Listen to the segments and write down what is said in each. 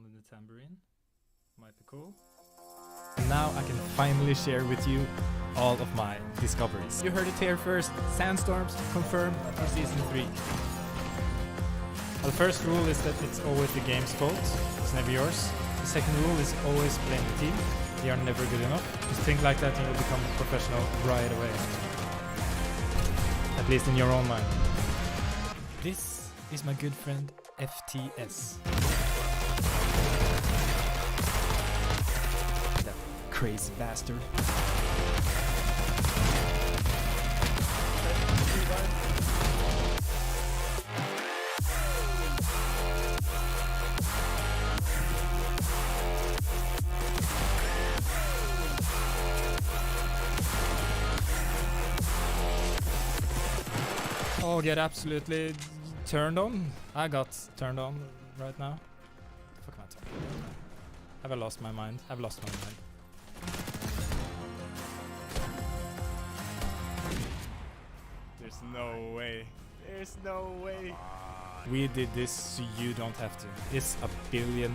only the tambourine. Might be cool. And now I can finally share with you all of my discoveries. You heard it here first. Sandstorms confirmed for Season 3. Well, the first rule is that it's always the game's fault. It's never yours. The second rule is always blame the team. They are never good enough. Just think like that and you'll become a professional right away. At least in your own mind. This is my good friend FTS. That crazy bastard. Oh, get absolutely turned on. I got turned on right now. What the fuck am I talking about? Have I lost my mind? I've lost my mind. There's no way. There's no way. We did this so you don't have to. It's a $1 billion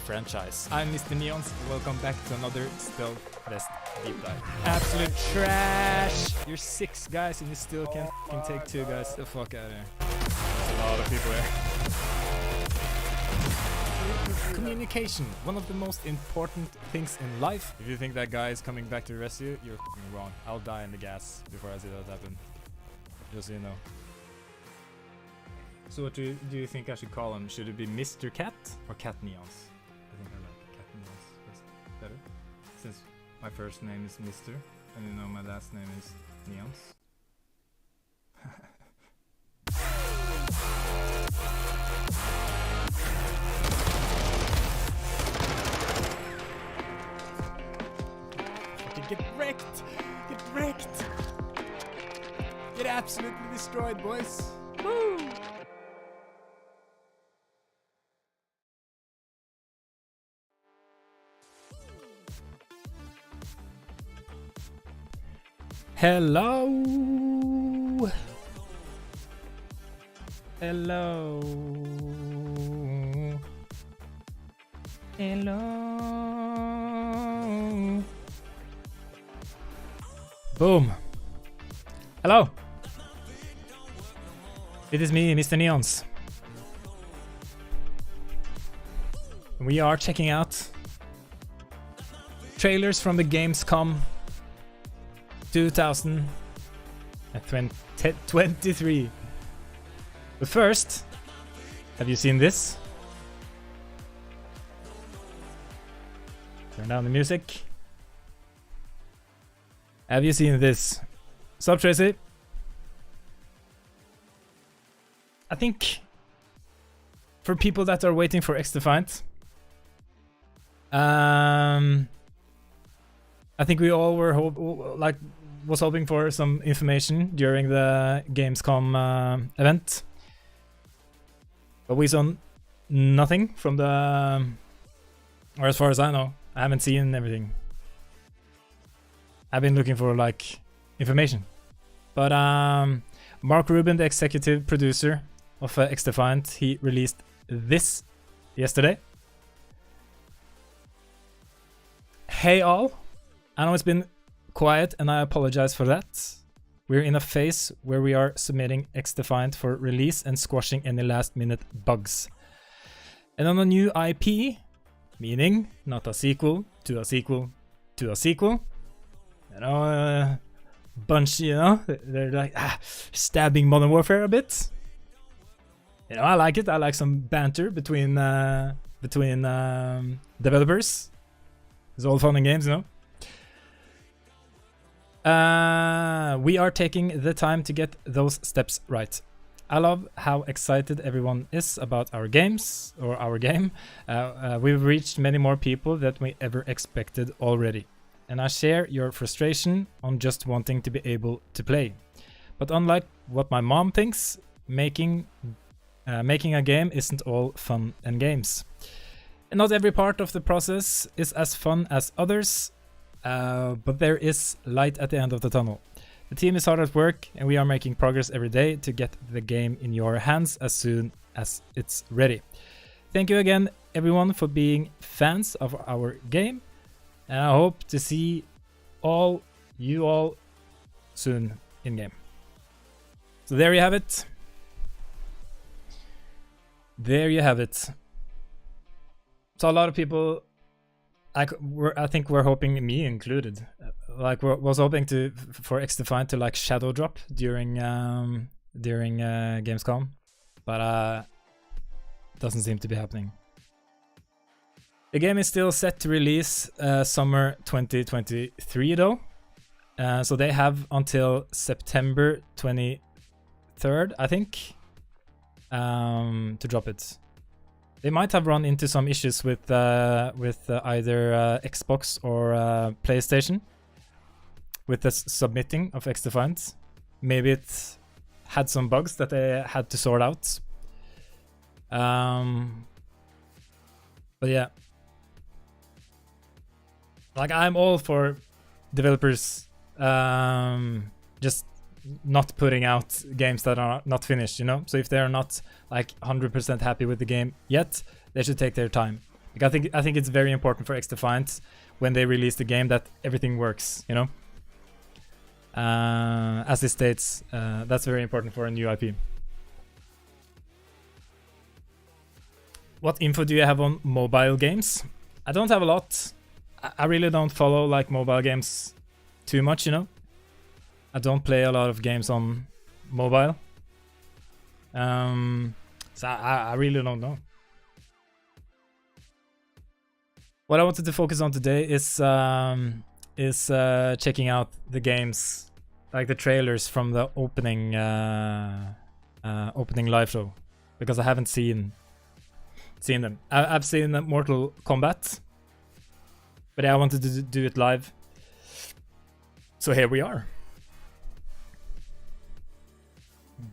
franchise. I'm Mr. Neons. Welcome back to another Stealth Vest Deep Dive. Absolute trash! You're 6 guys and you still can't take 2 guys. The fuck out of here. There's a lot of people here. Communication, one of the most important things in life. If you think that guy is coming back to rescue, you're fucking wrong. I'll die in the gas before I see that happen. Just so you know. So what do you think I should call him? Should it be Mr. Cat or Cat Neons? I think I like Cat Neons better. Since my first name is Mr. and you know my last name is Neons. Okay, get wrecked! Get wrecked! Get absolutely destroyed, boys! Woo! Hello. Hello. Hello. Boom. Hello. It is me, Mr. Neons. We are checking out trailers from the Gamescom 2023. But first, have you seen this? Turn down the music. Have you seen this? Sup, Tracy? I think for people that are waiting for XDefiant, I think we all were was hoping for some information during the Gamescom event, but we saw nothing from the, or as far as I know, I haven't seen everything. I've been looking for like information, but Mark Rubin, the executive producer of XDefiant, he released this yesterday. Hey all, I know it's been quiet and I apologize for that. We're in a phase where we are submitting XDefiant for release and squashing any last minute bugs. And on a new IP, meaning not a sequel to a sequel to a sequel, you know, bunch, you know, they're like stabbing Modern Warfare a bit. You know, I like it. I like some banter between developers. It's all fun and games, you know. We are taking the time to get those steps right. I love how excited everyone is about our games, or our game. We've reached many more people than we ever expected already. And I share your frustration on just wanting to be able to play. But unlike what my mom thinks, making a game isn't all fun and games. And not every part of the process is as fun as others, but there is light at the end of the tunnel. The team is hard at work and we are making progress every day to get the game in your hands as soon as it's ready. Thank you again everyone for being fans of our game, and I hope to see you all soon in game. So there you have it. There you have it. So a lot of people, I think we're hoping, me included, like was hoping for XDefiant to like shadow drop during Gamescom, but doesn't seem to be happening. The game is still set to release summer 2023 though, so they have until September 23rd, I think, to drop it. They might have run into some issues with either Xbox or PlayStation with the submitting of XDefiant. Maybe it had some bugs that they had to sort out. But yeah, like I'm all for developers just not putting out games that are not finished, you know. So if they're not like 100% happy with the game yet, they should take their time. Like I think it's very important for XDefiant when they release the game that everything works, you know. As it states, that's very important for a new IP. What info do you have on mobile games? I don't have a lot. I really don't follow like mobile games too much, you know. I don't play a lot of games on mobile. So I really don't know. What I wanted to focus on today is checking out the games, like the trailers from the opening live show, because I haven't seen them. I've seen Mortal Kombat, but I wanted to do it live. So here we are.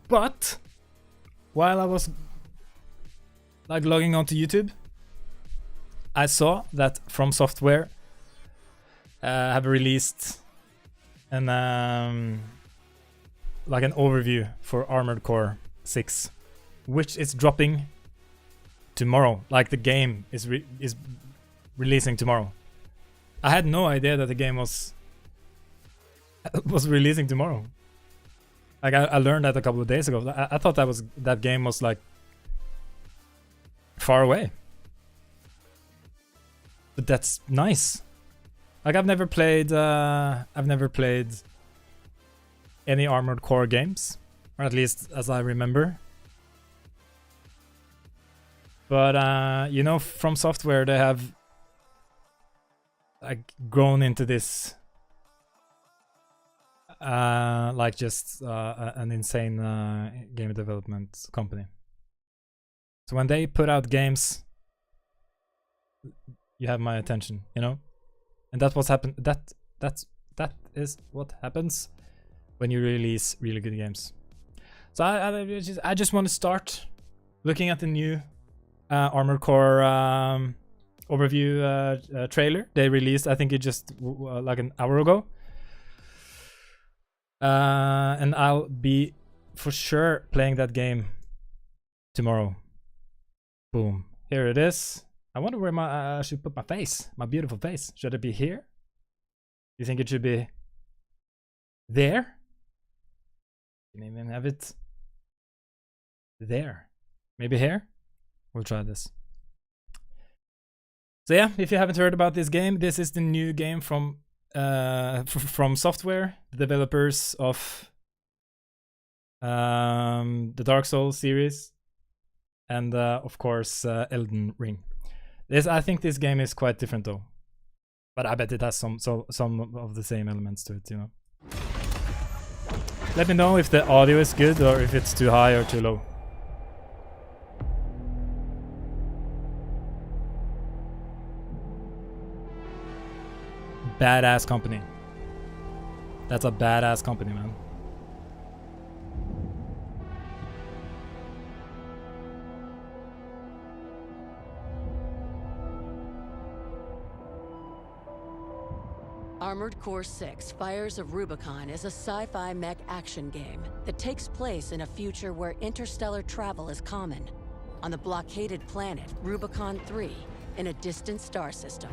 But while I was like logging onto YouTube, I saw that From Software have released an like an overview for Armored Core 6, which is dropping tomorrow. Like the game is releasing tomorrow. I had no idea that the game was releasing tomorrow. Like I learned that a couple of days ago. I thought that game was like far away. But that's nice. Like I've never played any Armored Core games, or at least as I remember. But you know, From Software, they have like grown into this like just an insane game development company. So when they put out games, you have my attention, you know, and that's what's happened. That is what happens when you release really good games. So I just want to start looking at the new Armored Core overview trailer they released. I think it just like an hour ago. And I'll be for sure playing that game tomorrow. Boom. Here it is. I wonder where I should put my face. My beautiful face. Should it be here? You think it should be there? You can even have it there. Maybe here? We'll try this. So yeah, if you haven't heard about this game, this is the new game from Software, the developers of the Dark Souls series, and of course Elden Ring. I think this game is quite different though, but I bet it has some of the same elements to it, you know. Let me know if the audio is good or if it's too high or too low. Badass company. That's a badass company, man. Armored Core 6 Fires of Rubicon is a sci-fi mech action game that takes place in a future where interstellar travel is common. on the blockaded planet Rubicon 3 in a distant star system.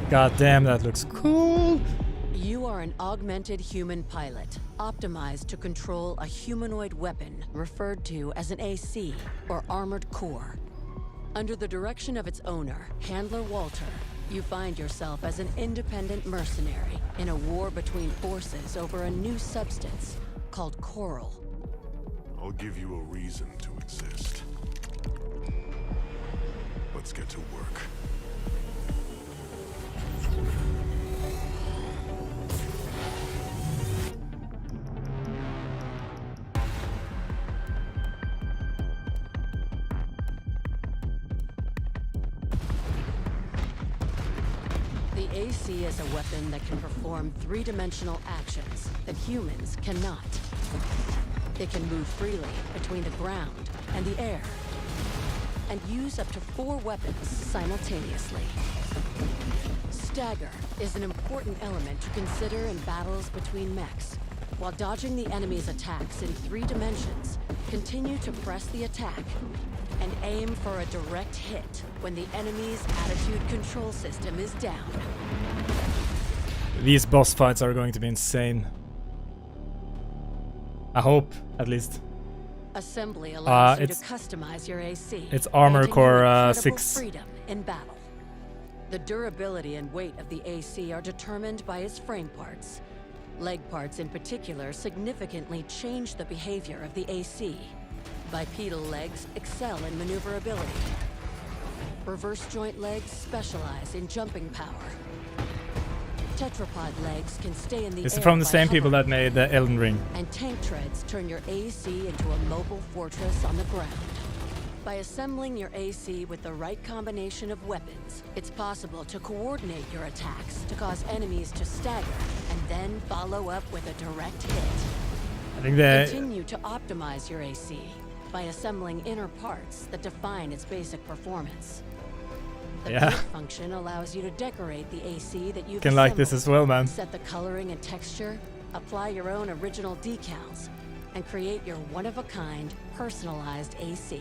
God damn, that looks cool. You are an augmented human pilot, optimized to control a humanoid weapon referred to as an AC, or armored core. Under the direction of its owner, Handler Walter, you find yourself as an independent mercenary in a war between forces over a new substance called coral. I'll give you a reason to exist. Let's get to work. The AC is a weapon that can perform three-dimensional actions that humans cannot. It can move freely between the ground and the air, and use up to 4 weapons simultaneously. Stagger is an important element to consider in battles between mechs. While dodging the enemy's attacks in 3 dimensions, continue to press the attack and aim for a direct hit when the enemy's attitude control system is down. These boss fights are going to be insane. I hope, at least. Assembly allows you to it's- customize your AC. it's Armor granting you Core, incredible 6. freedom in battle. The durability and weight of the AC are determined by its frame parts. Leg parts in particular significantly change the behavior of the AC. Bipedal legs excel in maneuverability. Reverse joint legs specialize in jumping power. Tetrapod legs can stay in the It's air from the by same people that hovering. made the Elden Ring. And tank treads turn your AC into a mobile fortress on the ground. By assembling your AC with the right combination of weapons, it's possible to coordinate your attacks to cause enemies to stagger and then follow up with a direct hit. I think the Continue to optimize your AC by assembling inner parts that define its basic performance. The Yeah. paint function allows you to decorate the AC that you've can like this assembled. as well, man. Set the coloring and texture, apply your own original decals, and create your one-of-a-kind, personalized AC.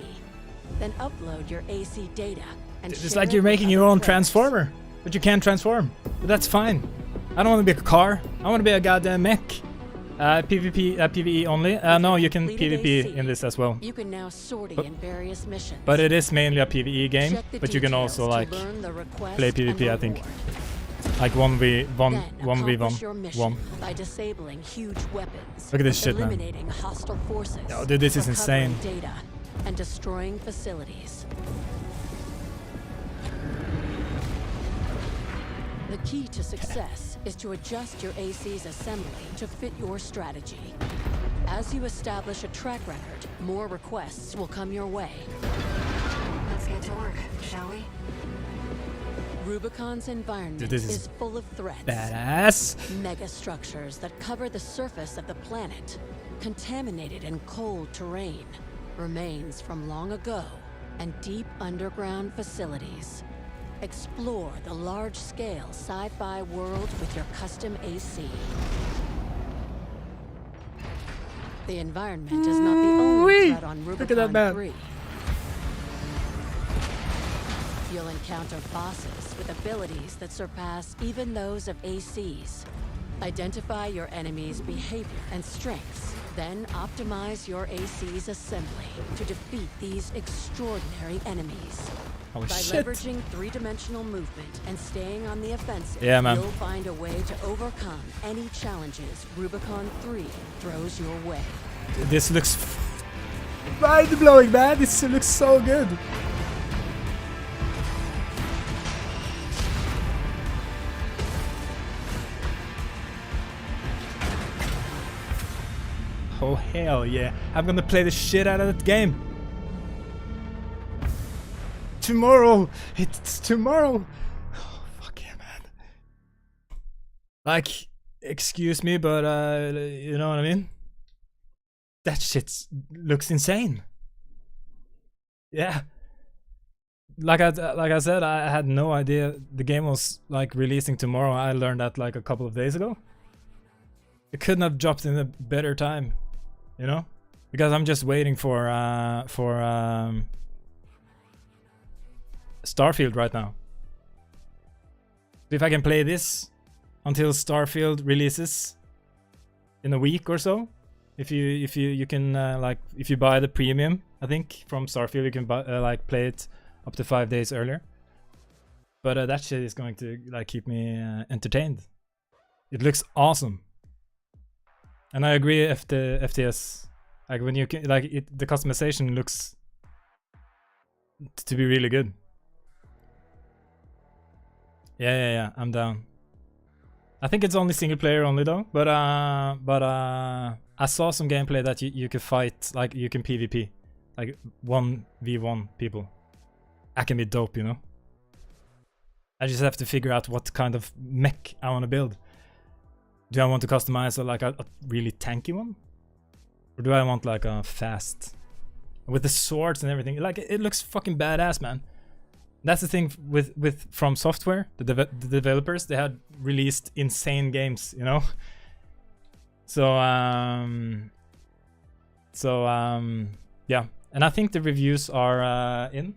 Then upload your AC data and It's share like it you're with making your other own players. transformer, but you can't transform. But that's fine. I don't want to be a car. I want to be a goddamn mech. PvP, PvE only. No, you can Completed PvP AC. in this as well. You can now sortie in various missions. But it is mainly a PvE game. Check the But you can details also to like learn the request play and PvP, I think. reward. like 1v1, Then 1v1, accomplish your mission 1. by disabling huge weapons. Look at this shit, man. eliminating hostile forces. Yo, dude, this is recovering insane. Data and destroying facilities. The key to success is to adjust your AC's assembly to fit your strategy. As you establish a track record, more requests will come your way. Let's get to work, shall we? Rubicon's environment Dude, this is is full of threats. Badass. Megastructures that cover the surface of the planet, contaminated and cold terrain, remains from long ago, and deep underground facilities. Explore the large-scale sci-fi world with your custom AC. The environment is not the only Ooh-wee. threat on Look at that Rubicon map. 3. You'll encounter bosses with abilities that surpass even those of ACs. Identify your enemy's behavior and strengths, then optimize your AC's assembly to defeat these extraordinary enemies. Holy By shit. leveraging three-dimensional movement and staying on the offensive, Yeah, man. you'll find a way to overcome any challenges Rubicon 3 throws your way. This looks mind-blowing, man. This looks so good. Oh hell yeah. I'm gonna play the shit out of that game. Tomorrow! It's tomorrow! Oh, fuck yeah, man. Like, excuse me, but you know what I mean? That shit looks insane. Yeah. Like I said, I had no idea the game was like releasing tomorrow. I learned that like a couple of days ago. It couldn't have dropped in a better time, you know? Because I'm just waiting for Starfield right now. If I can play this until Starfield releases in a week or so, if you can like if you buy the premium, I think from Starfield you can buy, like play it up to 5 days earlier. But that shit is going to like keep me entertained. It looks awesome, and I agree. If the FPS, like when you can, like it, the customization looks to be really good. Yeah, I'm down. I think it's only single player only though, but I saw some gameplay that you could fight, like you can PvP, like 1v1 people. That can be dope, you know. I just have to figure out what kind of mech I want to build. Do I want to customize like a really tanky one, or do I want like a fast with the swords and everything? Like it looks fucking badass, man. That's the thing with From Software, the developers. They had released insane games, you know. So yeah, and I think the reviews are in.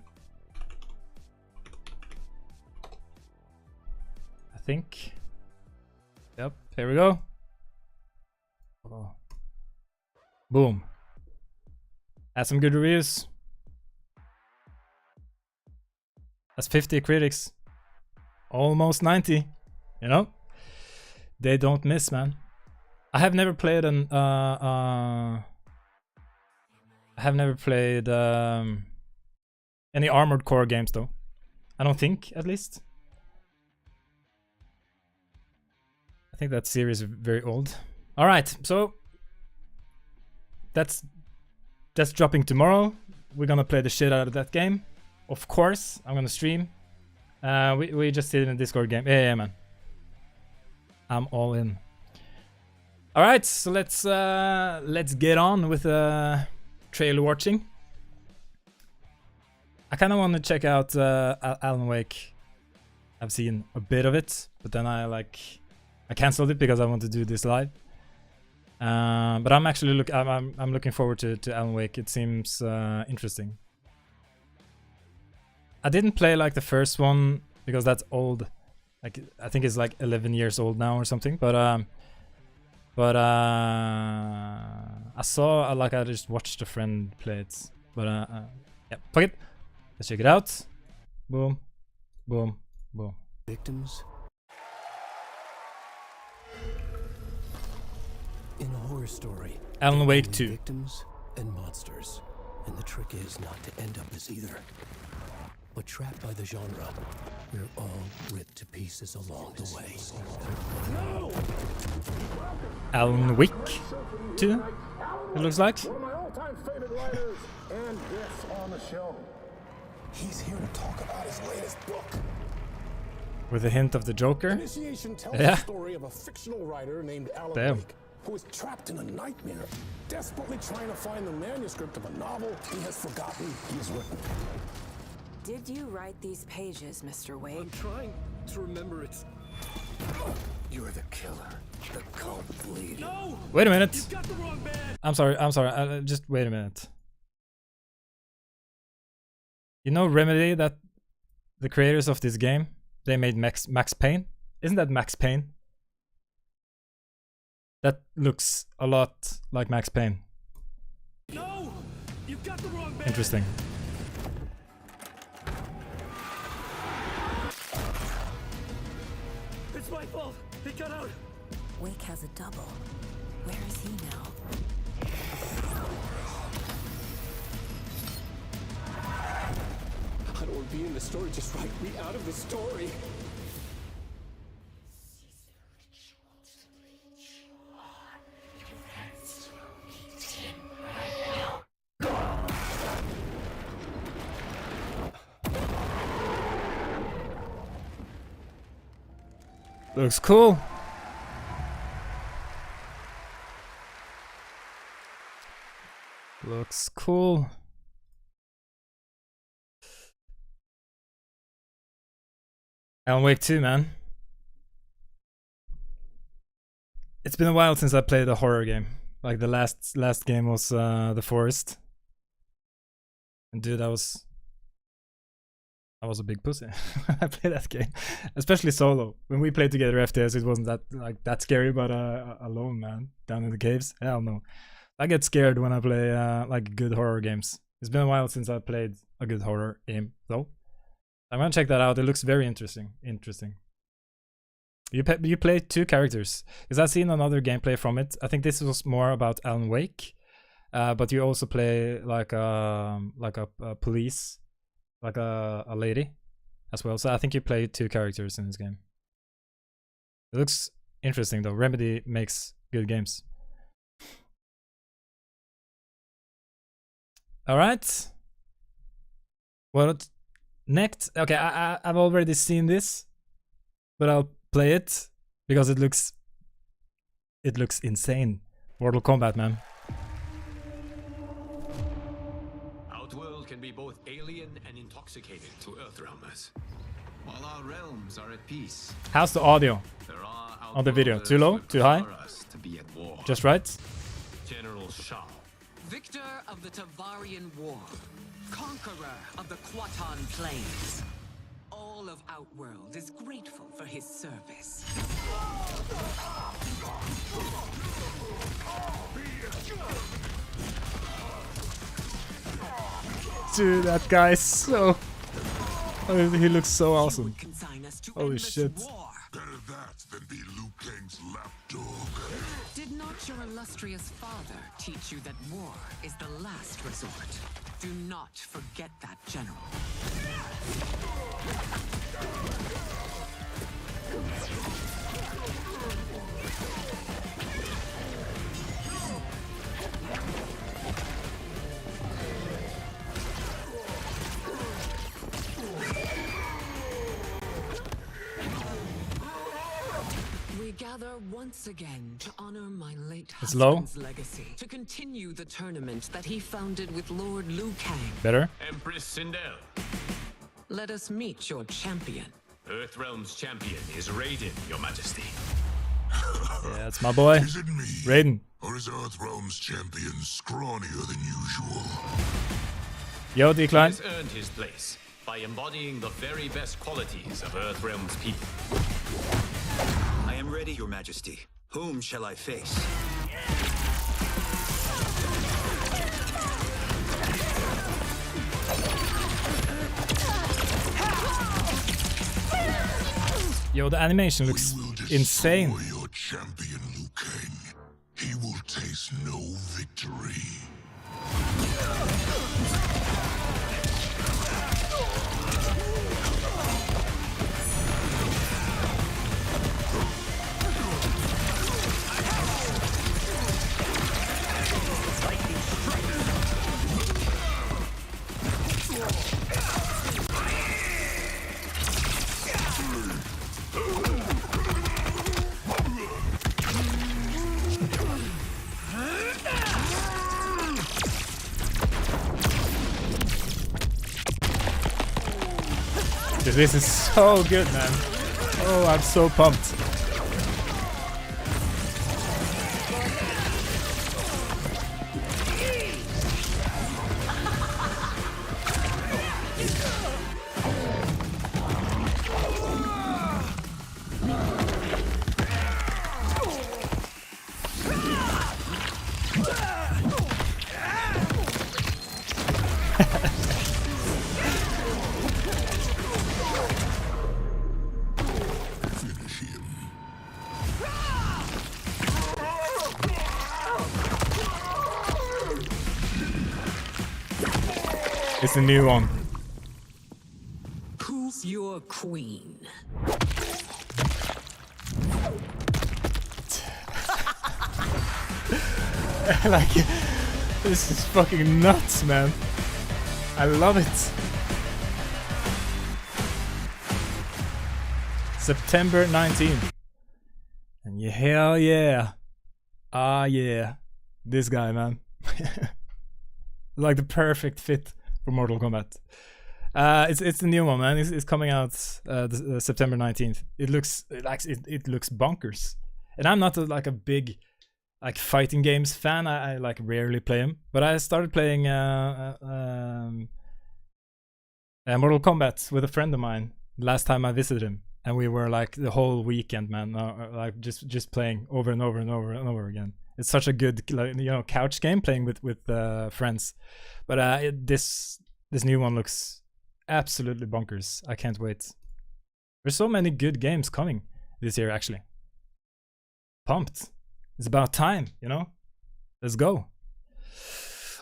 I think. Yep. Here we go. Oh. Boom. Had some good reviews. That's 50 critics. Almost 90. You know? They don't miss, man. I have never played an I have never played any Armored Core games though. I don't think, at least. I think that series is very old. All right, so that's dropping tomorrow. We're gonna play the shit out of that game. Of course, I'm gonna stream. We just did in a Discord game. Yeah, man. I'm all in. All right, so let's get on with trailer watching. I kind of want to check out Alan Wake. I've seen a bit of it, but then I canceled it because I want to do this live. But I'm actually I'm looking forward to Alan Wake. It seems interesting. I didn't play like the first one because that's old. Like I think it's like 11 years old now or something. But I saw like I just watched a friend play it. But yeah, fuck it. Let's check it out. Boom, boom, boom. Victims in a horror story. Alan Wake 2. Victims and monsters, and the trick is not to end up as either. But trapped by the genre, we're all ripped to pieces along the way. No! Alan Wake 2. It looks like. One of my all-time favorite writers, and guests on the show. He's here to talk about his latest book. With a hint of the Joker. Initiation tells Yeah. the story of a fictional writer named Alan Damn. Wake, who is trapped in a nightmare, desperately trying to find the manuscript of a novel he has forgotten he has written. Did you write these pages, Mr. Wake? I'm trying to remember it. You're the killer, the cult leader. No! Wait a minute. You got the wrong man! I'm sorry. Just wait a minute. You know Remedy, that the creators of this game, they made Max Payne? Isn't that Max Payne? That looks a lot like Max Payne. No! You got the wrong man! Interesting. It's my fault! He got out! Wake has a double. Where is he now? I don't want to be in the story, just write me out of the story. Looks cool. Looks cool. Alan Wake 2, man. It's been a while since I played a horror game. Like the last game was The Forest. And dude, I was a big pussy. I played that game, especially solo. When we played together FPS, it wasn't that scary, but alone, man, down in the caves, hell no. I get scared when I play like good horror games. It's been a while since I played a good horror game, though. I'm gonna check that out. It looks very interesting. You play 2 characters, because I've seen another gameplay from it. I think this was more about Alan Wake, but you also play like a police, like a lady, as well. So I think you play 2 characters in this game. It looks interesting though. Remedy makes good games. All right. Well, next. Okay, I've already seen this, but I'll play it because it looks insane. Mortal Kombat, man. Outworld can be both alien and intoxicating to Earthrealmers. While our realms are at peace, How's the audio there are on the video? outworlders Too low? who Too high? prefer us to be at war. Just right? General Shao. Victor of the Tavarian War, conqueror of the Quatan Plains. All of Outworld is grateful for his service. Dude, that guy's so... Oh, he looks so awesome. Would consign us to Holy endless shit. war. Better that than be Liu Kang's lapdog. Did not your illustrious father teach you that war is the last resort? Do not forget that, General. We gather once again to honor my late It's low. husband's legacy, to continue the tournament that he founded with Lord Liu Kang. Better? Empress Sindel. Let us meet your champion. Earthrealm's champion is Raiden, Your Majesty. Yeah, that's my boy. Is it me? Raiden. Or is Earthrealm's champion scrawnier than usual? Yo, He Decline. has earned his place by embodying the very best qualities of Earthrealm's people. I am ready, Your Majesty. Whom shall I face? Yo, the animation looks We will insane. destroy your champion, Liu Kang. He will taste no victory. Dude, this is so good, man. Oh, I'm so pumped. Finish him. It's a new one. Who's your queen? Like, this is fucking nuts, man. I love it. September 19th. And yeah, hell yeah. Ah, yeah. This guy, man. Like the perfect fit for Mortal Kombat. It's the new one, man. It's coming out September 19th. It looks bonkers. And I'm not like a big like fighting games fan. I like rarely play them, but I started playing Mortal Kombat with a friend of mine last time I visited him, and we were like the whole weekend, man, like just playing over and over and over and over again. It's such a good, like, you know, couch game playing with friends. But this new one looks absolutely bonkers. I can't wait. There's so many good games coming this year, actually. Pumped. It's about time, you know? Let's go.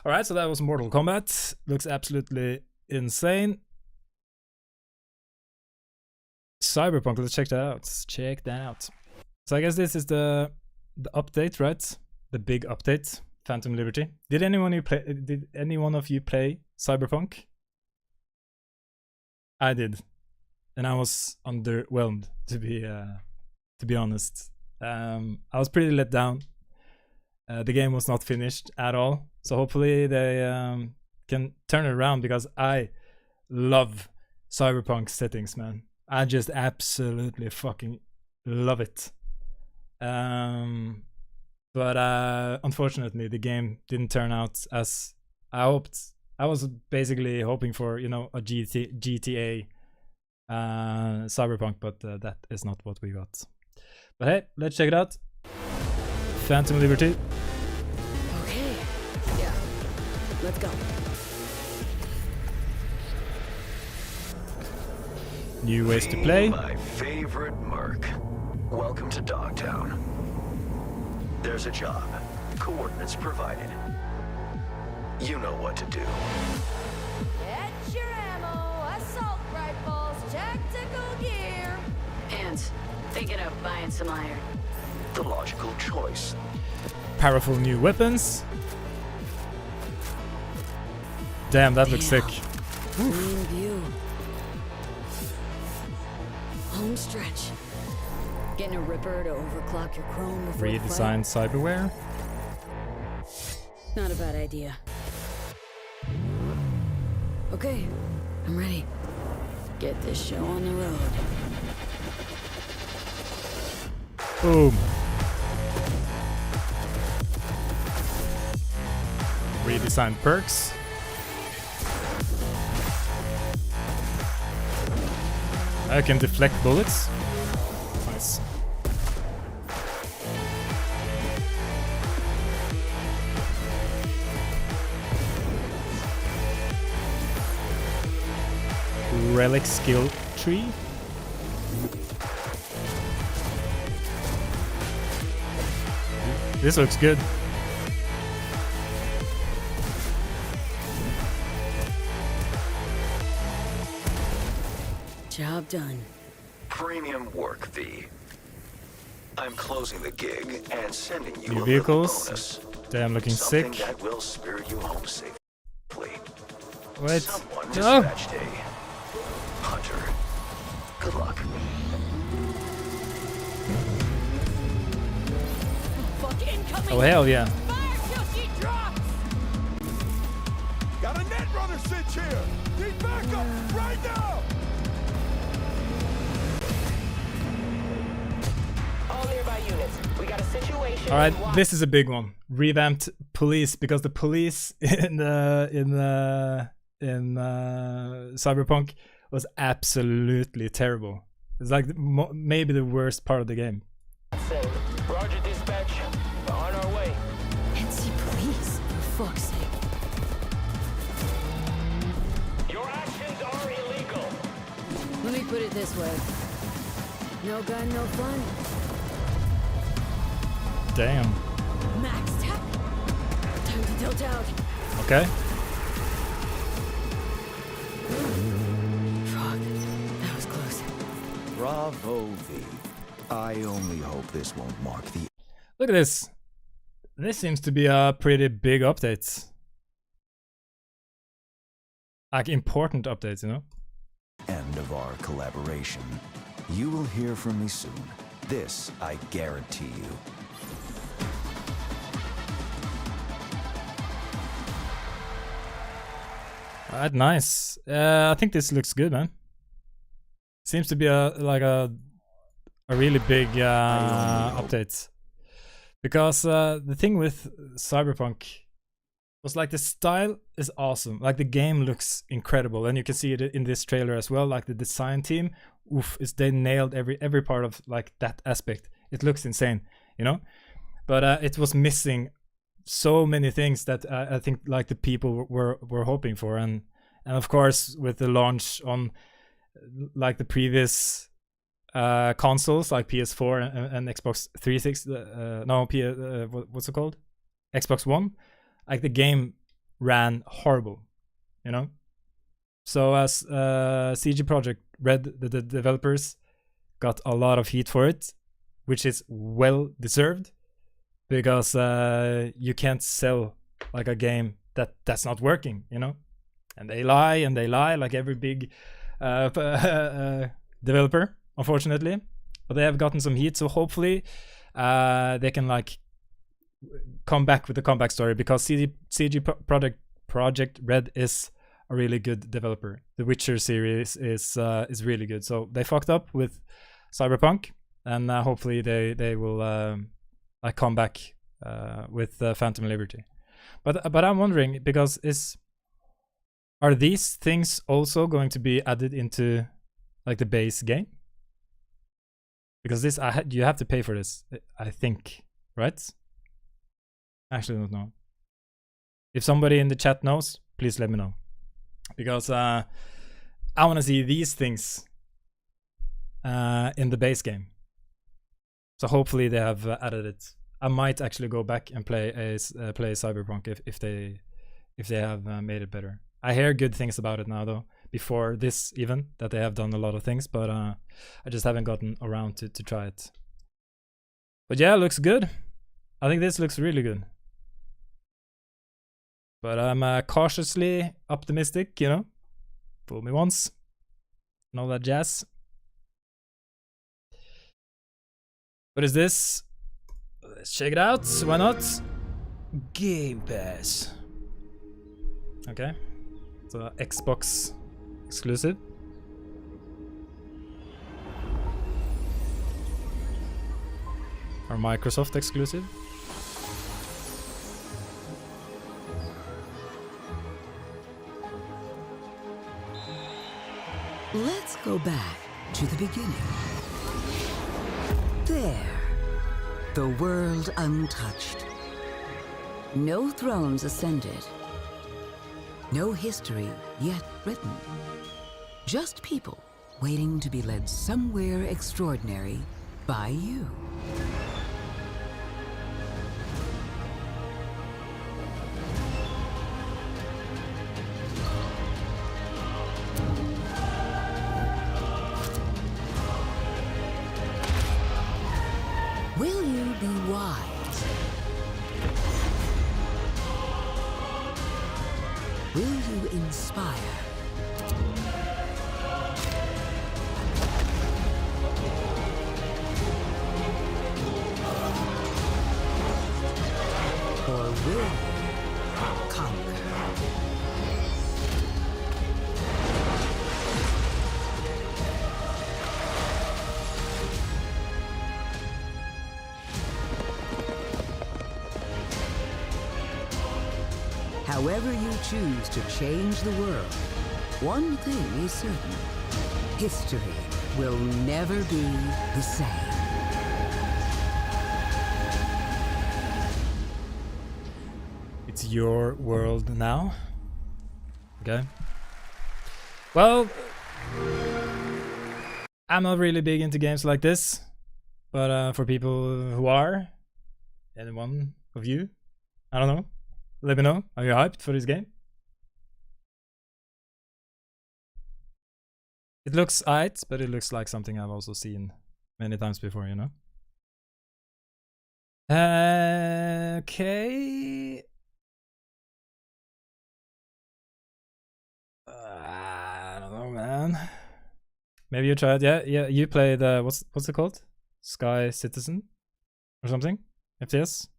Alright, so that was Mortal Kombat. Looks absolutely insane. Cyberpunk, let's check that out. Check that out. So I guess this is the update, right? The big update. Phantom Liberty. Did any one of you play Cyberpunk? I did. And I was underwhelmed, to be honest. I was pretty let down. The game was not finished at all, so hopefully they can turn it around, because I love Cyberpunk settings, man. I just absolutely fucking love it. But unfortunately, the game didn't turn out as I hoped. I was basically hoping for, you know, a GTA Cyberpunk, but that is not what we got. But hey, let's check it out. Phantom Liberty. Okay. Yeah. Let's go. New ways to play. My favorite merc. Welcome to Dogtown. There's a job. Coordinates provided. You know what to do. Get your ammo, assault rifles, tactical gear. And thinking of buying some iron. The logical choice. Powerful new weapons. Damn, that looks sick. Clean view. Home stretch. Getting a ripper to overclock your chrome before the fight. Redesigned cyberware. Not a bad idea. Okay, I'm ready. Get this show on the road. Boom. Redesigned perks. I can deflect bullets. Nice. Relic skill tree. This looks good. Job done. Premium work, V. I'm closing the gig and sending you New a vehicles. bonus. Damn, looking Something sick. that will spirit you home safely. Wait. Someone No. dispatched a hunter. Good luck. Oh hell yeah. Got a net runner cinch here. Need backup right now. All nearby units. We got a situation. All right, this is a big one. Revamped police, because the police in Cyberpunk was absolutely terrible. It's like maybe the worst part of the game. Same. Roger, dispatch. We're on our way. NC police, for fuck's sake. Your actions are illegal. Let me put it this way. No gun, no fun. Damn. Max tech. Time to tilt out. Okay. Fuck. That was close. Bravo, V. I only hope this won't mark the Look at this. This seems to be a pretty big update. Like important updates, you know? end of our collaboration. You will hear from me soon. This I guarantee you. Alright, nice. I think this looks good, man. Seems to be a a really big update. Because the thing with Cyberpunk was like the style is awesome. Like the game looks incredible, and you can see it in this trailer as well. Like the design team, oof, they nailed every part of like that aspect. It looks insane, you know. But it was missing so many things that I think like the people were hoping for, and of course with the launch on like the previous consoles like PS4 and Xbox 360, what's it called? Xbox One, like the game ran horrible, you know. So as CG Project Red, the developers got a lot of heat for it, which is well deserved, because you can't sell like a game that's not working, you know. And they lie like every big developer, unfortunately. But they have gotten some heat, so hopefully they can like come back with a comeback story, because CG Project Red is a really good developer. The Witcher series is really good. So they fucked up with Cyberpunk, and hopefully they will like come back with Phantom Liberty. But I'm wondering, because are these things also going to be added into like the base game? Because this you have to pay for this, I think, right? I actually don't know. If somebody in the chat knows, please let me know, because I want to see these things in the base game. So hopefully they have added it. I might actually go back and play Cyberpunk if they have made it better. I hear good things about it now, though, before this even, that they have done a lot of things, but I just haven't gotten around to try it. But yeah, it looks good. I think this looks really good. But I'm cautiously optimistic, you know. Fool me once. And all that jazz. What is this? Let's check it out. Why not? Game Pass. Okay. So Xbox exclusive. Or Microsoft exclusive. Let's go back to the beginning. There. The world untouched. No thrones ascended. No history yet written. Just people waiting to be led somewhere extraordinary by you. Will you be wise? Will you inspire? Or will you conquer? However you choose to change the world, one thing is certain. History will never be the same. It's your world now. Okay. Well, I'm not really big into games like this, but for people who are, any one of you, I don't know, let me know. Are you hyped for this game? It looks aight, but it looks like something I've also seen many times before, you know? Okay. I don't know, man. Maybe you tried. Yeah, you played what's it called? Sky Citizen or something? FTS?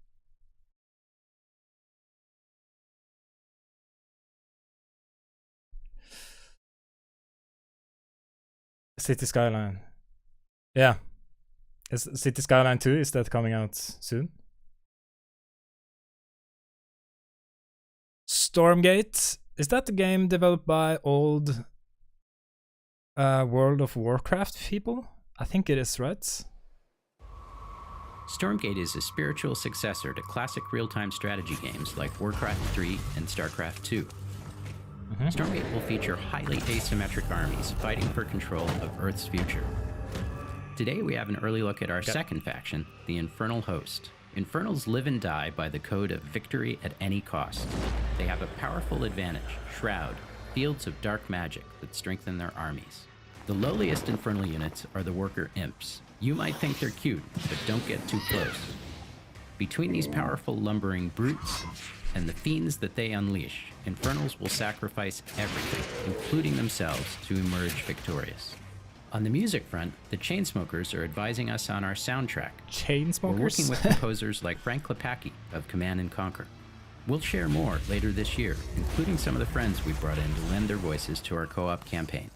City Skyline. Yeah. Is City Skyline 2, is that coming out soon? Stormgate, is that the game developed by old World of Warcraft people? I think it is, right? Stormgate is a spiritual successor to classic real-time strategy games like Warcraft 3 and Starcraft 2. Stormgate will feature highly asymmetric armies fighting for control of Earth's future. Today we have an early look at our second faction, the Infernal Host. Infernals live and die by the code of victory at any cost. They have a powerful advantage, Shroud, fields of dark magic that strengthen their armies. The lowliest Infernal units are the Worker Imps. You might think they're cute, but don't get too close. Between these powerful lumbering brutes and the fiends that they unleash, Infernals will sacrifice everything, including themselves, to emerge victorious. On the music front, the Chainsmokers are advising us on our soundtrack. Chainsmokers? We're working with composers like Frank Klepacki of Command & Conquer. We'll share more later this year, including some of the friends we brought in to lend their voices to our co-op campaign.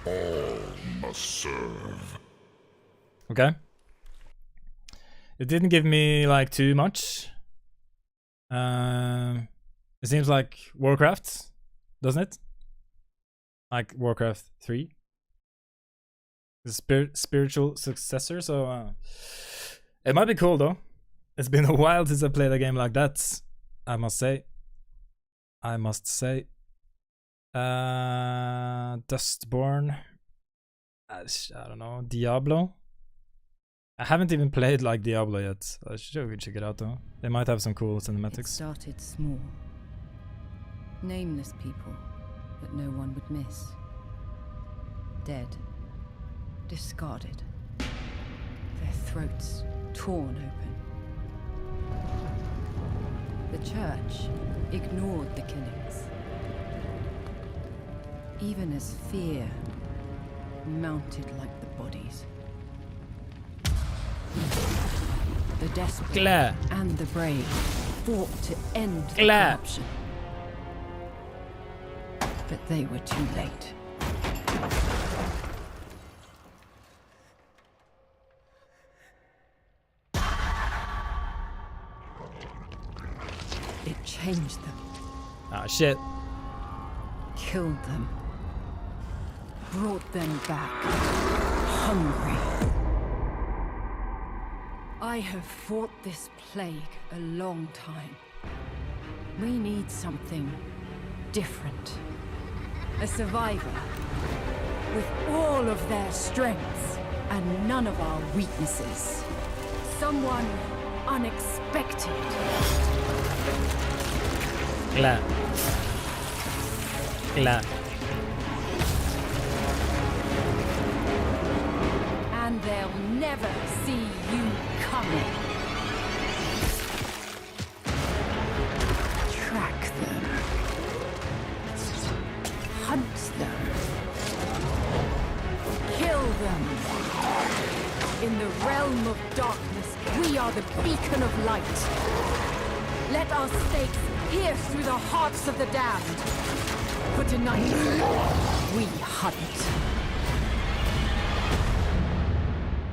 All must serve. Okay. It didn't give me like too much. It seems like Warcraft, doesn't it? Like Warcraft 3. The spiritual successor, so it might be cool though. It's been a while since I played a game like that, I must say. Dustborn. I don't know. Diablo. I haven't even played like Diablo yet. I should check it out though. They might have some cool cinematics. It started small. Nameless people that no one would miss. Dead. Discarded. Their throats torn open. The church ignored the killings. Even as fear mounted like the bodies. The desperate and the brave fought to end the corruption. But they were too late. It changed them. Ah, shit. Killed them. Brought them back. Hungry. I have fought this plague a long time. We need something different. A survivor with all of their strengths and none of our weaknesses. Someone unexpected. Glad. And they'll never see you coming. Track them. Hunt them. Kill them. In the realm of darkness, we are the beacon of light. Let our stakes pierce through the hearts of the damned. For tonight, we hunt.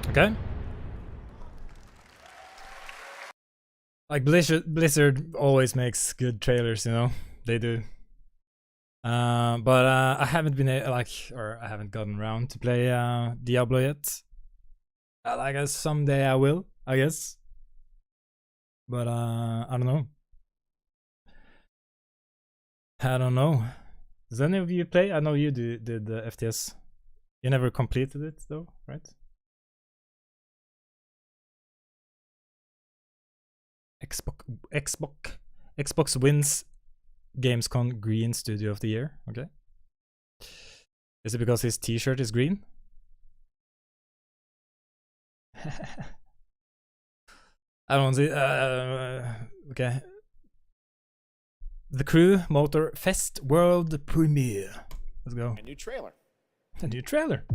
Okay. Like Blizzard always makes good trailers, you know. They do. But I haven't been I haven't gotten around to play Diablo yet. I guess someday I will, I guess. But I don't know. Does any of you play? I know you did the FTS. You never completed it though, right? Xbox wins Gamescom Green Studio of the Year. Okay. Is it because his t-shirt is green? I don't see. Okay. The Crew Motor Fest World Premiere. Let's go. A new trailer. A new trailer.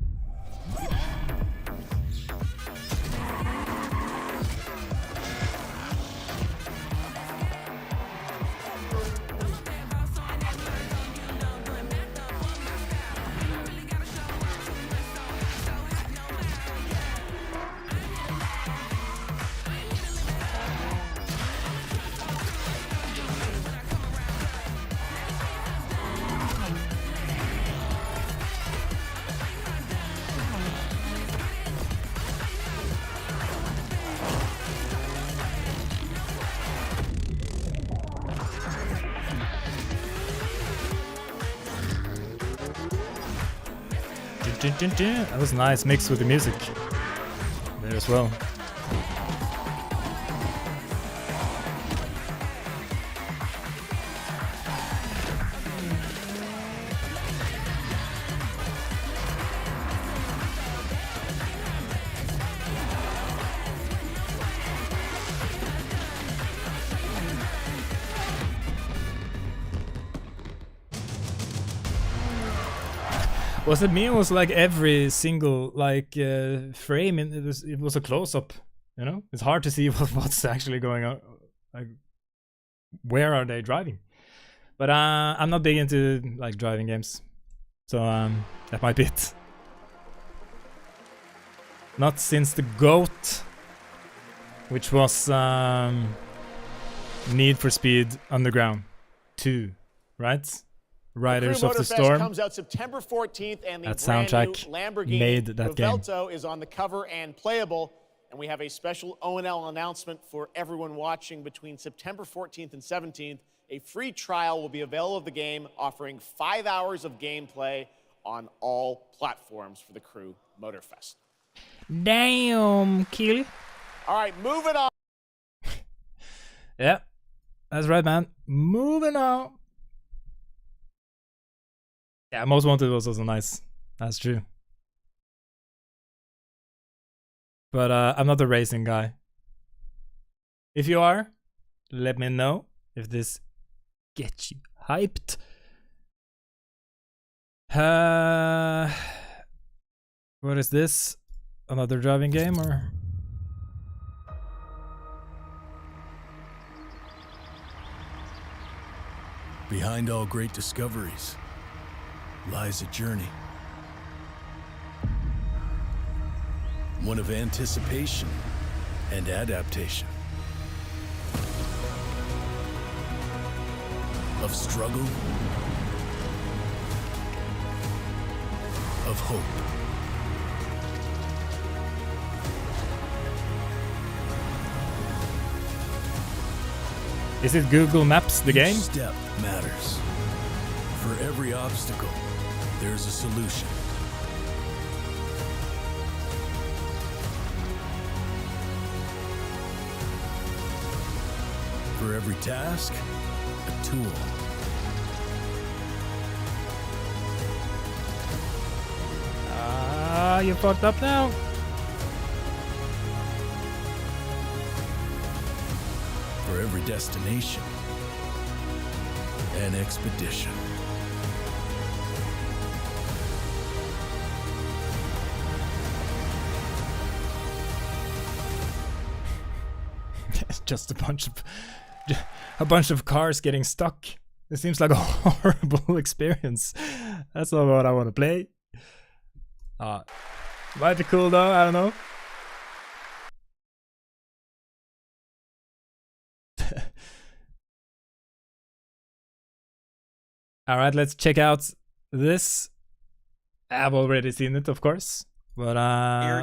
That was nice mixed with the music there as well. Was it me? Or was like every single like frame? It was a close up. You know, it's hard to see what's actually going on. Like, where are they driving? But I'm not big into like driving games, so that might be it. Not since the GOAT, which was Need for Speed Underground 2, right? Riders of the Storm. Comes out September 14th, and the that brand soundtrack new Lamborghini made that game. Revuelto is on the cover and playable. And we have a special O&L announcement for everyone watching between September 14th and 17th. A free trial will be available of the game, offering 5 hours of gameplay on all platforms for the Crew Motorfest. Damn, kill. All right, moving on. Yeah, that's right, man. Moving on. Yeah, Most Wanted was also nice. That's true. But I'm not a racing guy. If you are, let me know if this gets you hyped. What is this? Another driving game or? Behind all great discoveries lies a journey. One of anticipation and adaptation. Of struggle. Of hope. Is it Google Maps, the game? Each step matters. For every obstacle, there's a solution. For every task, a tool. You fucked up now. For every destination, an expedition. It's just a bunch of cars getting stuck. It seems like a horrible experience. That's not what I want to play. Might be cool though, I don't know. Alright, let's check out this. I've already seen it, of course. But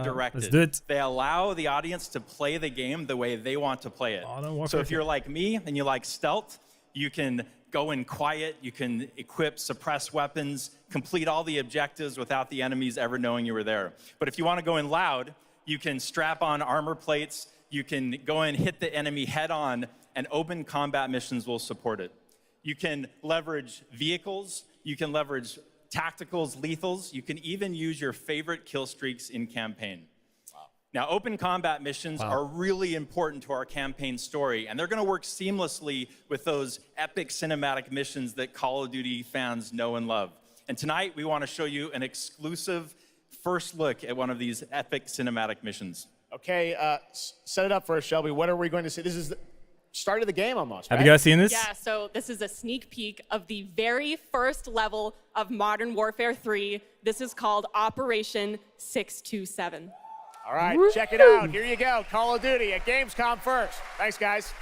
directed. Let's do it. They allow the audience to play the game the way they want to play it. So if you're like me and you like stealth, you can go in quiet, you can equip, suppress weapons, complete all the objectives without the enemies ever knowing you were there. But if you want to go in loud, you can strap on armor plates, you can go in, hit the enemy head on, and open combat missions will support it. You can leverage vehicles, you can leverage tacticals, lethals, you can even use your favorite kill streaks in campaign. Now, open combat missions are really important to our campaign story, and they're going to work seamlessly with those epic cinematic missions that Call of Duty fans know and love. And tonight, we want to show you an exclusive first look at one of these epic cinematic missions. Okay, set it up for us, Shelby. What are we going to see? This is the start of the game almost, Have you guys seen this? Yeah, so this is a sneak peek of the very first level of Modern Warfare 3. This is called Operation 627. All right, check it out. Here you go. Call of Duty at Gamescom first. Thanks, guys.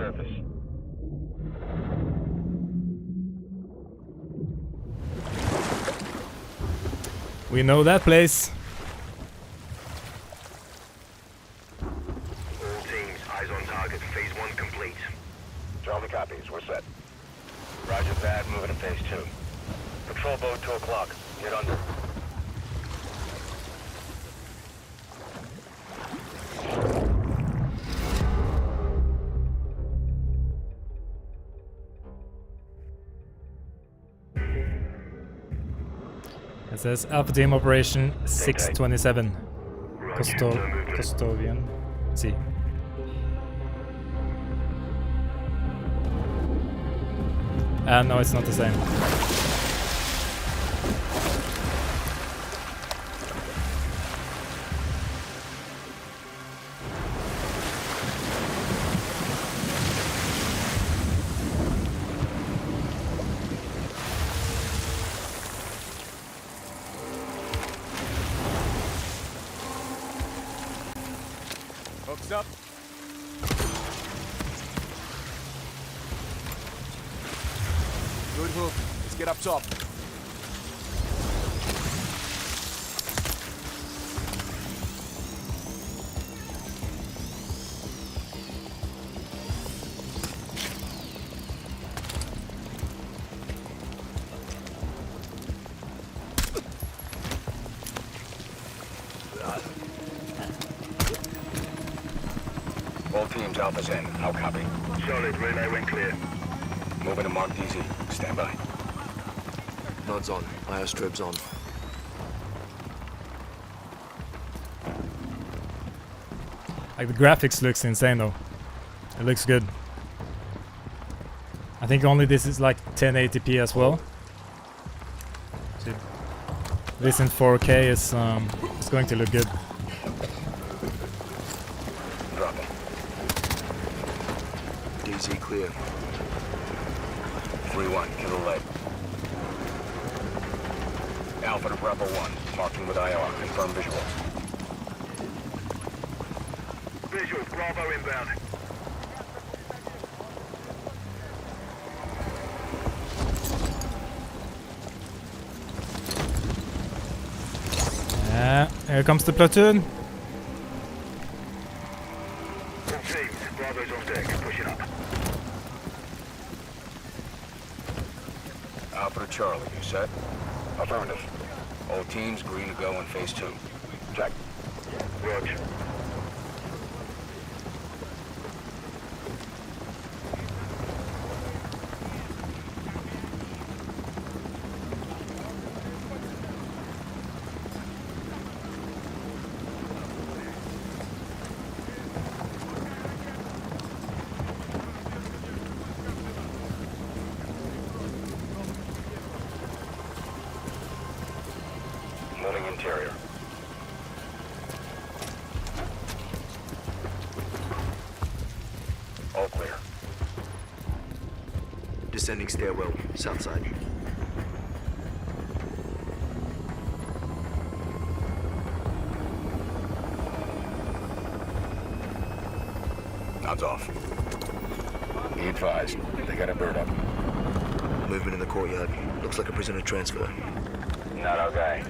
surface. We know that place. All teams, eyes on target. Phase 1 complete. Charlie copies. We're set. Roger that. Moving to phase 2. Patrol boat 2 o'clock. Get under. It says Alpha Team Operation 627. Custodian. See. No, it's not the same. Hooks up. Good hook. Let's get up top. All teams, Alpha's in. How copy? Solid. Relay went clear. Moving to Mark DZ. Stand by. Nods on. Airstrip's on. Like the graphics looks insane though. It looks good. I think only this is like 1080p as well. So this in 4K is going to look good. Drop him. DZ clear. 3-1, kilo lead. Alpha to Bravo 1, marking with IR, confirm visual. Visual. Bravo inbound. Yeah, here comes the platoon. All teams. Bravo's on deck. Pushing up. Alpha to Charlie, you set? Affirmative. All teams green to go in phase 2. Check. Roger. Moving interior. All clear. Descending stairwell, south side. Nods off. Be advised, they got a bird up. Movement in the courtyard. Looks like a prisoner transfer. Not our guy.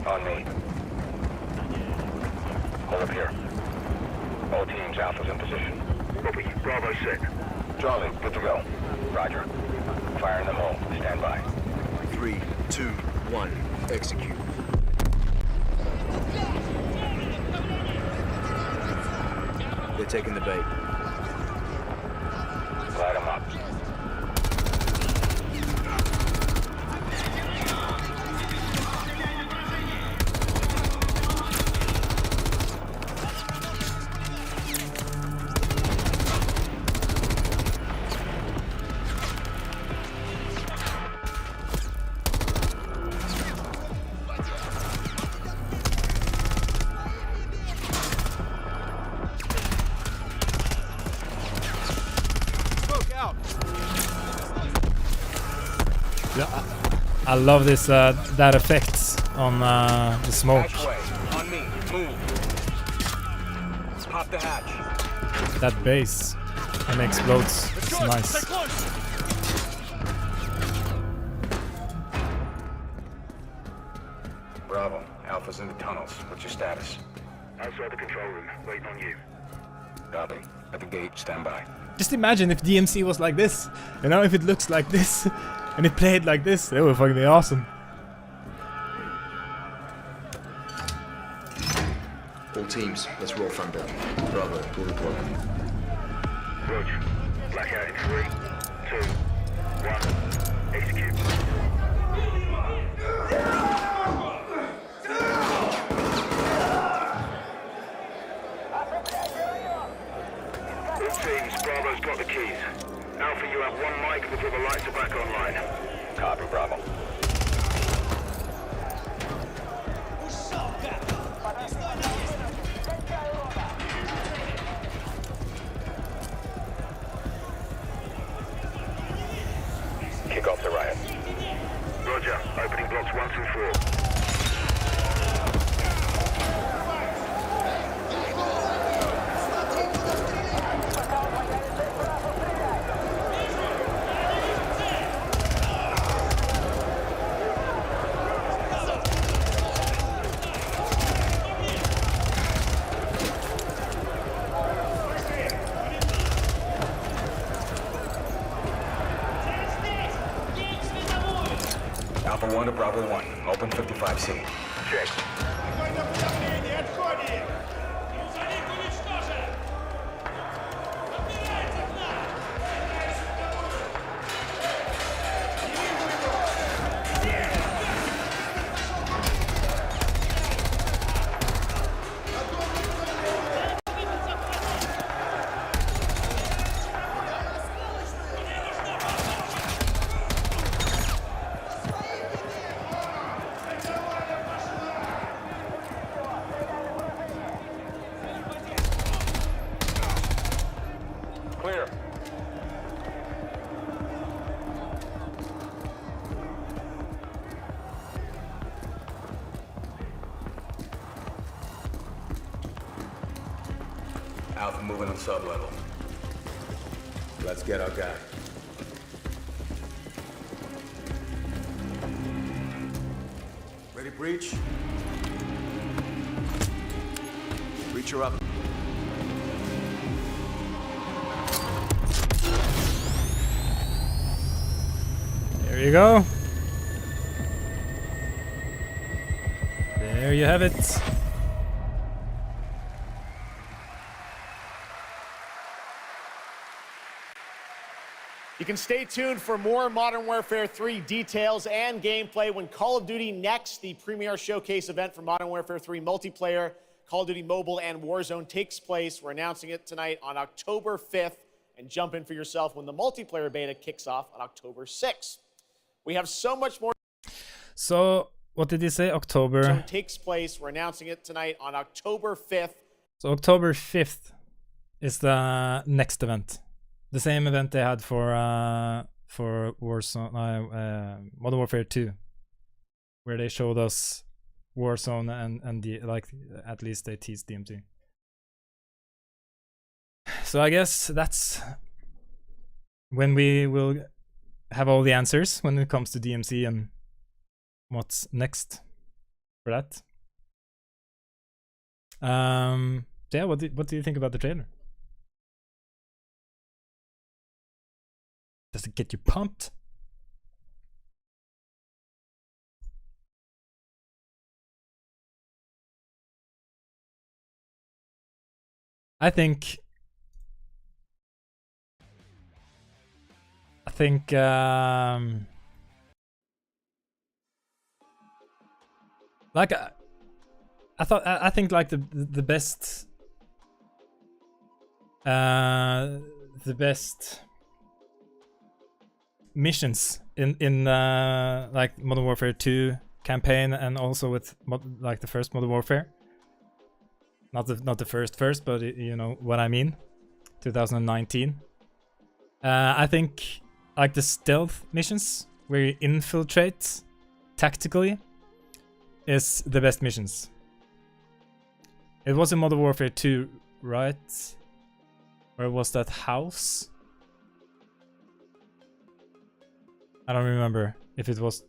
On me. Hold up here. All teams, Alpha's in position. Copy. Bravo set. Charlie, good to go. Roger. Fire in the hole. Stand by. 3, 2, 1. Execute. They're taking the bait. Light them up. I love this that effects on the smoke. Hatchway. On me. Move. Pop the hatch. That bass. And it explodes. It's nice. Bravo. Alpha's in the tunnels. What's your status? Outside the control room, waiting on you. Copy. At the gate, stand by. Just imagine if DMC was like this. You know, if it looks like this and it played like this, that would fucking be awesome. All teams, let's roll front down. Bravo, pull the plug. Roger. Blackout in 3, 2, 1. Execute. All teams, Bravo's got the keys. Alpha, you have 1 mic before the lights are back online. Copy, Bravo. Kick off the riot. Roger. Opening blocks 1 through 4. Alpha 1 to Bravo 1. Open 55C. Check. Clear. Alpha moving on sub-level. Let's get our guy. Ready, breach? Breacher up. There you go. There you have it. You can stay tuned for more Modern Warfare 3 details and gameplay when Call of Duty Next, the premier showcase event for Modern Warfare 3 multiplayer, Call of Duty Mobile, and Warzone takes place. We're announcing it tonight on October 5th, and jump in for yourself when the multiplayer beta kicks off on October 6th. We have so much more. So, what did he say? October. Warzone takes place. We're announcing it tonight on October 5th. So October 5th is the next event. The same event they had for Warzone, Modern Warfare 2, where they showed us Warzone and the, like, at least they teased DMC. So I guess that's when we will have all the answers when it comes to DMC and what's next for that. Yeah, what do you think about the trailer? Does it get you pumped? I think like I think like the best missions in like Modern Warfare 2 campaign, and also with like the first Modern Warfare, not the first, but you know what I mean, 2019. I think like the stealth missions where you infiltrate tactically is the best missions. It was in Modern Warfare 2, right? Or was that house? I don't remember if it was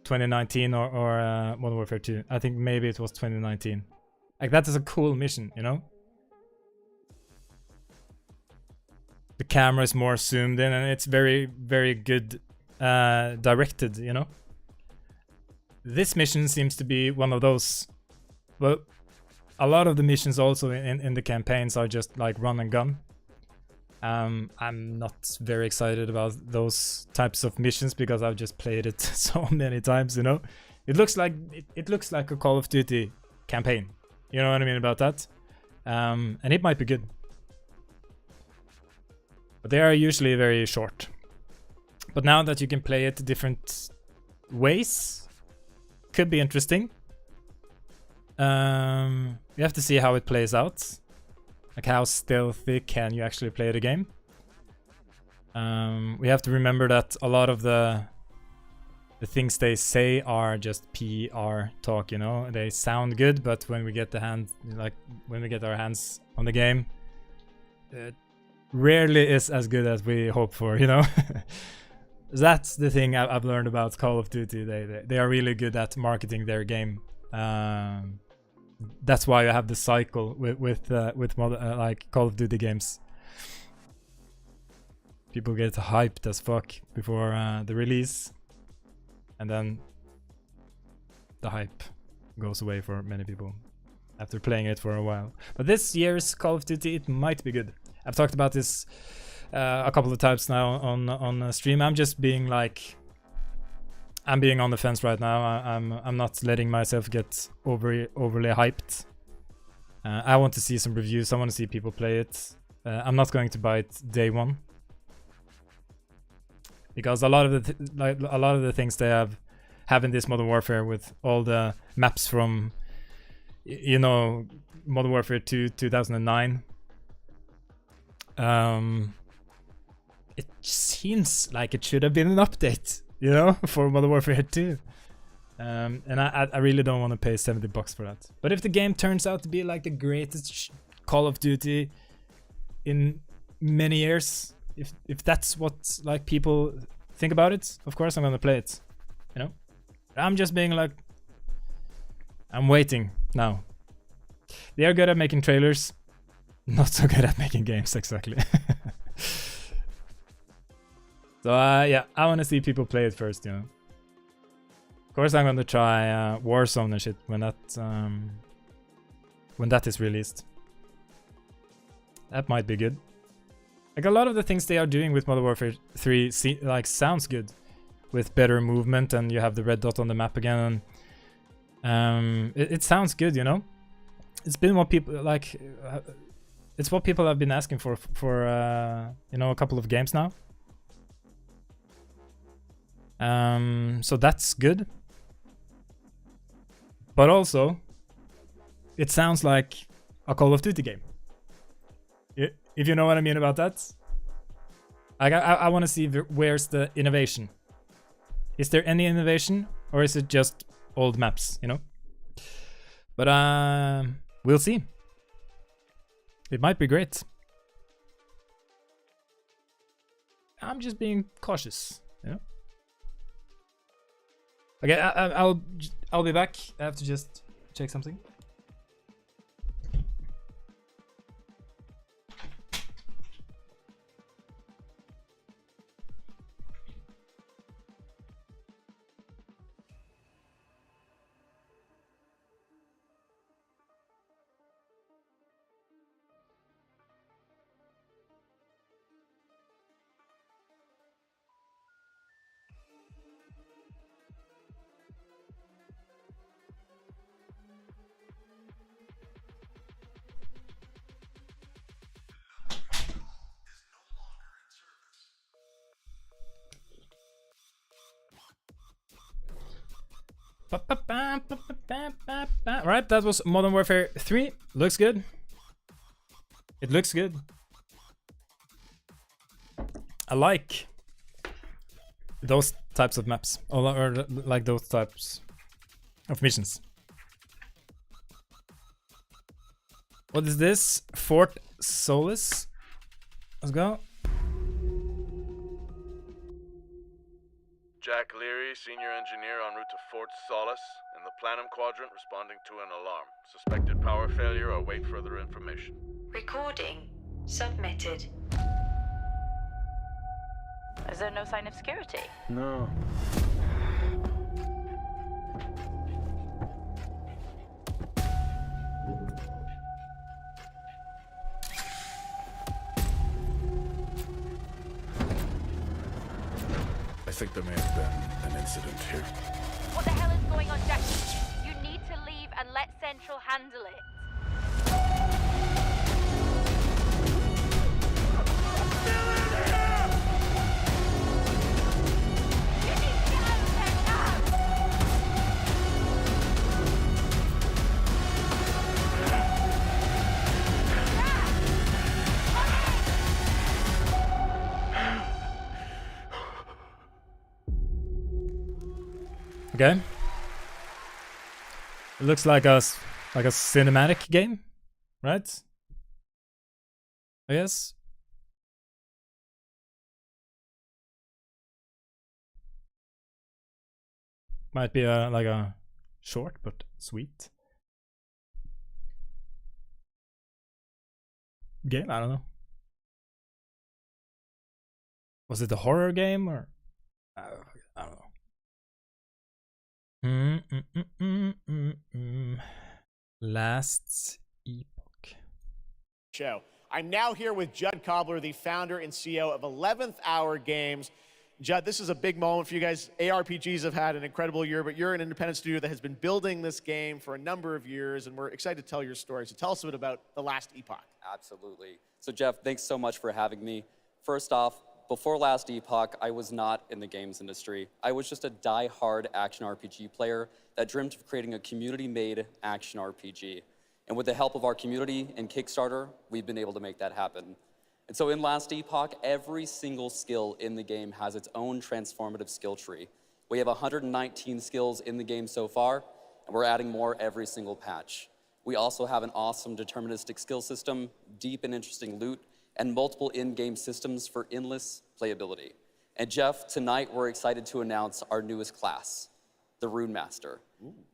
2019 or Modern Warfare 2. I think maybe it was 2019. Like, that is a cool mission, you know? The camera is more zoomed in and it's very, very good directed, you know? This mission seems to be one of those. Well, a lot of the missions also in the campaigns are just like run and gun. I'm not very excited about those types of missions because I've just played it so many times, you know? It looks like a Call of Duty campaign. You know what I mean about that? And it might be good. But they are usually very short. But now that you can play it different ways, could be interesting. You have to see how it plays out. Like, how stealthy can you actually play the game? We have to remember that a lot of the things they say are just PR talk, you know? They sound good, but when we get when we get our hands on the game, it rarely is as good as we hope for, you know? That's the thing I've learned about Call of Duty. They are really good at marketing their game. That's why you have the cycle with like Call of Duty games. People get hyped as fuck before the release, and then the hype goes away for many people after playing it for a while. But this year's Call of Duty, it might be good. I've talked about this a couple of times now on stream. I'm just being like, I'm being on the fence right now. I'm not letting myself get overly hyped. I want to see some reviews. I want to see people play it. I'm not going to buy it day one because a lot of the things they have in this Modern Warfare, with all the maps from, you know, Modern Warfare 2 2009. It seems like it should have been an update, you know, for Modern Warfare 2. And I really don't want to pay $70 for that. But if the game turns out to be like the greatest Call of Duty in many years, if that's what like people think about it, of course I'm gonna play it, you know. I'm just being like, I'm waiting now. They are good at making trailers, not so good at making games, exactly. So yeah, I want to see people play it first, you know. Of course, I'm gonna try Warzone and shit when that is released. That might be good. Like, a lot of the things they are doing with Modern Warfare 3 sounds good, with better movement, and you have the red dot on the map again, and it sounds good, you know. It's been what people like. It's what people have been asking for you know, a couple of games now. So that's good. But also, it sounds like a Call of Duty game. If you know what I mean about that. I want to see where's the innovation. Is there any innovation, or is it just old maps, you know? But we'll see. It might be great. I'm just being cautious, you know? Okay, I'll be back. I have to just check something. Right, that was Modern Warfare 3. Looks good. It looks good. I like those types of maps, or like those types of missions. What is this? Fort Solis? Let's go. Jack Leary, senior engineer en route to Fort Solace, in the Planum Quadrant, responding to an alarm. Suspected power failure, await further information. Recording submitted. Is there no sign of security? No. I think there may have been an incident here. What the hell is going on, Jack? You need to leave and let Central handle it. Okay. It looks like a cinematic game, right? I guess. Might be like a short but sweet game. I don't know. Was it a horror game or I don't know. Last Epoch. Show. I'm now here with Judd Cobbler, the founder and CEO of 11th Hour Games. Judd, this is a big moment for you guys. ARPGs have had an incredible year, but you're an independent studio that has been building this game for a number of years, and we're excited to tell your story. So tell us a bit about The Last Epoch. Absolutely. So Jeff, thanks so much for having me. First off, before Last Epoch, I was not in the games industry. I was just a die-hard action RPG player that dreamt of creating a community-made action RPG. And with the help of our community and Kickstarter, we've been able to make that happen. And so in Last Epoch, every single skill in the game has its own transformative skill tree. We have 119 skills in the game so far, and we're adding more every single patch. We also have an awesome deterministic skill system, deep and interesting loot, and multiple in-game systems for endless playability. And Jeff, tonight we're excited to announce our newest class, the Rune Master.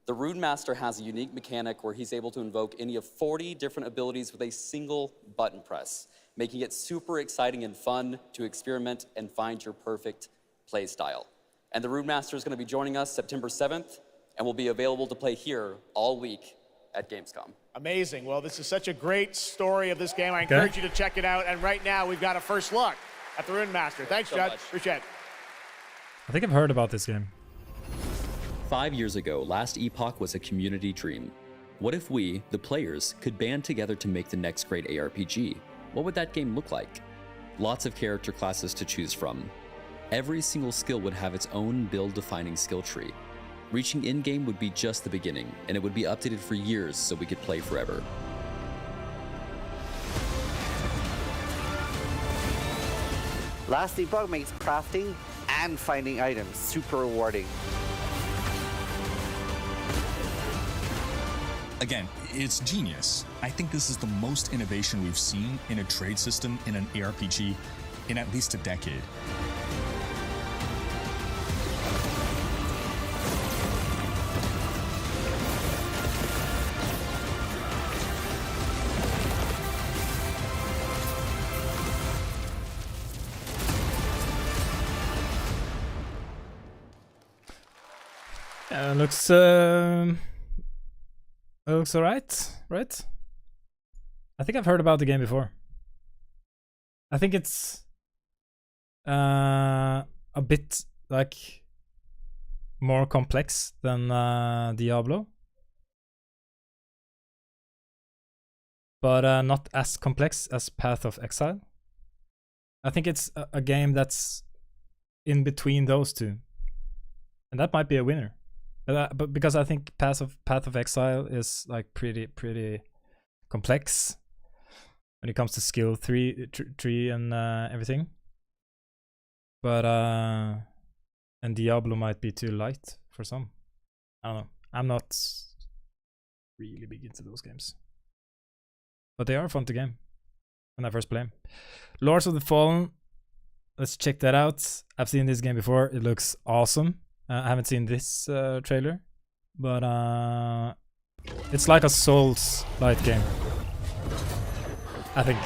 The Rune Master has a unique mechanic where he's able to invoke any of 40 different abilities with a single button press, making it super exciting and fun to experiment and find your perfect play style. And the Rune Master is going to be joining us September 7th and will be available to play here all week at Gamescom. Amazing. Well, this is such a great story of this game. I encourage you to check it out. And right now, we've got a first look at the Rune Master. Thanks, Judd. Appreciate it. I think I've heard about this game. 5 years ago, Last Epoch was a community dream. What if we, the players, could band together to make the next great ARPG? What would that game look like? Lots of character classes to choose from. Every single skill would have its own build-defining skill tree. Reaching in-game would be just the beginning, and it would be updated for years so we could play forever. Last Epoch makes crafting and finding items super rewarding. Again, it's genius. I think this is the most innovation we've seen in a trade system in an ARPG in at least a decade. Looks alright, right? I think I've heard about the game before. I think it's a bit like more complex than Diablo, but not as complex as Path of Exile. I think it's a game that's in between those two, and that might be a winner. But because I think Path of Exile is like pretty complex when it comes to skill tree and everything. But and Diablo might be too light for some. I don't know. I'm not really big into those games, but they are fun to game. when I first play. Lords of the Fallen. Let's check that out. I've seen this game before. It looks awesome. I haven't seen this trailer, but it's like a Souls-like game, I think.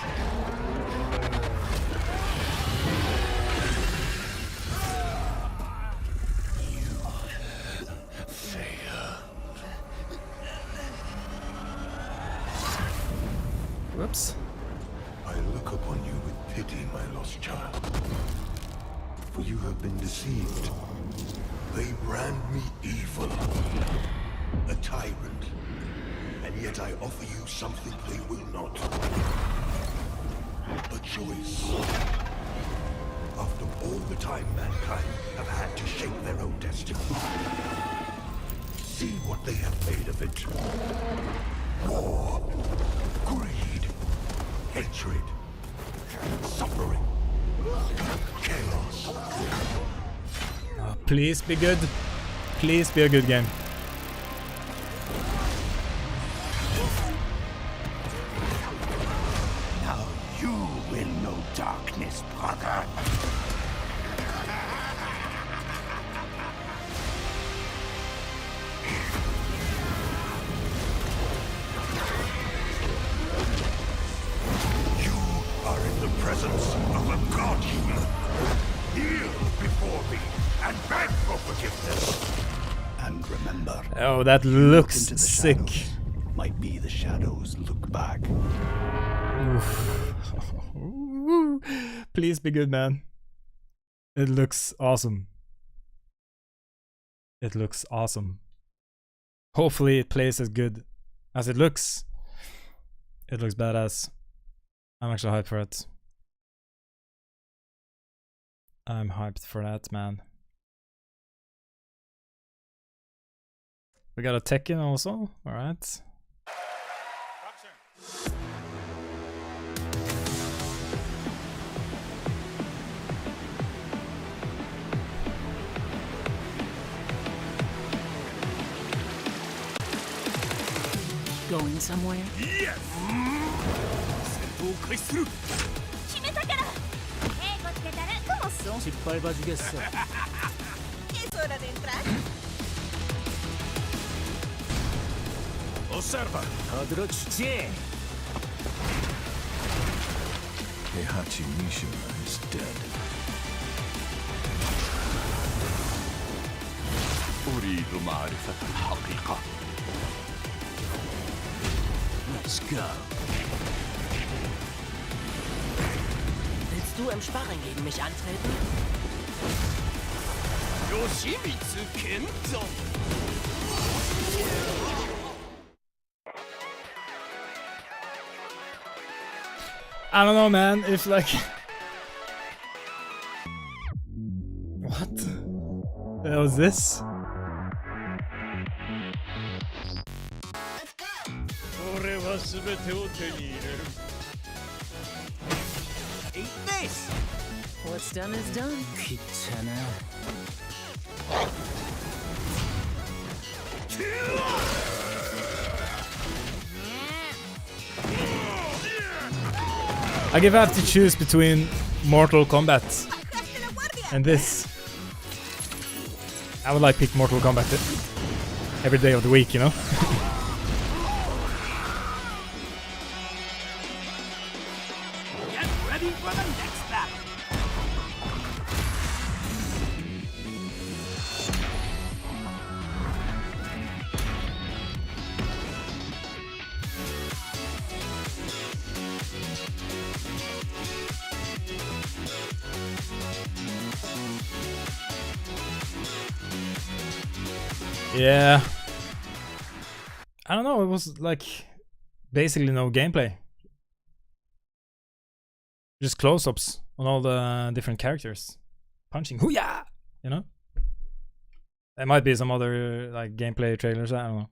Whoops. I look upon you with pity, my lost child. For you have been deceived. They brand me evil, a tyrant, and yet I offer you something they will not. A choice. After all the time mankind have had to shape their own destiny. See what they have made of it. War, greed, hatred, suffering, chaos. Please be good. Please be a good game. Now you will know darkness, brother. Presence of a god human. Kneel before me and beg for forgiveness. And remember, oh, that looks sick. Shadows. Might be the shadows look back. Please be good, man. It looks awesome. It looks awesome. Hopefully it plays as good as it looks. It looks badass. I'm actually hyped for it. I'm hyped for that, man. We got a Tekken also, alright. Going somewhere? Yes! Observa. Heihachi Mishima is dead. أريد معرفة الحقيقة. Let's go. Willst du im Sparring gegen mich antreten? Yoshimitsu Kento. I don't know, man, if like... What the hell is this? Eat this! What's done is done. Kitana. Like if I have to choose between Mortal Kombat and this, I would like pick Mortal Kombat every day of the week, you know? Get ready for the next battle. Yeah. I don't know, it was like basically no gameplay. Just close-ups on all the different characters. Punching. Hoo-yah! You know? There might be some other like gameplay trailers, I don't know.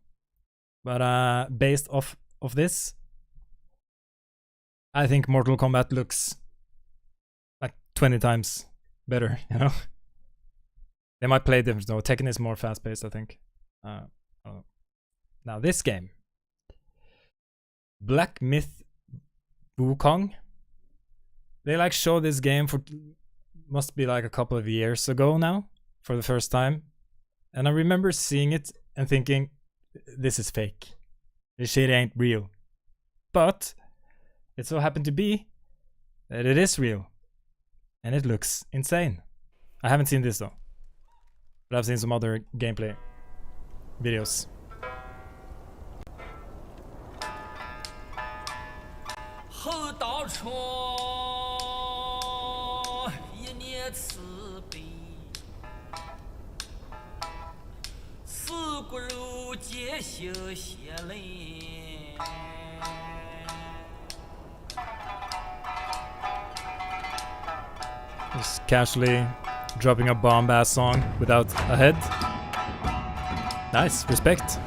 But based off of this, I think Mortal Kombat looks like 20 times better, you know? They might play different though. Tekken is more fast-paced, I think. I don't know. Now this game, Black Myth Wukong. They like showed this game for must be like a couple of years ago now for the first time, and I remember seeing it and thinking, this is fake. This shit ain't real. But it so happened to be that it is real, and it looks insane. I haven't seen this though, but I've seen some other gameplay videos. Just casually dropping a bomb-ass song without a head. Nice, respect.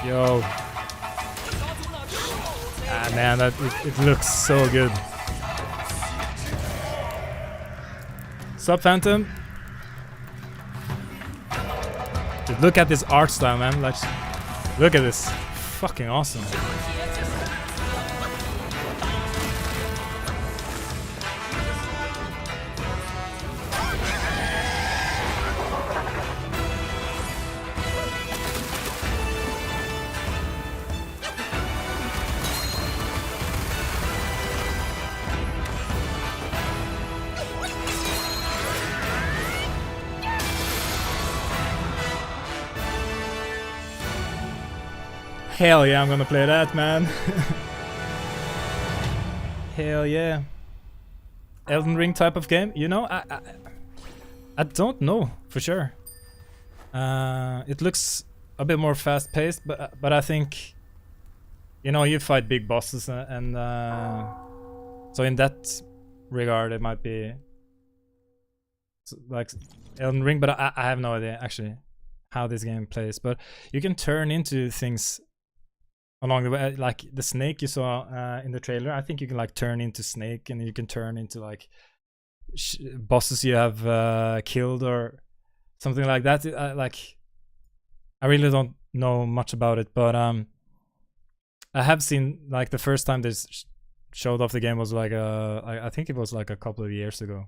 Yo. Ah man, it looks so good. Sup, Phantom? Dude, look at this art style, man. Like, look at this. Fucking awesome. Hell yeah, I'm gonna play that, man. Hell yeah. Elden Ring type of game? You know, I don't know for sure. It looks a bit more fast-paced, but I think, you know, you fight big bosses, and so in that regard it might be like Elden Ring, but I have no idea actually how this game plays. But you can turn into things along the way, like the snake you saw in the trailer. I think you can like turn into snake, and you can turn into like bosses you have killed or something like that. I really don't know much about it, but I have seen, like, the first time this showed off the game was like I think it was like a couple of years ago,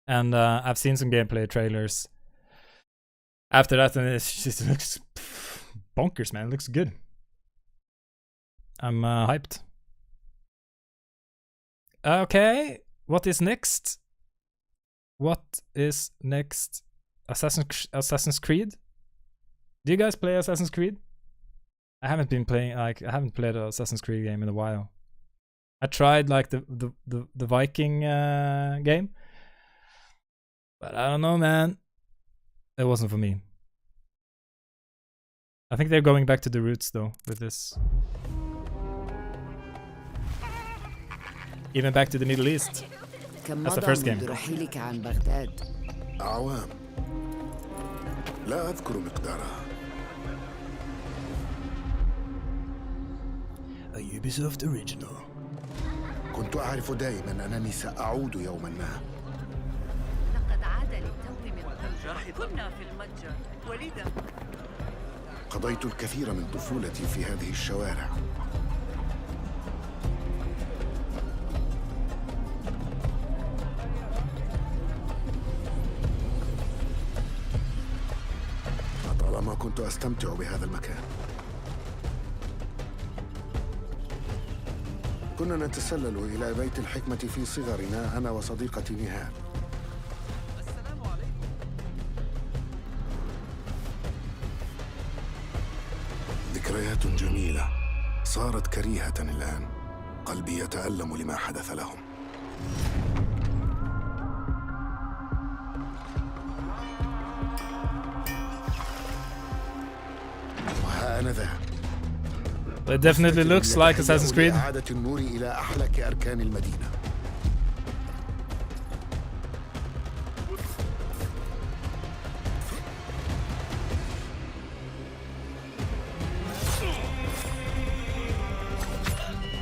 and I've seen some gameplay trailers after that, and it just looks bonkers, man. It looks good. I'm hyped. Okay, what is next? What is next? Assassin's Creed? Do you guys play Assassin's Creed? I haven't been playing, like, I haven't played an Assassin's Creed game in a while. I tried like the Viking game, but I don't know, man. It wasn't for me. I think they're going back to the roots though with this. Even back to the Middle East. That's the first game. أعوام لا أذكر مقدارها. A Ubisoft original. كنت أعرف دائما أنني سأعود يوما ما. لقد عاد للتو من الجرح. كنا في المتجر ولذا قضيت الكثير من طفولتي في هذه الشوارع. لطالما كنت أستمتع بهذا المكان. كنا نتسلل إلى بيت الحكمة في صغرنا أنا وصديقتي نهال. ذكريات جميلة صارت كريهة الآن. قلبي يتألم لما حدث لهم. آنذاك. It definitely looks like Assassin's Creed. إعادة النور إلى أحلك أركان المدينة.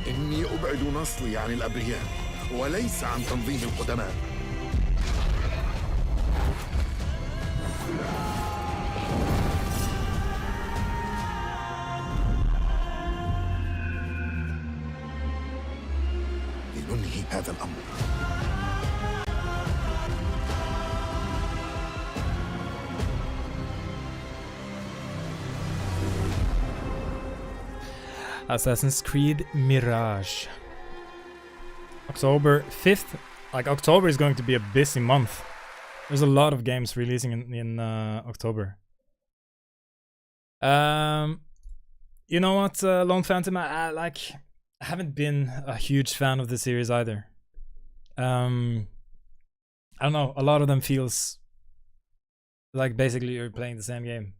إني أبعد نصلي عن الأبرياء وليس عن تنظيم القدماء. لننهي هذا الأمر. Assassin's Creed Mirage. October 5th. Like, October is going to be a busy month. There's a lot of games releasing in October. You know what, Lone Phantom? I haven't been a huge fan of the series either. I don't know. A lot of them feels like basically you're playing the same game.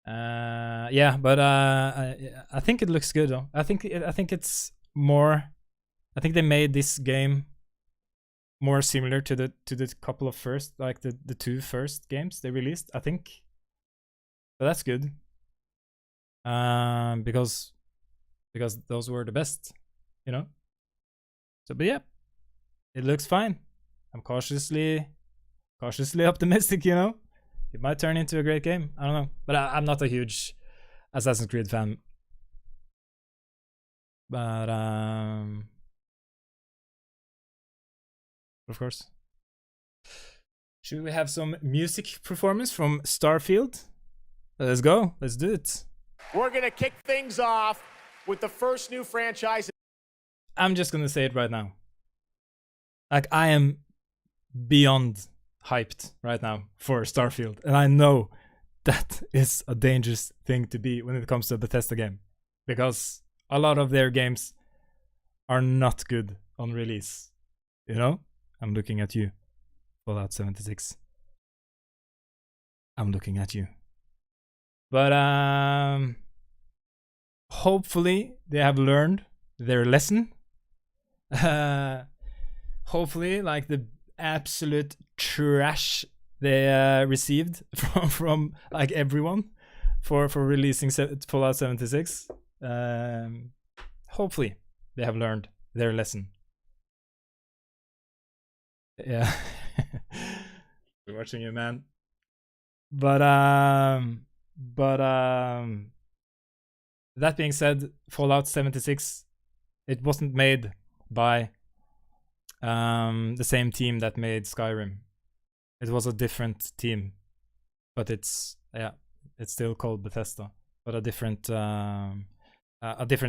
Yeah, but I think it looks good though. I think it's more. I think they made this game more similar to the couple of first, like the two first games they released. I think, but that's good. Because those were the best, you know. So, but yeah, it looks fine. I'm cautiously optimistic, you know. It might turn into a great game. I don't know. But I'm not a huge Assassin's Creed fan. But, of course. Should we have some music performance from Starfield? Let's go. Let's do it. We're going to kick things off with the first new franchise. I'm just going to say it right now. Like, I am beyond hyped right now for Starfield, and I know that is a dangerous thing to be when it comes to a Bethesda game, because a lot of their games are not good on release, you know. I'm looking at you, Fallout 76. I'm looking at you. But hopefully they have learned their lesson. Hopefully, like the absolute trash they received from like everyone for releasing Fallout 76. Hopefully they have learned their lesson. Yeah. We're watching you, man. But that being said, Fallout 76, it wasn't made by the same team that made Skyrim. It was a different team, but it's still called Bethesda, but a different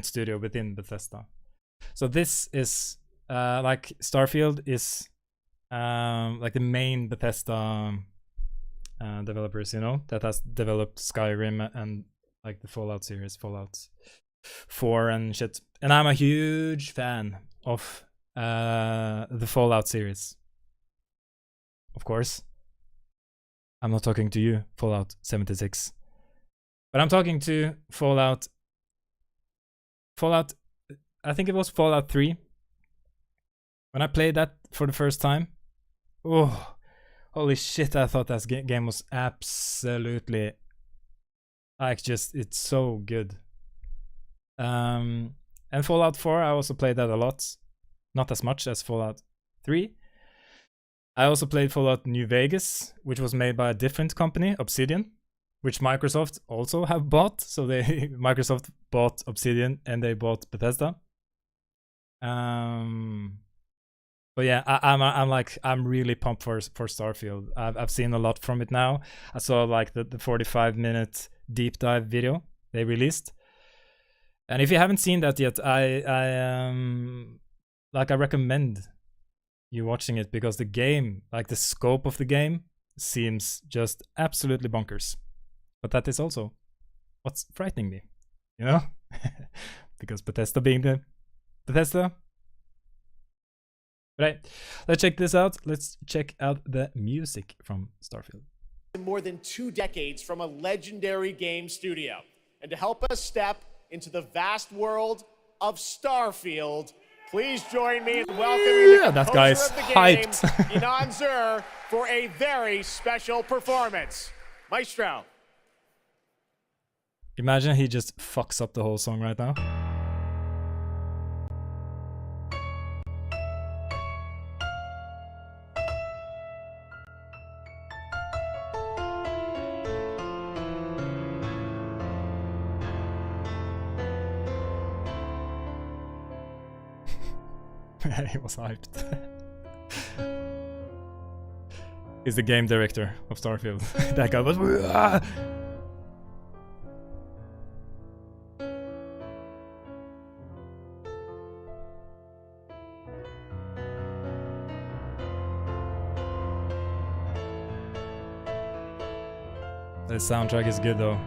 studio within Bethesda. So this is like Starfield is like the main Bethesda developers, you know, that has developed Skyrim and like the Fallout series, Fallout 4 and shit. And I'm a huge fan of the Fallout series. Of course, I'm not talking to you, Fallout 76, but I'm talking to Fallout. I think it was Fallout 3. When I played that for the first time, oh, holy shit! I thought that game was absolutely, like, just, it's so good. And Fallout 4, I also played that a lot. Not as much as Fallout 3. I also played Fallout New Vegas, which was made by a different company, Obsidian, which Microsoft also have bought. So Microsoft bought Obsidian and they bought Bethesda. But yeah, I'm really pumped for Starfield. I've seen a lot from it now. I saw like the 45-minute deep dive video they released. And if you haven't seen that yet, I recommend you watching it, because the game, like the scope of the game, seems just absolutely bonkers. But that is also what's frightening me, you know? Because Bethesda being the Bethesda. Right, let's check this out. Let's check out the music from Starfield. More than 2 decades from a legendary game studio. And to help us step into the vast world of Starfield, please join me in welcoming the that composer guy's of the game, hyped. Inan Zur, for a very special performance. Maestro. Imagine he just fucks up the whole song right now. He was hyped. He's the game director of Starfield. That guy was. The soundtrack is good though.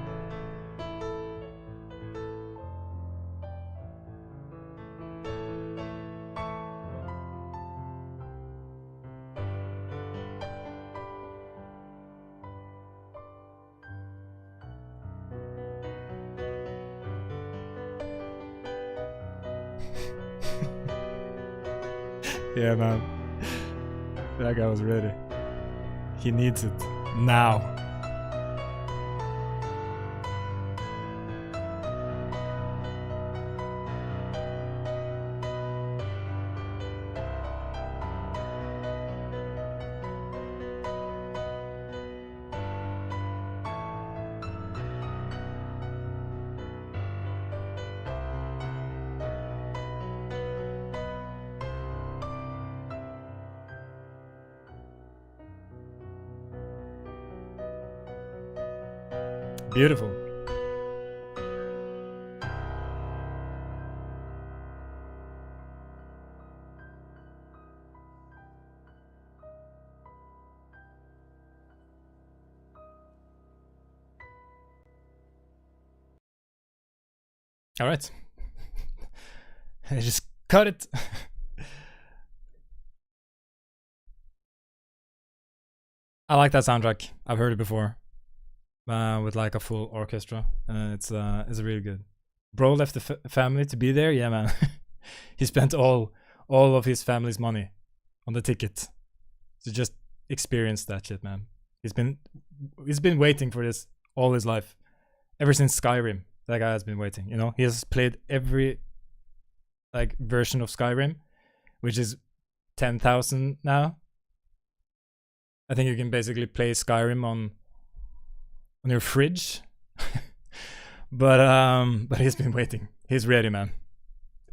Yeah, man. That guy was ready. He needs it now. Beautiful. All right. I just cut it. I like that soundtrack. I've heard it before. With like a full orchestra. It's really good. Bro left the family to be there. Yeah, man. He spent all of his family's money on the ticket to just experience that shit, man. He's been waiting for this all his life, ever since Skyrim. That guy has been waiting. You know, he has played every like version of Skyrim, which is 10,000 now. I think you can basically play Skyrim on your fridge. but he's been waiting. He's ready, man.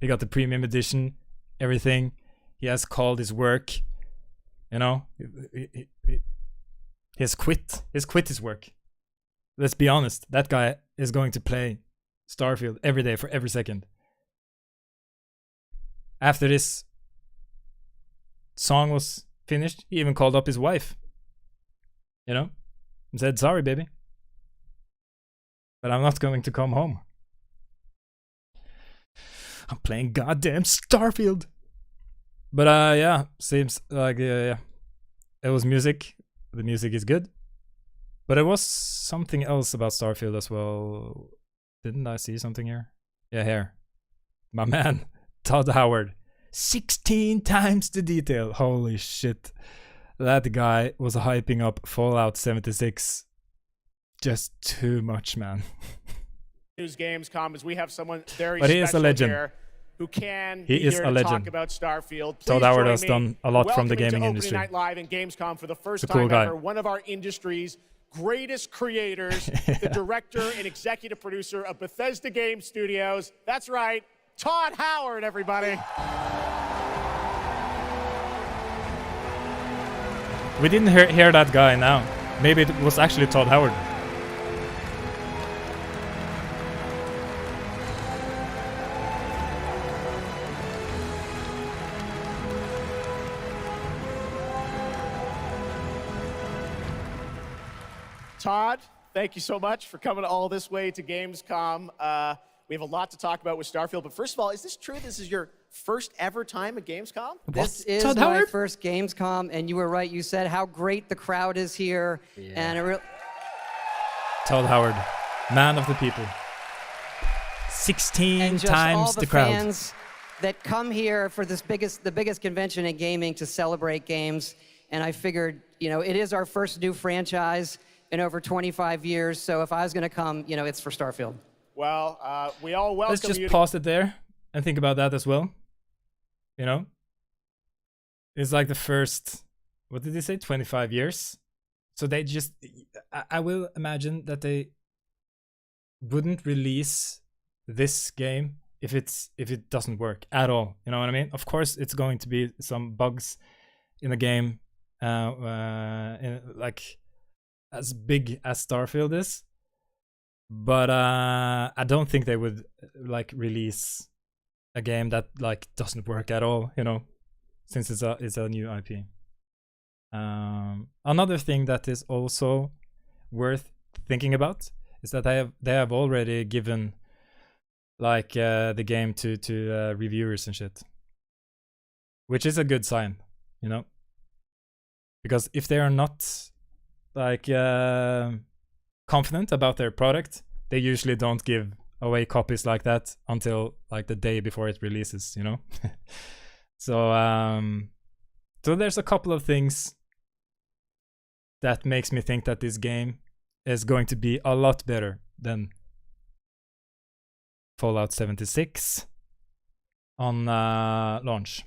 He got the premium edition, everything. He has called his work. You know, he has quit. He's quit his work. Let's be honest. That guy is going to play Starfield every day for every second. After this song was finished, he even called up his wife. You know, and said, "Sorry, baby, but I'm not going to come home. I'm playing goddamn Starfield." But yeah, seems like yeah, it was music. The music is good, but it was something else about Starfield as well. Didn't I see something here? Yeah, here. My man, Todd Howard. 16 times the detail. Holy shit. That guy was hyping up Fallout 76 just too much, man. News Gamescom is we have someone very but he is a legend. Here who can he be is here a to legend. talk about Starfield. Please Todd Howard join has me done a lot from the gaming to industry. Opening Night Live in Gamescom for the first He's a cool time guy. ever. One of our industry's greatest creators, the director and executive producer of Bethesda Game Studios. That's right, Todd Howard, everybody. We didn't hear that guy now. Maybe it was actually Todd Howard. Todd, thank you so much for coming all this way to Gamescom. We have a lot to talk about with Starfield, but first of all, is this true? This is your first ever time at Gamescom? This is my first Gamescom, and you were right. You said how great the crowd is here, and Todd Howard, man of the people. 16 and just times all the crowd. fans that come here for the biggest convention in gaming to celebrate games. And I figured, you know, it is our first new franchise in over 25 years. So if I was going to come, you know, it's for Starfield. Well, we all welcome Let's just you. pause it there and think about that as well. You know, it's like the first, what did they say, 25 years? So they just, I will imagine that they wouldn't release this game if it doesn't work at all. You know what I mean? Of course, it's going to be some bugs in the game, like as big as Starfield is. But I don't think they would like release a game that like doesn't work at all, you know, since it's a new IP. Another thing that is also worth thinking about is that they have already given like the game to reviewers and shit, which is a good sign, you know, because if they are not like confident about their product, they usually don't give away copies like that until like the day before it releases, you know. So there's a couple of things that makes me think that this game is going to be a lot better than Fallout 76 on launch.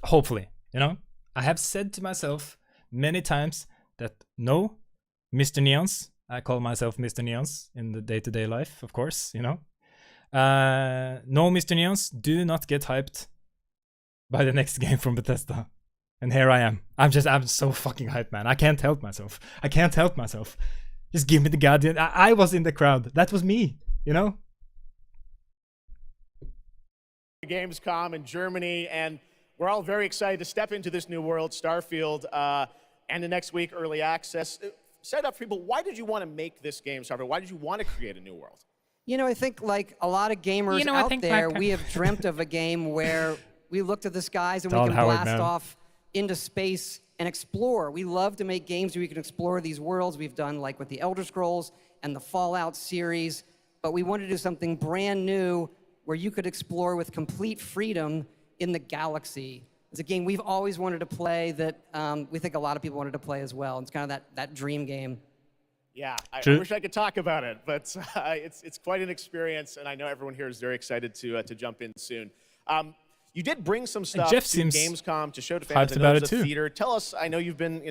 Hopefully, you know. I have said to myself many times that no, Mr. Neons, I call myself Mr. Neons in the day-to-day life, of course, you know. No, Mr. Neons, do not get hyped by the next game from Bethesda. And here I am. I'm so fucking hyped, man. I can't help myself. Just give me the goddamn... I was in the crowd. That was me, you know? Gamescom in Germany, and we're all very excited to step into this new world, Starfield, and the next week, early access. Set up for people, why did you want to make this game, Starfield? Why did you want to create a new world? You know, I think like a lot of gamers out there, we have dreamt of a game where we look to the skies and we can blast off into space and explore. We love to make games where we can explore these worlds. We've done like with the Elder Scrolls and the Fallout series, but we wanted to do something brand new where you could explore with complete freedom in the galaxy. It's a game we've always wanted to play that we think a lot of people wanted to play as well. It's kind of that dream game. Yeah, I wish I could talk about it, but it's quite an experience, and I know everyone here is very excited to jump in soon. You did bring some stuff to Gamescom to show to fans. I know there's a theater. Tell us, I know you've been,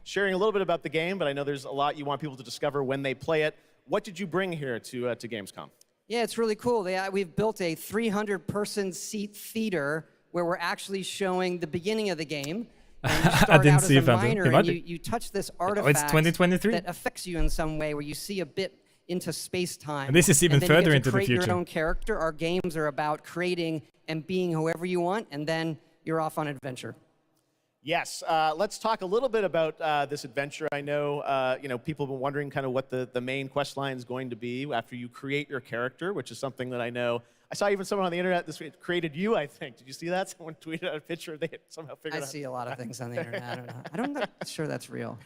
sharing a little bit about the game, but I know there's a lot you want people to discover when they play it. What did you bring here to Gamescom? Yeah, it's really cool. We've built a 300-person seat theater where we're actually showing the beginning of the game. And you start out as a miner, and you touch this artifact it's 2023. that affects you in some way, where you see a bit into space-time. And this is even further into the future. You create your own character. Our games are about creating and being whoever you want, and then you're off on adventure. Yes, let's talk a little bit about this adventure. I know, people have been wondering kind of what the main quest line is going to be after you create your character, which is something that I know. I saw even someone on the internet this week created you, I think. Did you see that? Someone tweeted out a picture. They somehow figured out. I see a lot of things on the internet. I'm not sure that's real.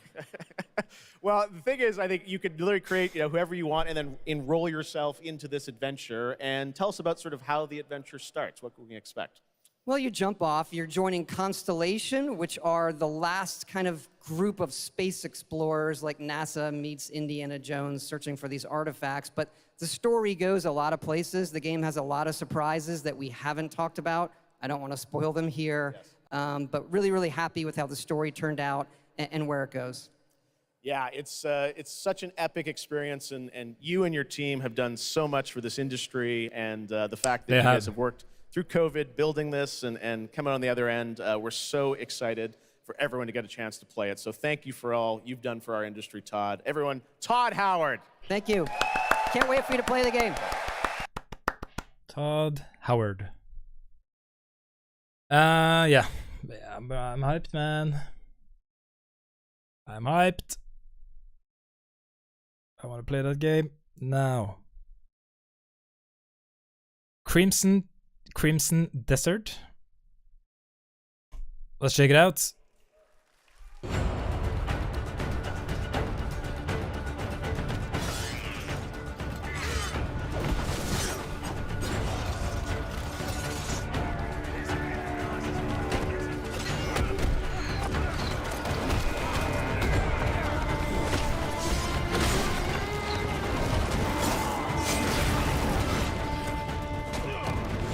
Well, the thing is, I think you could literally create whoever you want and then enroll yourself into this adventure. And tell us about sort of how the adventure starts. What can we expect? Well, you jump off. You're joining Constellation, which are the last kind of group of space explorers, like NASA meets Indiana Jones searching for these artifacts. But the story goes a lot of places. The game has a lot of surprises that we haven't talked about. I don't want to spoil them here, but really, really happy with how the story turned out and where it goes. Yeah, it's such an epic experience, and you and your team have done so much for this industry, and the fact that you guys have worked through COVID, building this and coming on the other end, we're so excited for everyone to get a chance to play it. So thank you for all you've done for our industry, Todd. Everyone, Todd Howard. Thank you. Can't wait for you to play the game. Todd Howard. Yeah, I'm hyped, man. I'm hyped. I want to play that game now. Crimson Desert. Let's check it out.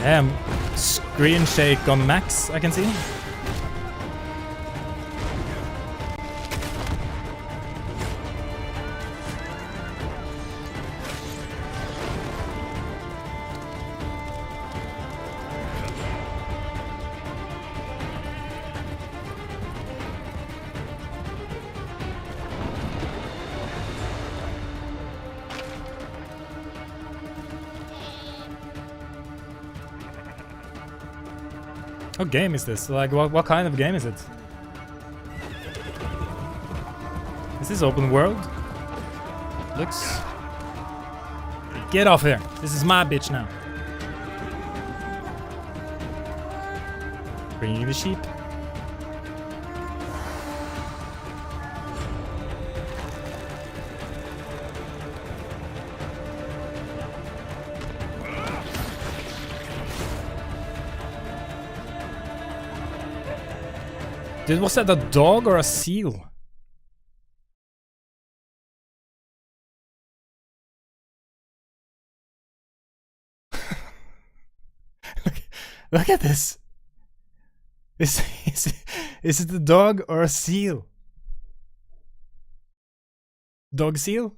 Damn, screen shake on max, I can see. What game is this? Like, what kind of game is it? Is this open world? Looks... Get off here! This is my bitch now. Bringing the sheep. Dude, was that a dog or a seal? Look at this. Is it a dog or a seal? Dog seal?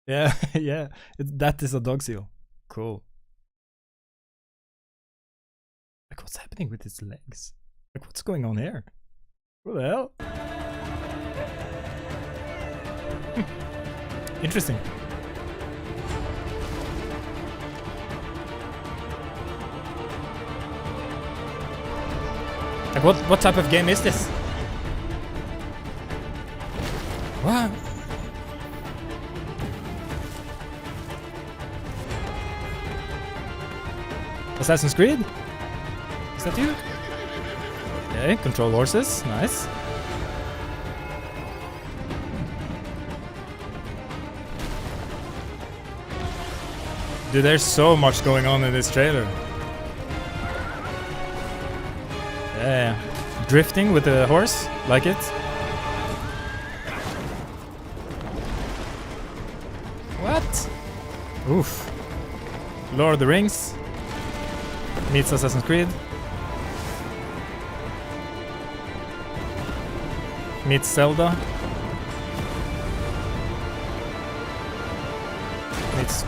Yeah, yeah. That is a dog seal. Cool. Like, what's happening with his legs? Like, what's going on here? What the hell? Interesting. Like, what type of game is this? What? Assassin's Creed? Is that you? Okay, control horses, nice. Dude, there's so much going on in this trailer. Yeah, drifting with a horse, like it. What? Oof. Lord of the Rings meets Assassin's Creed. Meets Zelda. Meets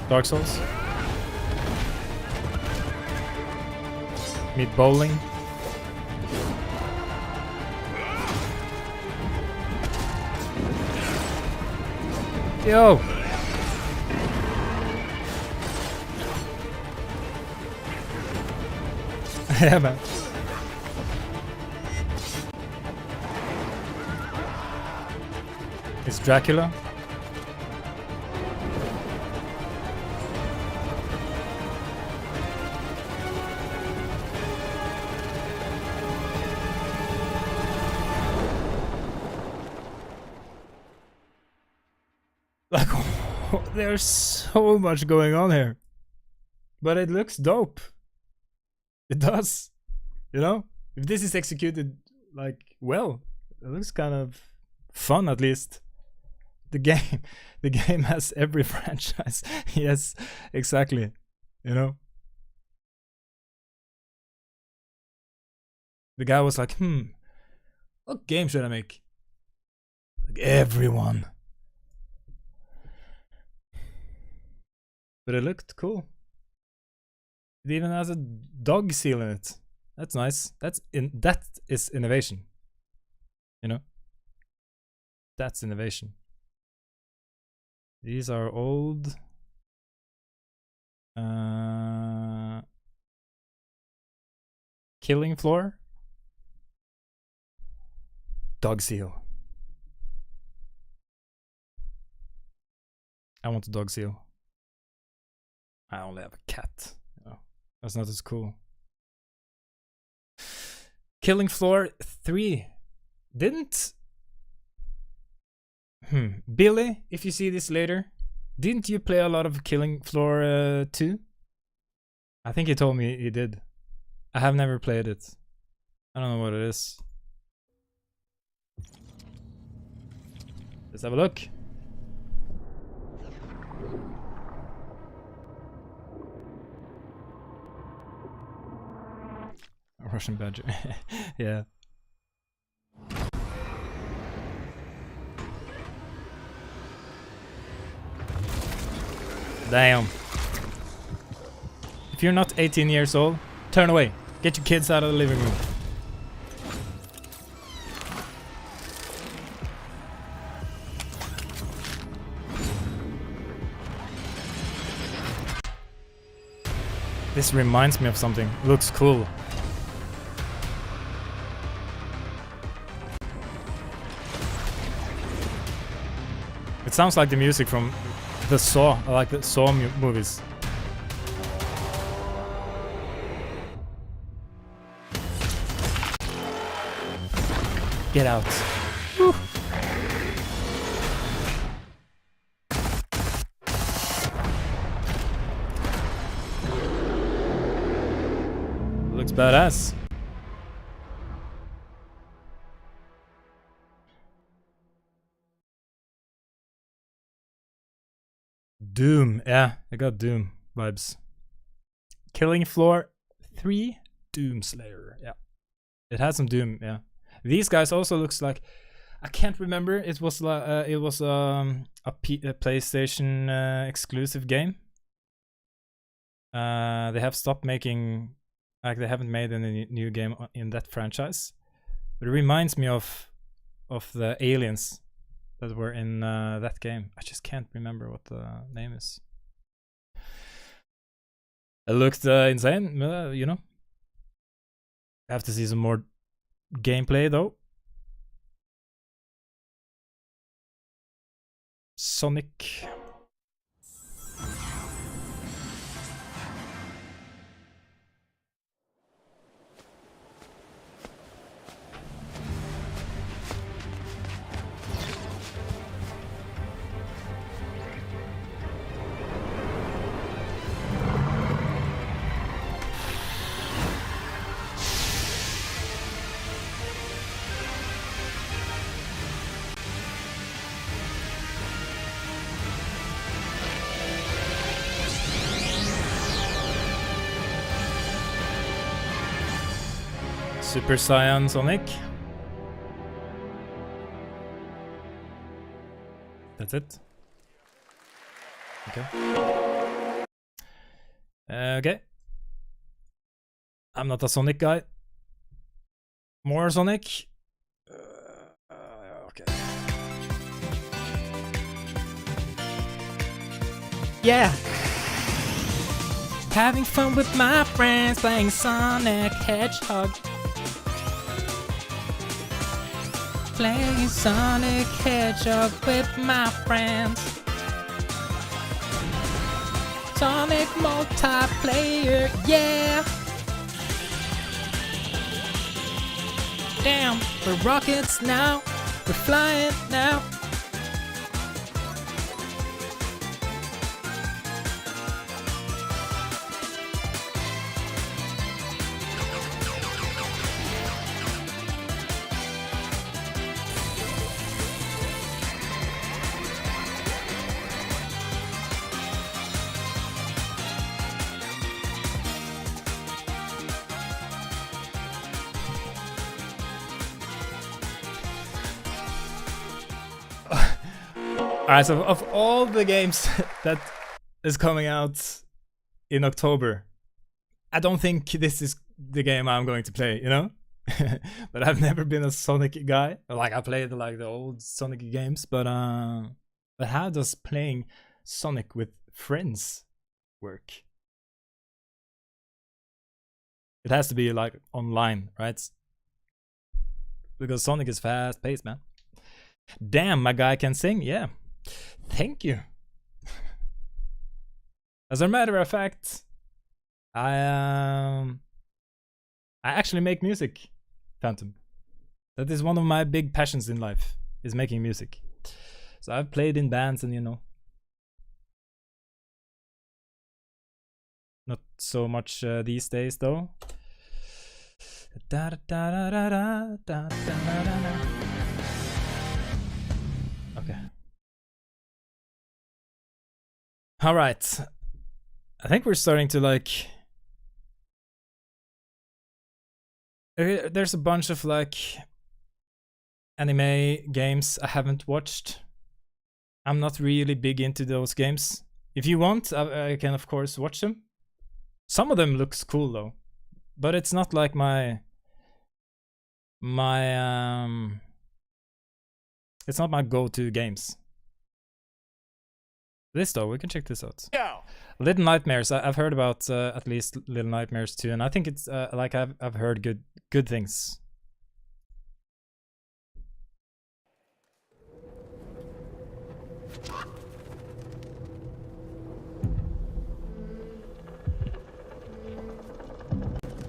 Dark Souls. Meet bowling. Yo! Yeah, man. It's Dracula. Like, there's so much going on here. But it looks dope. It does. You know? If this is executed, like, well, it looks kind of fun, at least. The game has every franchise. Yes, exactly. You know? The guy was like, what game should I make? Like, everyone. But it looked cool. It even has a dog seal in it. That's nice. That is innovation. You know? That's innovation. These are old. Killing floor. Dog seal. I want a dog seal. I only have a cat. You know, that's not as cool. Killing Floor 3. Didn't... Billy, if you see this later, didn't you play a lot of Killing Floor 2? I think he told me he did. I have never played it. I don't know what it is. Let's have a look. Russian badger. Yeah. Damn. If you're not 18 years old, turn away. Get your kids out of the living room. This reminds me of something. Looks cool. It sounds like the music from the Saw. I like the Saw movies. Get out. Whew. Looks badass. Doom. Yeah, I got Doom vibes. Killing Floor 3 Doom Slayer. Yeah. It has some Doom, yeah. These guys also looks like, I can't remember. It was like a PlayStation exclusive game. They have stopped making, like they haven't made any new game in that franchise. But it reminds me of the aliens that were in that game. I just can't remember what the name is. It looked insane, you know. I have to see some more gameplay though. Sonic. Super Saiyan Sonic. That's it. Okay. Okay. I'm not a Sonic guy. More Sonic. Okay. Yeah. Having fun with my friends playing Sonic Hedgehog. Playing Sonic Hedgehog with my friends. Sonic multiplayer, yeah. Damn, we're rockets now. We're flying now. Alright, so of all the games that is coming out in October, I don't think this is the game I'm going to play, you know? But I've never been a Sonic guy. Like, I played like the old Sonic games, but how does playing Sonic with friends work? It has to be like online, right? Because Sonic is fast paced, man. Damn, my guy can sing, yeah. Thank you. As a matter of fact, I actually make music, Phantom. That is one of my big passions in life, is making music. So I've played in bands and, you know, not so much these days though. Okay. All right. I think we're starting to like There's a bunch of like anime games I haven't watched. I'm not really big into those games. If you want, I can of course watch them. Some of them looks cool though, but it's not like my it's not my go-to games. This though, we can check this out. Go. Little Nightmares. I've heard about at least Little Nightmares 2, and I think it's like I've heard good things.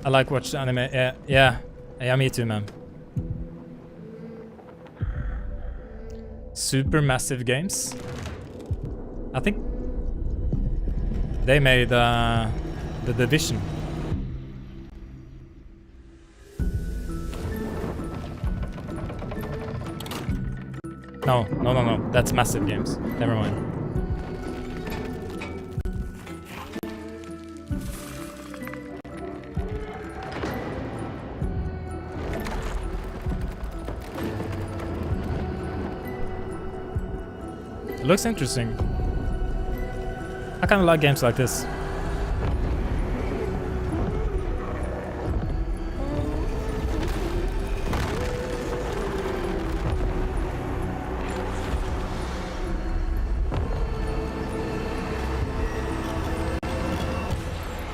I like watch anime. Yeah, me too, man. Super massive games. I think they made the Division. No. That's massive games. Never mind. It looks interesting. I kind of like games like this.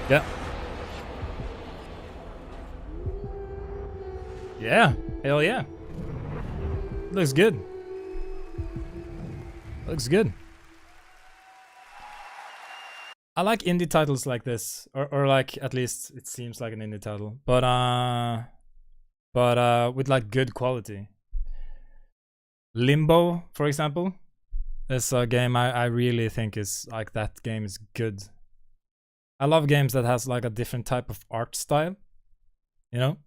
Yeah. Yeah. Hell yeah. Looks good. Looks good. I like indie titles like this, or like at least it seems like an indie title, but with like good quality. Limbo, for example, is a game I really think is like that game is good. I love games that has like a different type of art style, you know.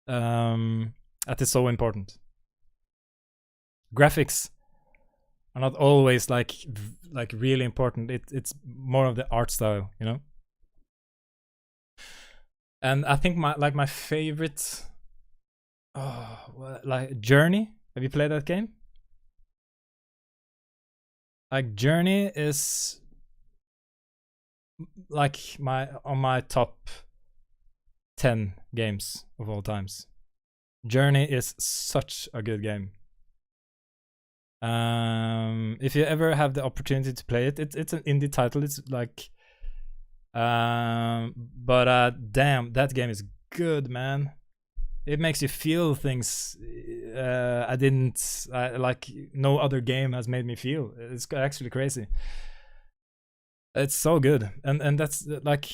That is so important. Graphics are not always like really important. It's more of the art style, you know. And I think my favorite, like Journey. Have you played that game? Like Journey is like on my top 10 games of all times. Journey is such a good game. If you ever have the opportunity to play it, it's an indie title. It's like but damn, that game is good, man. It makes you feel things like no other game has made me feel. It's actually crazy. It's so good, and that's like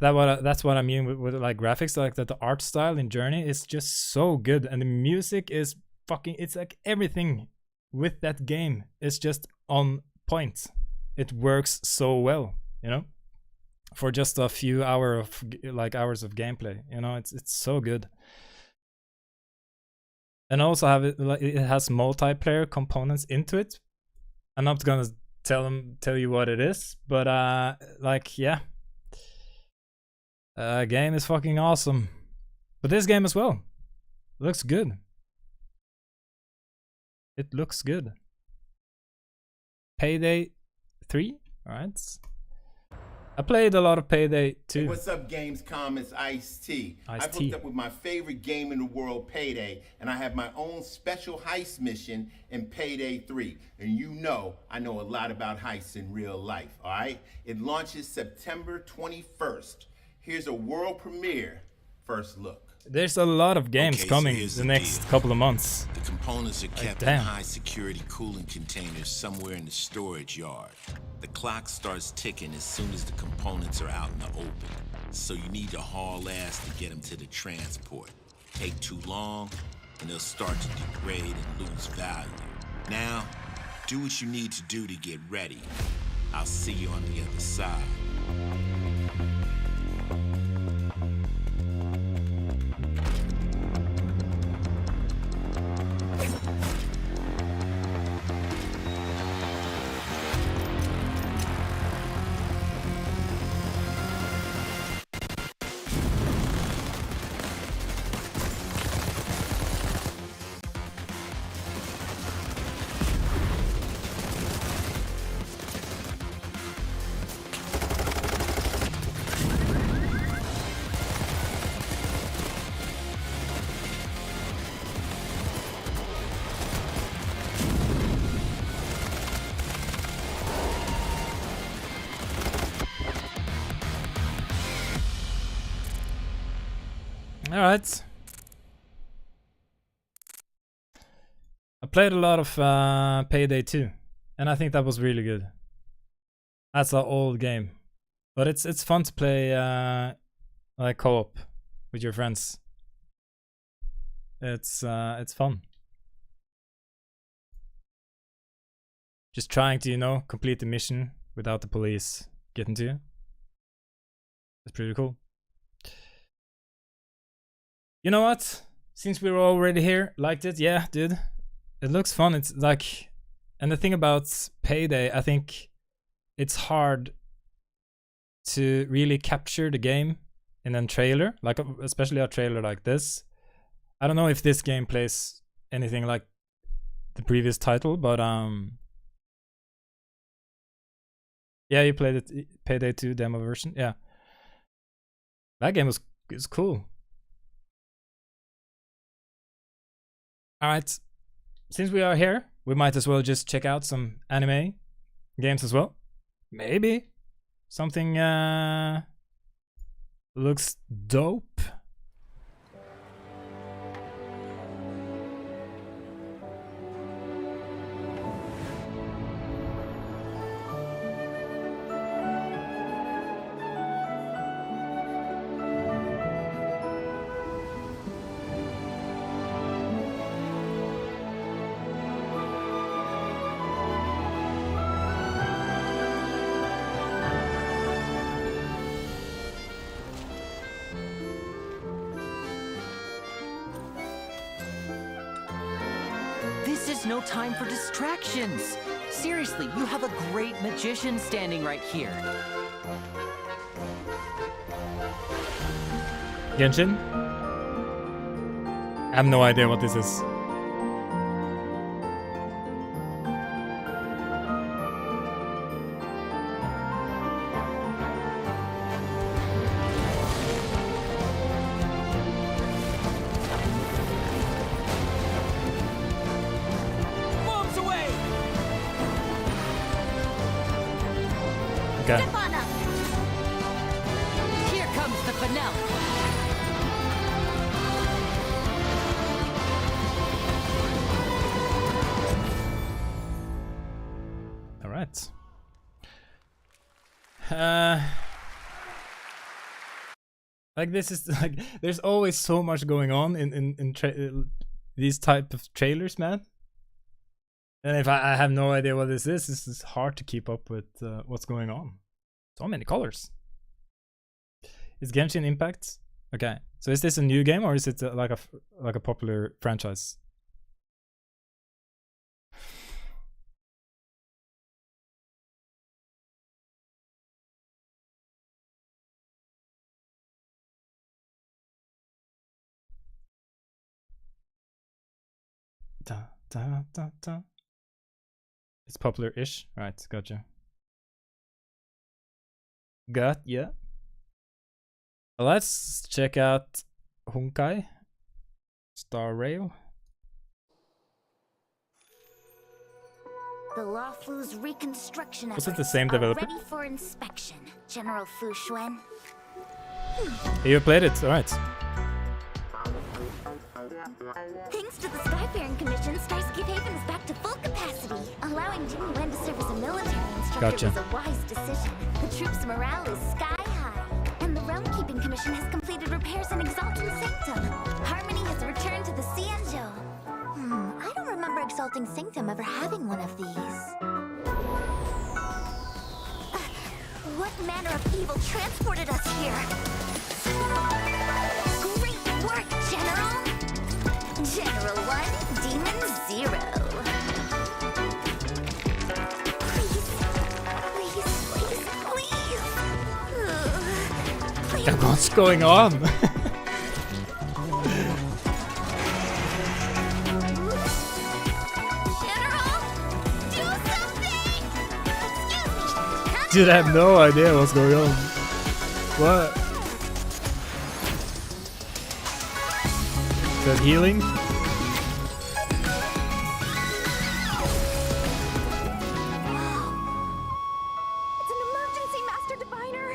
that's what I mean with like graphics, like that the art style in Journey is just so good, and the music is fucking, it's like everything with that game is just on point. It works so well, you know, for just a few hours of gameplay, you know. It's so good. And also have it like it has multiplayer components into it. I'm not gonna tell you what it is, but like yeah, game is fucking awesome. But this game as well looks good. It looks good. Payday 3, all right. I played a lot of Payday 2. Hey, what's up, Gamescom? It's Ice-T. I've hooked up with my favorite game in the world, Payday, and I have my own special heist mission in Payday 3. And you know, I know a lot about heists in real life, all right? It launches September 21st. Here's a world premiere first look. There's a lot of games coming the next couple of months. The components are kept in high security cooling containers somewhere in the storage yard. The clock starts ticking as soon as the components are out in the open. So you need to haul ass to get them to the transport. Take too long, and they'll start to degrade and lose value. Now, do what you need to do to get ready. I'll see you on the other side. All right. I played a lot of Payday 2, and I think that was really good. That's an old game, but it's fun to play like co-op with your friends. It's fun. Just trying to, you know, complete the mission without the police getting to you. That's pretty cool. You know what? Since we were already here, liked it, yeah, dude. It looks fun. It's like, and the thing about Payday, I think it's hard to really capture the game in a trailer, like especially a trailer like this. I don't know if this game plays anything like the previous title, but yeah, you played it, Payday 2 demo version. Yeah, that game is cool. All right, since we are here, we might as well just check out some anime games as well. Maybe something looks dope. No time for distractions. Seriously, you have a great magician standing right here. Genshin? I have no idea what this is. Step on up. Here comes the finale. All right. Like this is like there's always so much going on in these type of trailers, man. And if I have no idea what this is hard to keep up with what's going on. So many colors. Is Genshin Impact? Okay, so is this a new game or is it like a popular franchise? Da da da da. It's popular-ish. Right, gotcha. Yeah. Let's check out Honkai Star Rail. The Luofu's reconstruction Was it the same developer? ready for inspection, General Fu Xuan. You played it, alright. Thanks to the Skyfaring Commission, Starscape Haven is back to full capacity. Allowing Jing Wen to serve as a military instructor was a wise decision. The troops' morale is sky high, and the Realm-Keeping Commission has completed repairs in Exalting Sanctum. Harmony has returned to the Xianzhou. I don't remember Exalting Sanctum ever having one of these. What manner of evil transported us here? Great work, General! General 1, Demon 0. Please. What's going on? Dude, I have no idea what's going on. What? Is that healing? It's an emergency, Master Diviner!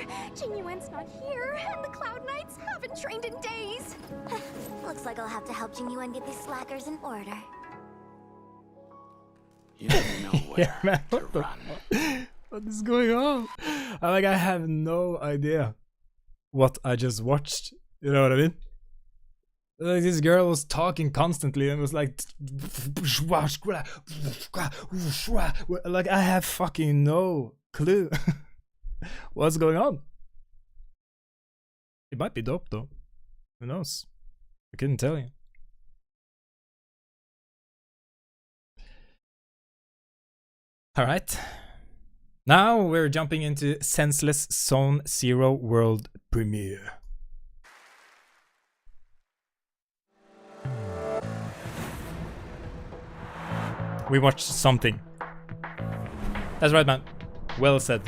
Jing Yuan's not here, and the Cloud Knights haven't trained in days. Looks like I'll have to help Jing Yuan get these slackers in order. You never know where Man, to what the run. fuck? What is going on? I have no idea what I just watched. You know what I mean? Like, this girl was talking constantly and was like, like I have fucking no clue what's going on. It might be dope though. Who knows? I couldn't tell you. All right. Now we're jumping into Senseless Zone Zero World Premiere. We watched something. That's right, man. Well said.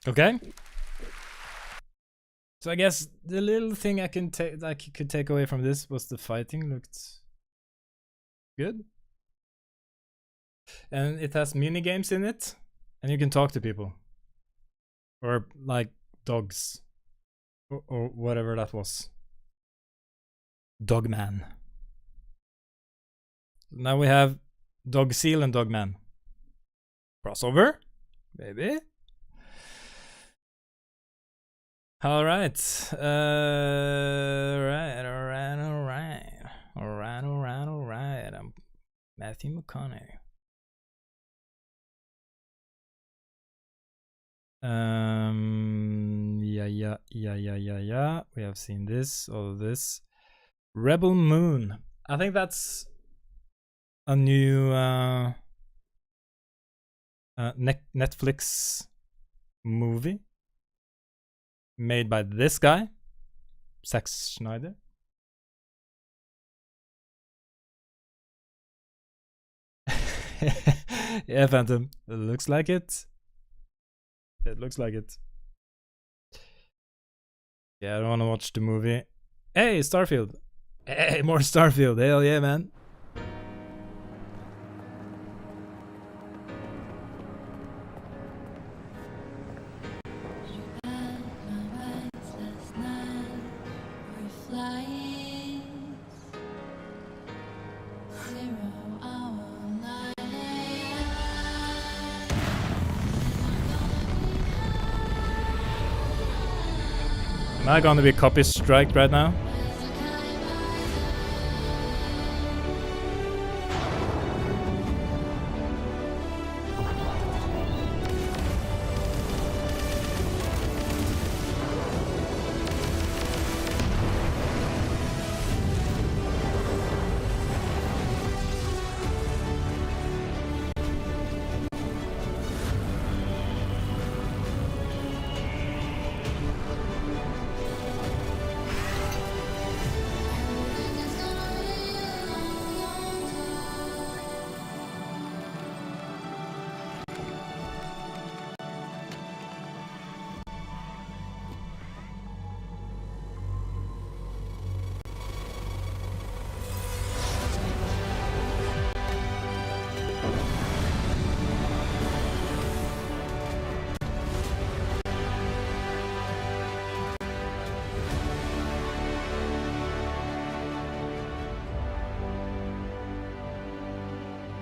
Okay. So I guess the little thing I could take away from this was the fighting looked good. And it has mini games in it, and you can talk to people. Or like dogs. Or whatever that was. Dogman. Now we have Dog Seal and Dogman. Crossover? Maybe. Alright. Alright. I'm Matthew McConaughey. Yeah. We have seen this, all of this. Rebel Moon. I think that's a new Netflix movie made by this guy, Zack Snyder. Yeah, Phantom. It looks like it. It looks like it. Yeah, I don't want to watch the movie. Hey, Starfield. Hey, more Starfield. Hell yeah, man. Am I gonna be copy striked right now?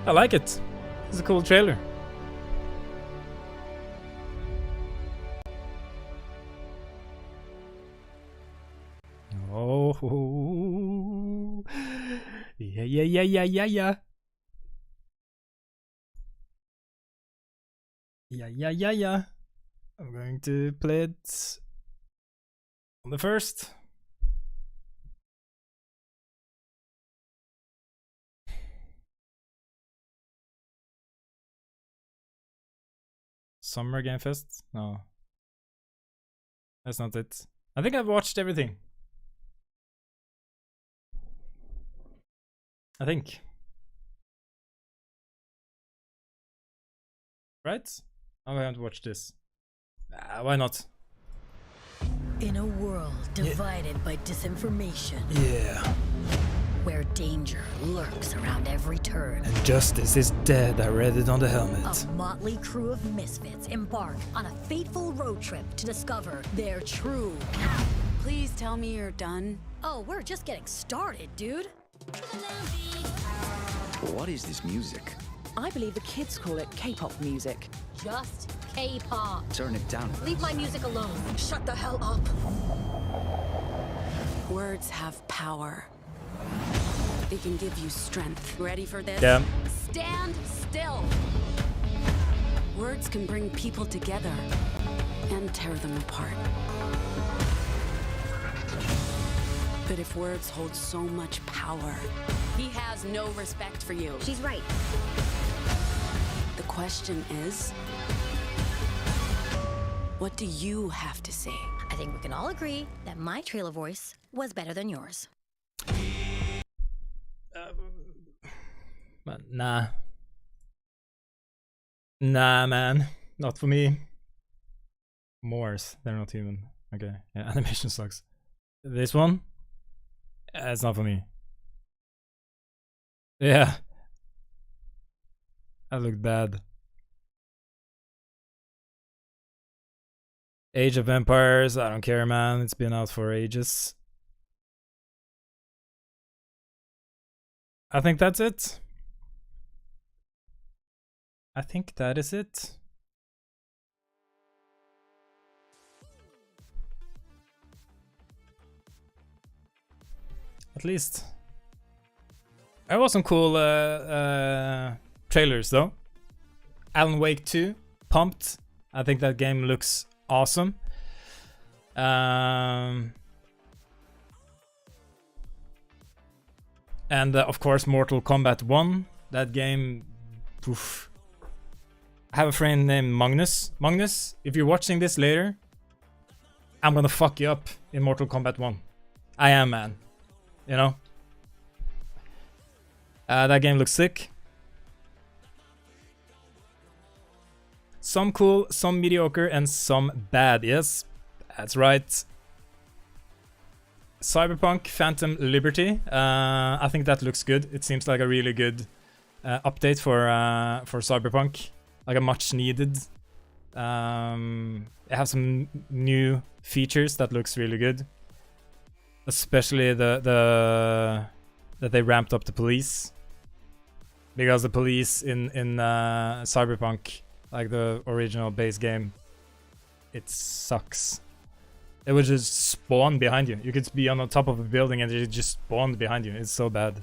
I like it. It's a cool trailer. Oh, yeah. Yeah. I'm going to play it on the 1st. Summer Game Fest? No. That's not it. I think I've watched everything. I think. Right? I'm going to watch this. Why not? In a world divided by disinformation. Yeah. Where danger lurks around every turn. And justice is dead, I read it on the helmet. A motley crew of misfits embark on a fateful road trip to discover their true. Please tell me you're done. Oh, we're just getting started, dude. What is this music? I believe the kids call it K-pop music. Just K-pop. Turn it down. Leave my music alone. Shut the hell up. Words have power. They can give you strength. Ready for this? Yeah. Stand still. Words can bring people together and tear them apart. But if words hold so much power, he has no respect for you. She's right. The question is, what do you have to say? I think we can all agree that my trailer voice was better than yours. But nah. Nah, man. Not for me. Moors. They're not human. Okay. Yeah, animation sucks. This one? It's not for me. Yeah. That looked bad. Age of Empires. I don't care, man. It's been out for ages. I think that's it. I think that is it. At least. There was some cool trailers though. Alan Wake 2, pumped. I think that game looks awesome. And of course Mortal Kombat 1. That game, oof. I have a friend named Magnus. Magnus, if you're watching this later, I'm gonna fuck you up in Mortal Kombat 1. I am, man. You know? That game looks sick. Some cool, some mediocre, and some bad. Yes, that's right. Cyberpunk Phantom Liberty. I think that looks good. It seems like a really good update for Cyberpunk. Like a much needed. It has some new features that looks really good. Especially that they ramped up the police, because the police in Cyberpunk, like the original base game, it sucks. It would just spawn behind you. You could be on the top of a building and it just spawned behind you. It's so bad.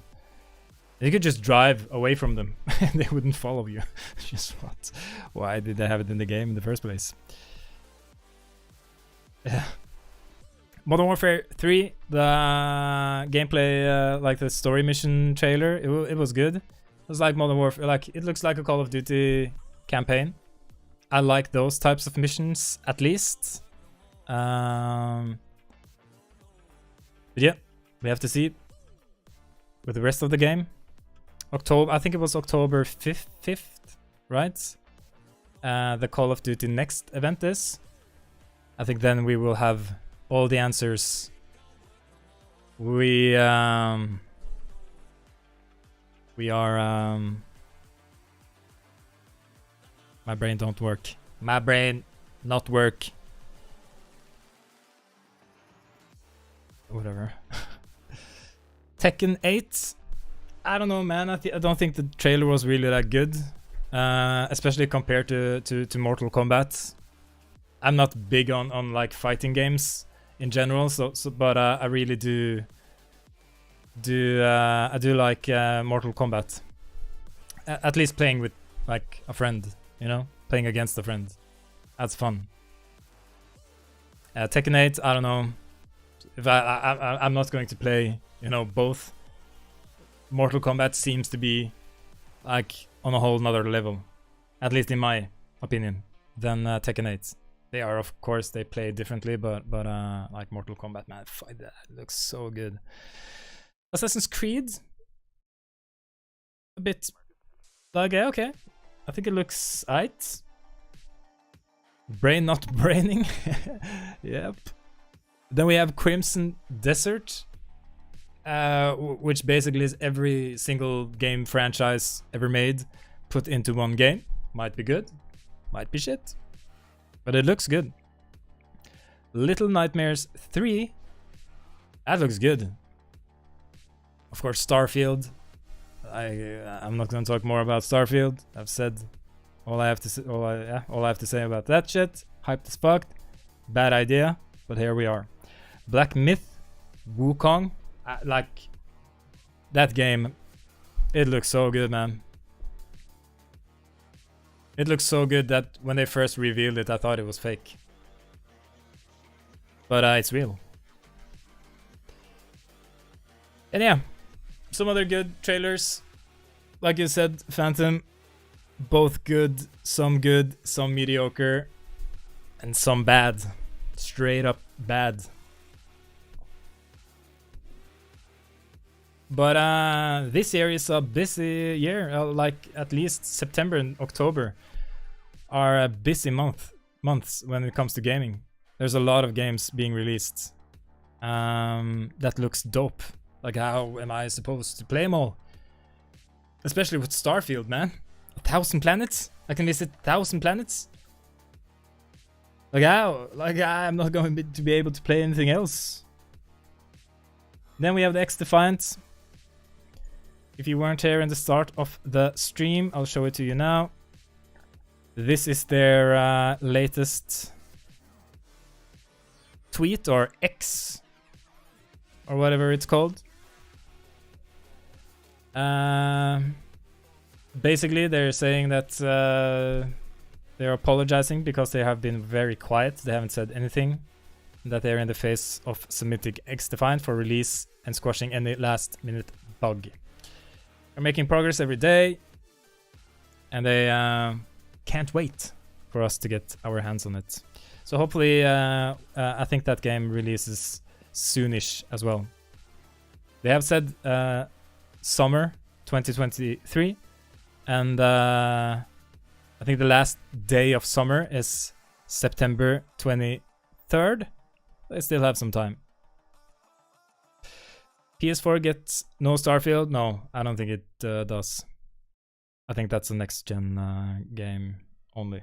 You could just drive away from them and they wouldn't follow you. Just what? Why did they have it in the game in the first place? Yeah. Modern Warfare 3, the gameplay, like the story mission trailer, it was good. It was like Modern Warfare, like it looks like a Call of Duty campaign. I like those types of missions at least. But yeah, we have to see with the rest of the game. October, I think it was October 5th, right? The Call of Duty next event is. I think then we will have all the answers. We are my brain don't work. My brain not work. Whatever. Tekken 8. I don't know, man. I don't think the trailer was really that good, especially compared to Mortal Kombat. I'm not big on like fighting games in general, but I really do like Mortal Kombat. At least playing with like a friend, you know, playing against a friend. That's fun. Tekken 8, I don't know. If I'm not going to play, you know, both. Mortal Kombat seems to be like on a whole nother level, at least in my opinion, than Tekken 8. They are, of course, they play differently, but like Mortal Kombat, man, fight that looks so good. Assassin's Creed, a bit like okay, I think it looks aight. Brain not braining. Yep. Then we have Crimson Desert, which basically is every single game franchise ever made put into one game. Might be good, might be shit, but it looks good. Little Nightmares 3, that looks good. Of course, Starfield. I'm not going to talk more about Starfield. I've said all I have to say, all I have to say about that shit. Hyped as fuck. Bad idea, but here we are. Black Myth, Wukong. Like that game, it looks so good, man. It looks so good that when they first revealed it, I thought it was fake. But it's real. And yeah, some other good trailers. Like you said, Phantom, both good, some mediocre, and some bad. Straight up bad. But this year is a busy year. Like at least September and October are busy months when it comes to gaming. There's a lot of games being released that looks dope. Like, how am I supposed to play them all? Especially with Starfield, man. 1,000 planets? I can visit 1,000 planets? Like how? Like I'm not going to be able to play anything else. Then we have the X-Defiant. If you weren't here in the start of the stream, I'll show it to you now. This is their latest tweet, or X, or whatever it's called. Basically, they're saying that they're apologizing because they have been very quiet. They haven't said anything. That they're in the phase of submitting X-Defiant for release and squashing any last-minute bug. They're making progress every day, and they can't wait for us to get our hands on it. So hopefully, I think that game releases soonish as well. They have said summer 2023, and I think the last day of summer is September 23rd. They still have some time. PS4 gets no Starfield? No, I don't think it does. I think that's a next-gen game only.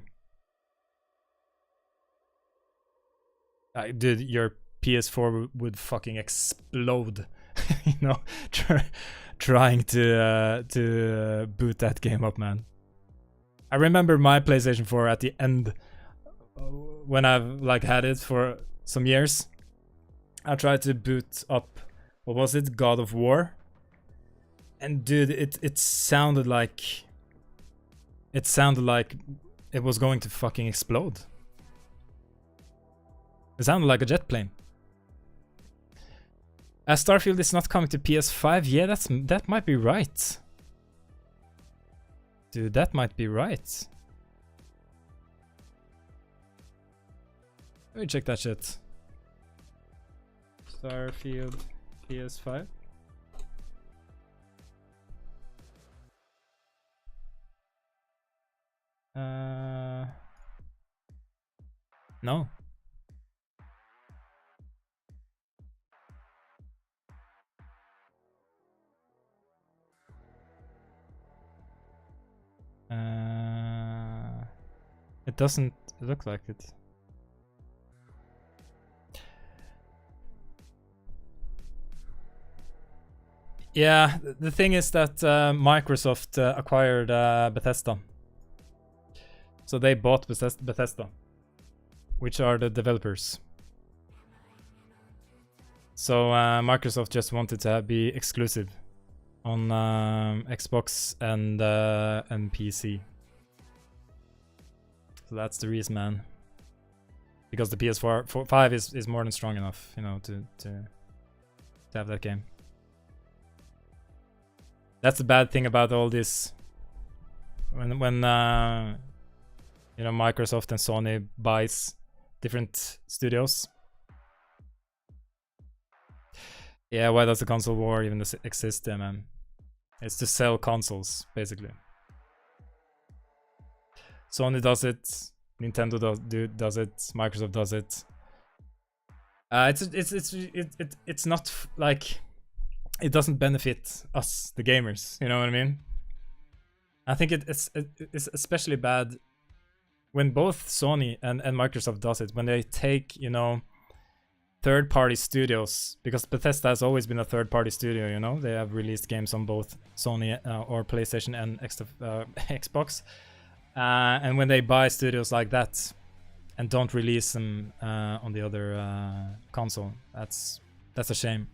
Dude, your PS4 would fucking explode. You know, trying to boot that game up, man. I remember my PlayStation 4 at the end, when I've like had it for some years. I tried to boot up, what was it, God of War, and dude, it sounded like it was going to fucking explode. It sounded like a jet plane. Starfield is not coming to PS5. Yeah, that might be right. Dude, that might be right. Let me check that shit. Starfield PS5. No. It doesn't look like it. Yeah, the thing is that Microsoft acquired Bethesda. So they bought Bethesda, which are the developers. So Microsoft just wanted to be exclusive on Xbox and PC. So that's the reason, man. Because the PS5 is more than strong enough, you know, to have that game. That's the bad thing about all this. When you know, Microsoft and Sony buys different studios. Yeah, why does the console war even exist then, man? It's to sell consoles, basically. Sony does it, Nintendo does it, Microsoft does it. It's not like it doesn't benefit us, the gamers. You know what I mean? I think it's especially bad when both Sony and Microsoft does it, when they take, you know, third-party studios, because Bethesda has always been a third-party studio, you know. They have released games on both Sony or PlayStation and Xbox. And when they buy studios like that and don't release them on the other console, that's a shame.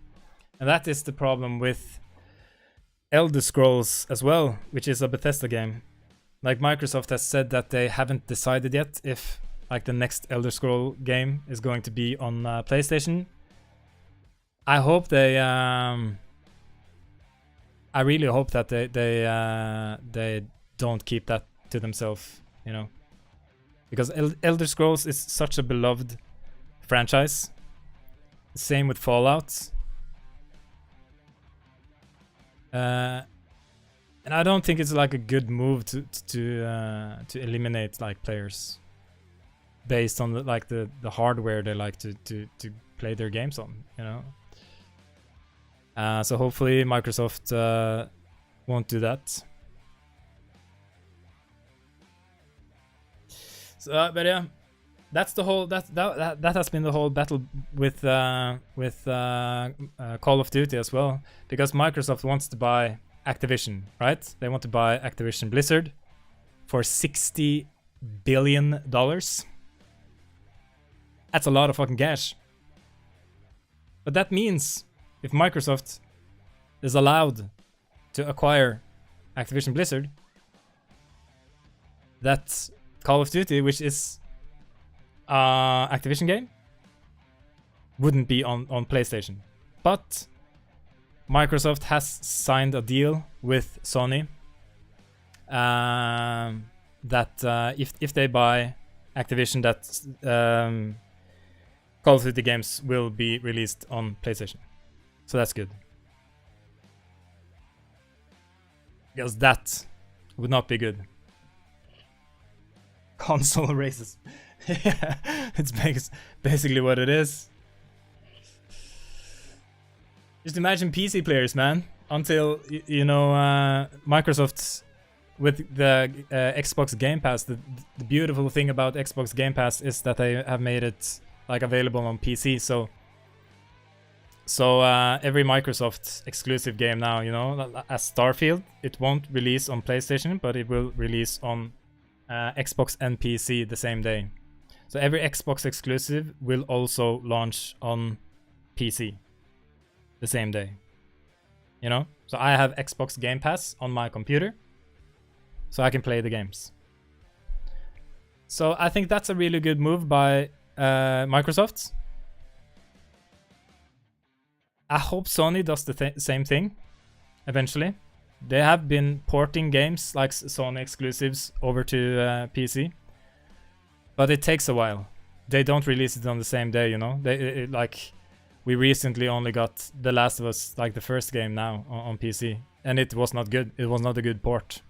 And that is the problem with Elder Scrolls as well, which is a Bethesda game. Like, Microsoft has said that they haven't decided yet if like the next Elder Scroll game is going to be on PlayStation. I hope they I really hope that they don't keep that to themselves, you know, because Elder Scrolls is such a beloved franchise. Same with Fallout. And I don't think it's like a good move to eliminate like players based on the hardware they like to play their games on, you know. So hopefully Microsoft won't do that. So, but yeah, that's the whole that has been the whole battle with Call of Duty as well, because Microsoft wants to buy Activision, right? They want to buy Activision Blizzard for $60 billion. That's a lot of fucking cash. But that means if Microsoft is allowed to acquire Activision Blizzard, that Call of Duty, which is Activision game, wouldn't be on PlayStation. But Microsoft has signed a deal with Sony that if they buy Activision, that Call of Duty games will be released on PlayStation. So that's good. Because that would not be good. Console races. Yeah, it's basically what it is. Just imagine PC players, man. Until, you know, Microsoft with the Xbox Game Pass, the beautiful thing about Xbox Game Pass is that they have made it like available on PC. So every Microsoft exclusive game now, you know, as Starfield, it won't release on PlayStation, but it will release on Xbox and PC the same day. So every Xbox exclusive will also launch on PC the same day. You know? So I have Xbox Game Pass on my computer, so I can play the games. So I think that's a really good move by Microsoft. I hope Sony does the same thing eventually. They have been porting games like Sony exclusives over to PC, but it takes a while. They don't release it on the same day, you know. Like, we recently only got The Last of Us, like the first game now on PC, and it was not good. It was not a good port.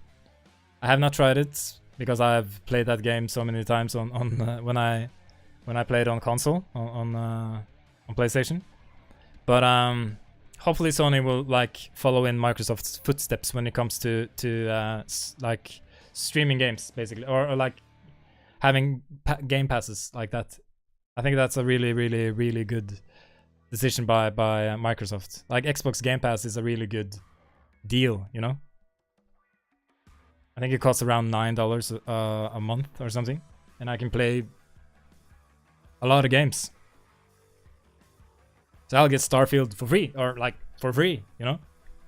I have not tried it because I have played that game so many times on when I played on console on PlayStation. But hopefully Sony will like follow in Microsoft's footsteps when it comes to like streaming games, basically, or like having game passes like that. I think that's a really, really, really good decision by Microsoft. Like Xbox Game Pass is a really good deal, you know. I think it costs around $9 a month or something, and I can play a lot of games. So I'll get Starfield for free, or like for free, you know.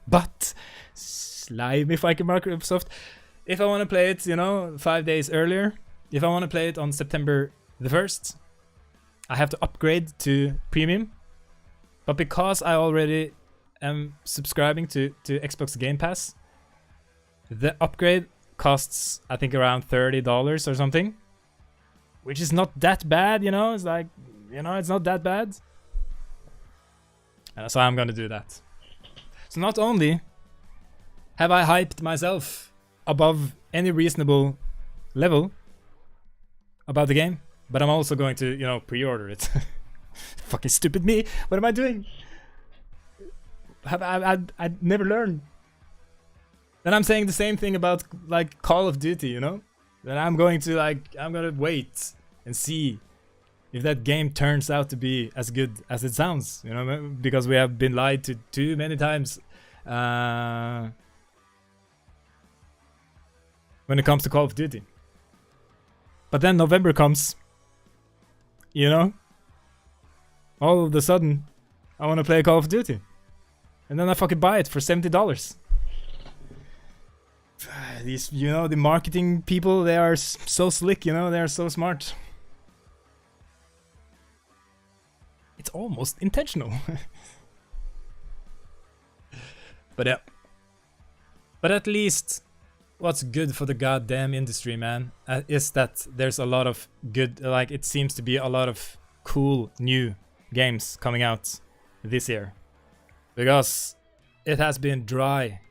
But slimy fucking Microsoft. If I want to play it, you know, 5 days earlier, if I want to play it on September the 1st, I have to upgrade to premium. But because I already am subscribing to Xbox Game Pass, the upgrade costs, I think, around $30 or something. Which is not that bad, you know? It's like, you know, it's not that bad. So I'm gonna do that. So not only have I hyped myself above any reasonable level about the game, but I'm also going to, you know, pre-order it. Fucking stupid me. What am I doing? I never learned. Then I'm saying the same thing about like Call of Duty, you know? Then I'm going to wait and see if that game turns out to be as good as it sounds, you know, because we have been lied to too many times when it comes to Call of Duty. But then November comes, you know, all of a sudden I want to play Call of Duty, and then I fucking buy it for $70. These, you know, the marketing people, they are so slick, you know, they are so smart. It's almost intentional. But yeah. But at least what's good for the goddamn industry, man, is that there's a lot of good, like, it seems to be a lot of cool new games coming out this year. Because it has been dry.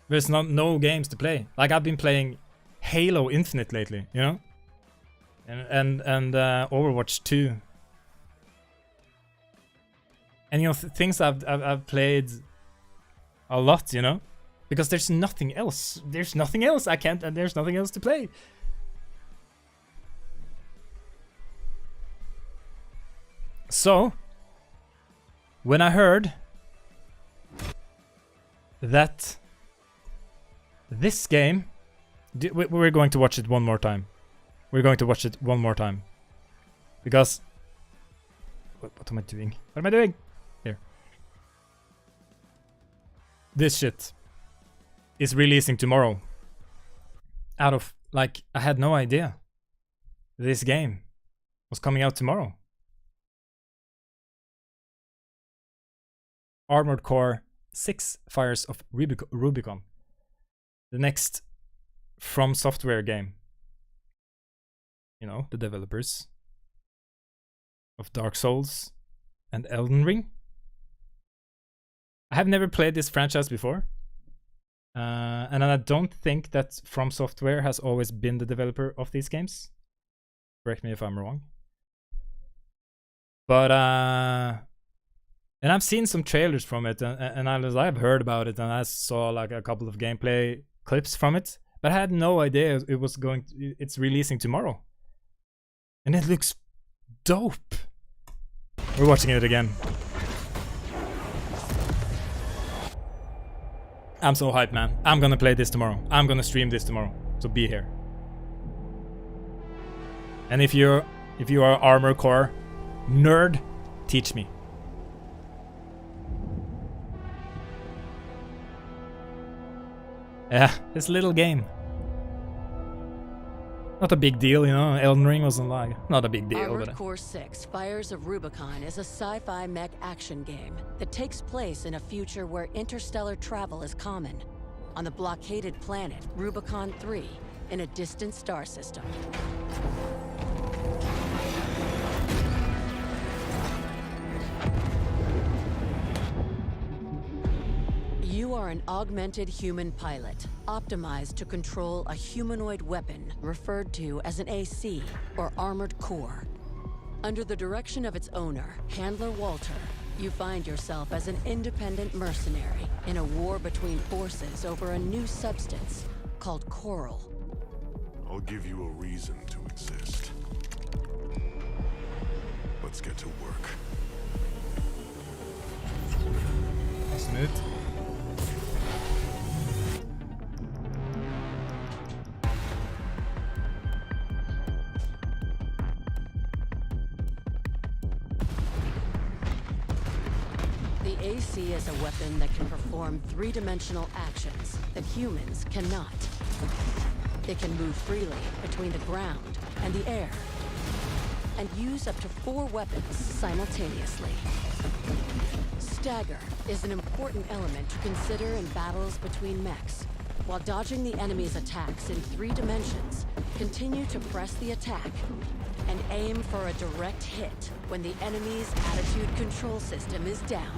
There's no games to play. Like, I've been playing Halo Infinite lately, you know? And Overwatch 2. And, you know, things I've played a lot, you know? Because there's nothing else. There's nothing else I can't, and there's nothing else to play. So, when I heard that this game, we're going to watch it one more time. We're going to watch it one more time. Because, what am I doing? What am I doing? Here. This shit is releasing tomorrow. Out of, like, I had no idea this game was coming out tomorrow. Armored Core 6 Fires of Rubicon. The next From Software game. You know, the developers of Dark Souls and Elden Ring. I have never played this franchise before. And I don't think that From Software has always been the developer of these games. Correct me if I'm wrong. But, and I've seen some trailers from it, and I've heard about it, and I saw like a couple of gameplay clips from it, but I had no idea it was it's releasing tomorrow. And it looks dope. We're watching it again. I'm so hyped, man. I'm gonna play this tomorrow. I'm gonna stream this tomorrow. So be here. And if you are Armored Core nerd, teach me. Yeah, this little game. Not a big deal, you know. Elden Ring wasn't like, not a big deal. Armored Core 6 Fires of Rubicon is a sci-fi mech action game that takes place in a future where interstellar travel is common. On the blockaded planet Rubicon 3 in a distant star system. You are an augmented human pilot, optimized to control a humanoid weapon referred to as an AC, or Armored Core. Under the direction of its owner, Handler Walter, you find yourself as an independent mercenary in a war between forces over a new substance called Coral. I'll give you a reason to exist. Let's get to work. smooth. The AC is a weapon that can perform three-dimensional actions that humans cannot. It can move freely between the ground and the air, and use up to 4 weapons simultaneously. Stagger is an important element to consider in battles between mechs. While dodging the enemy's attacks in 3 dimensions, continue to press the attack and aim for a direct hit when the enemy's attitude control system is down.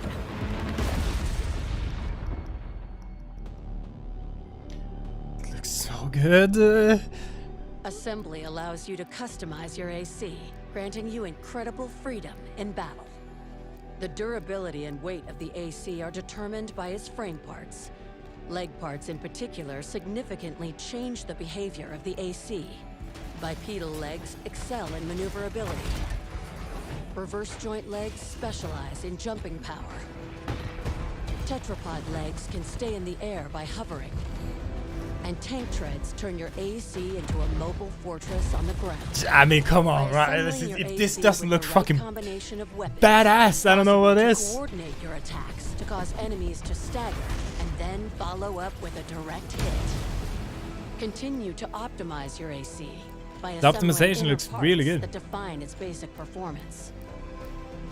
Looks so good. Assembly allows you to customize your AC, granting you incredible freedom in battle. The durability and weight of the AC are determined by its frame parts. Leg parts in particular significantly change the behavior of the AC. Bipedal legs excel in maneuverability. Reverse joint legs specialize in jumping power. Tetrapod legs can stay in the air by hovering. And tank treads turn your AC into a mobile fortress on the ground. I mean, come on, right? If this doesn't look fucking badass, I don't know what is. Coordinate your attacks to cause enemies to stagger and then follow up with a direct hit. Continue to optimize your AC by The optimization looks really good. that define its basic performance.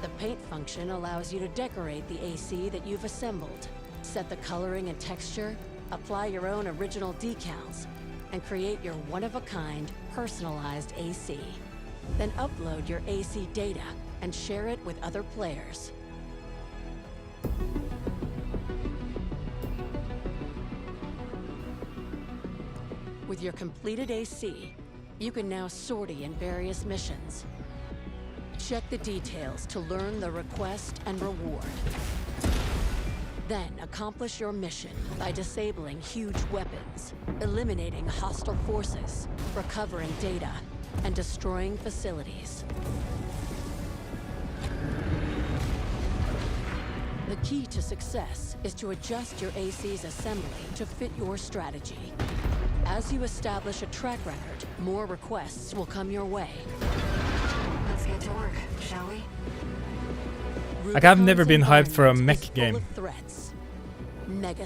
The paint function allows you to decorate the AC that you've assembled, set the coloring and texture, apply your own original decals, and create your one-of-a-kind, personalized AC. Then upload your AC data and share it with other players. With your completed AC, you can now sortie in various missions. Check the details to learn the request and reward. Then accomplish your mission by disabling huge weapons, eliminating hostile forces, recovering data, and destroying facilities. The key to success is to adjust your AC's assembly to fit your strategy. As you establish a track record, more requests will come your way. Let's get to work, shall we? Like, I've never been hyped for a mech game,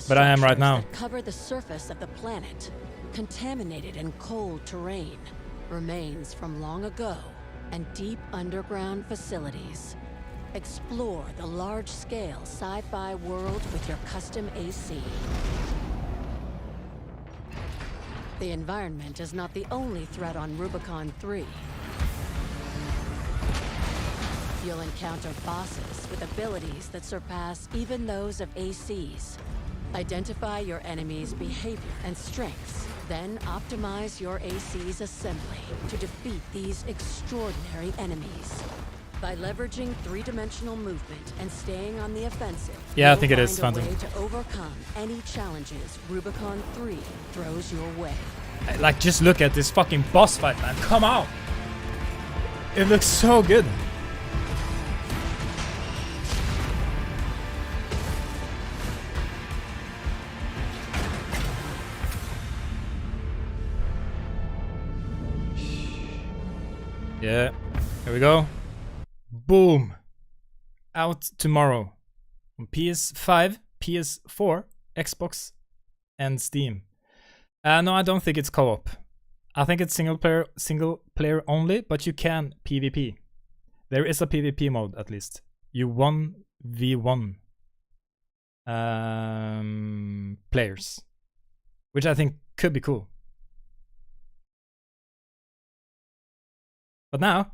but I am right now. That cover the surface of the planet, contaminated and cold terrain, remains from long ago, and deep underground facilities. Explore the large-scale sci-fi world with your custom AC. The environment is not the only threat on Rubicon 3. You'll encounter bosses with abilities that surpass even those of ACs. Identify your enemy's behavior and strengths, then optimize your AC's assembly to defeat these extraordinary enemies. By leveraging three-dimensional movement and staying on the offensive, yeah, I think it is find fun a way to overcome any challenges Rubicon 3 throws your way. Like, just look at this fucking boss fight, man. Come on! It looks so good. Yeah, here we go. Boom! Out tomorrow on PS5, PS4, Xbox, and Steam. No, I don't think it's co-op. I think it's single player only, but you can PvP. There is a PvP mode at least. You 1v1 players, which I think could be cool. But now,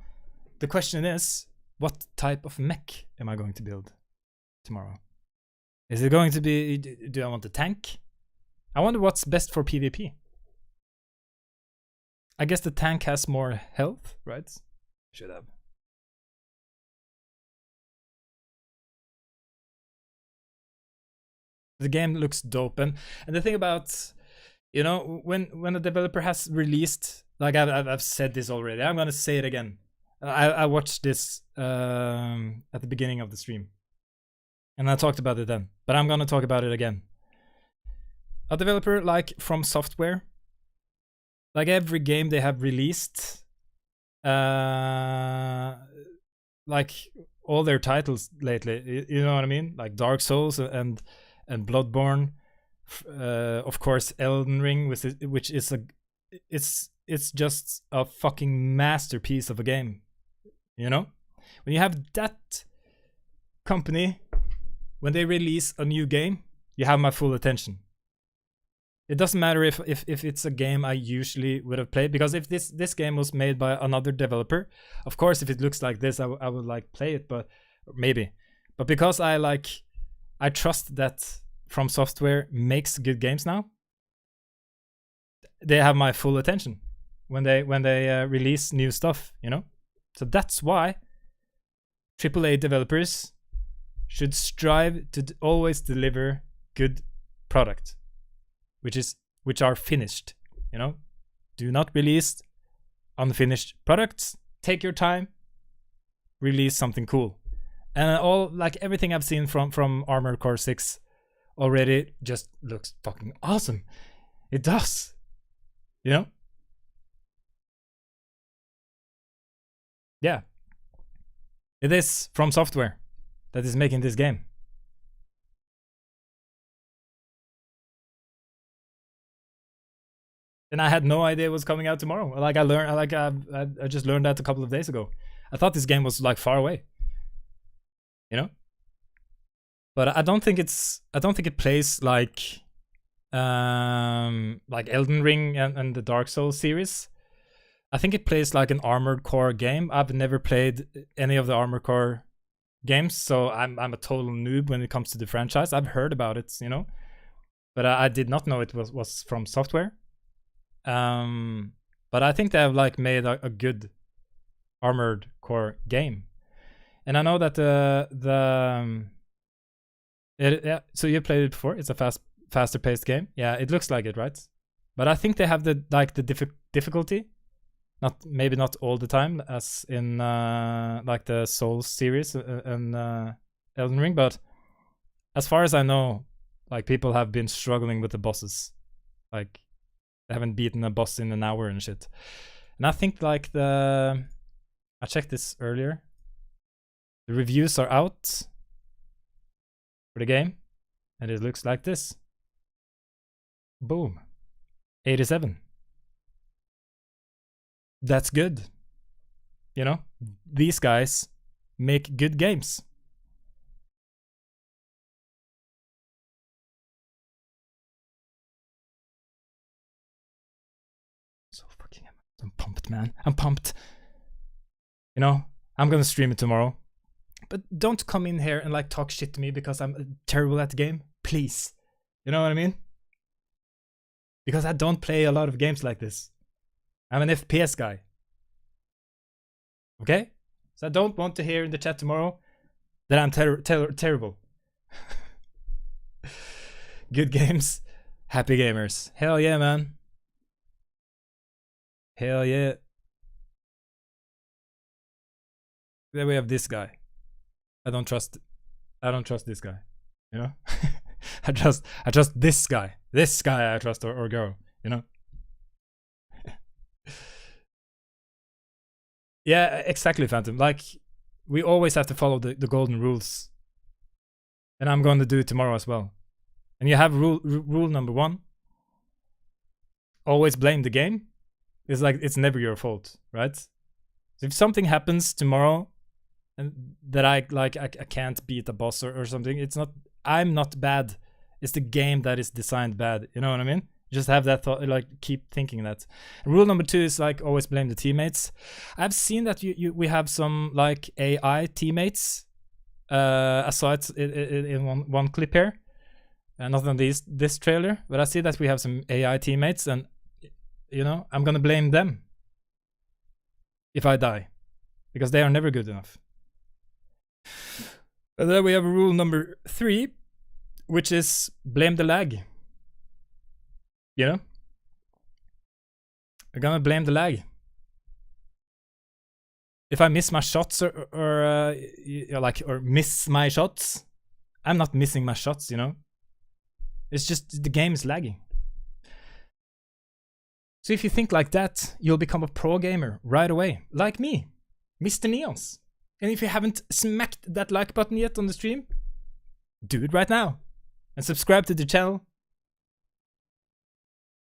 the question is, what type of mech am I going to build tomorrow? Is it going to be, do I want a tank? I wonder what's best for PvP. I guess the tank has more health, right? Should have. The game looks dope, and the thing about, you know, when a developer has released, like I've said this already, I'm gonna say it again. I watched this at the beginning of the stream. And I talked about it then, but I'm gonna talk about it again. A developer like From Software, like every game they have released, like all their titles lately, you know what I mean? Like Dark Souls and Bloodborne, of course Elden Ring, which is it's just a fucking masterpiece of a game, you know? When you have that company, when they release a new game, you have my full attention. It doesn't matter if it's a game I usually would have played, because if this game was made by another developer, of course, if it looks like this, I would like play it, but maybe. But because I trust that From Software makes good games now, they have my full attention when they release new stuff, you know. So that's why AAA developers should strive to always deliver good product, which are finished, you know. Do not release unfinished products. Take your time, release something cool. And everything I've seen from Armored Core 6 already just looks fucking awesome. It does, you know. Yeah, it is From Software that is making this game. And I had no idea it was coming out tomorrow. Like I just learned that a couple of days ago. I thought this game was like far away, you know. But I don't think it plays like Elden Ring and the Dark Souls series. I think it plays like an Armored Core game. I've never played any of the Armored Core games, so I'm a total noob when it comes to the franchise. I've heard about it, you know, but I did not know it was From Software. But I think they have like made a good Armored Core game, and I know that so you played it before. It's a faster paced game. Yeah, it looks like it, right? But I think they have the difficulty, maybe not all the time as in like the Souls series and Elden Ring, but as far as I know, like people have been struggling with the bosses, like they haven't beaten a boss in an hour and shit. And I think like I checked this earlier, the reviews are out for the game, and it looks like this. Boom, 87. That's good, you know. These guys make good games. So fucking, I'm pumped, man. I'm pumped. You know, I'm gonna stream it tomorrow. But don't come in here and like talk shit to me because I'm terrible at the game, please. You know what I mean? Because I don't play a lot of games like this. I'm an FPS guy. Okay? So I don't want to hear in the chat tomorrow that I'm terrible. Good games, happy gamers. Hell yeah, man. Hell yeah. Then we have this guy. I don't trust this guy, you know. I trust this guy I trust, or girl, you know. Yeah, exactly, Phantom. Like, we always have to follow the golden rules, and I'm going to do it tomorrow as well. And you have rule number 1: always blame the game. It's like it's never your fault, right? So if something happens tomorrow and that I can't beat a boss or something, it's not, I'm not bad. It's the game that is designed bad. You know what I mean? Just have that thought, like keep thinking that. And rule number 2 is like always blame the teammates. I've seen that we have some like AI teammates. I saw it in one clip here, not on this trailer, but I see that we have some AI teammates, and you know, I'm gonna blame them if I die, because they are never good enough. And then we have rule number 3, which is blame the lag. You know, we're gonna blame the lag. If I miss my shots or miss my shots, I'm not missing my shots, you know? It's just the game is lagging. So if you think like that, you'll become a pro gamer right away, like me, Mr. Neons. And if you haven't smacked that like button yet on the stream, do it right now. And subscribe to the channel.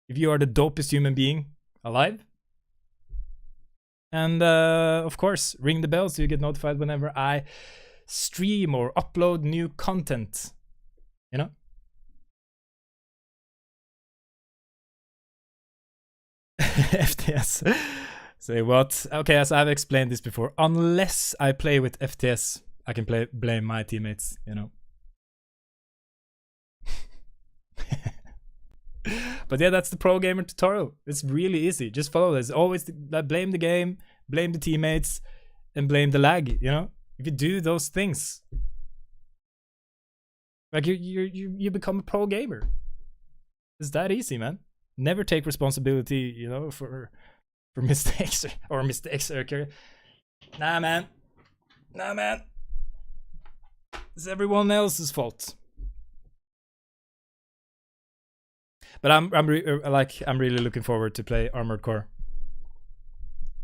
If you are the dopest human being alive. And of course, ring the bell so you get notified whenever I stream or upload new content. You know? FTS. Say what? Okay, as I've explained this before, unless I play with FTS, I can blame my teammates, you know. But yeah, that's the pro gamer tutorial. It's really easy. Just follow this. Always blame the game, blame the teammates, and blame the lag, you know? If you do those things, like you become a pro gamer. It's that easy, man. Never take responsibility, you know, for mistakes or mistakes. Nah, man. Nah, man. It's everyone else's fault. But I'm really looking forward to play Armored Core.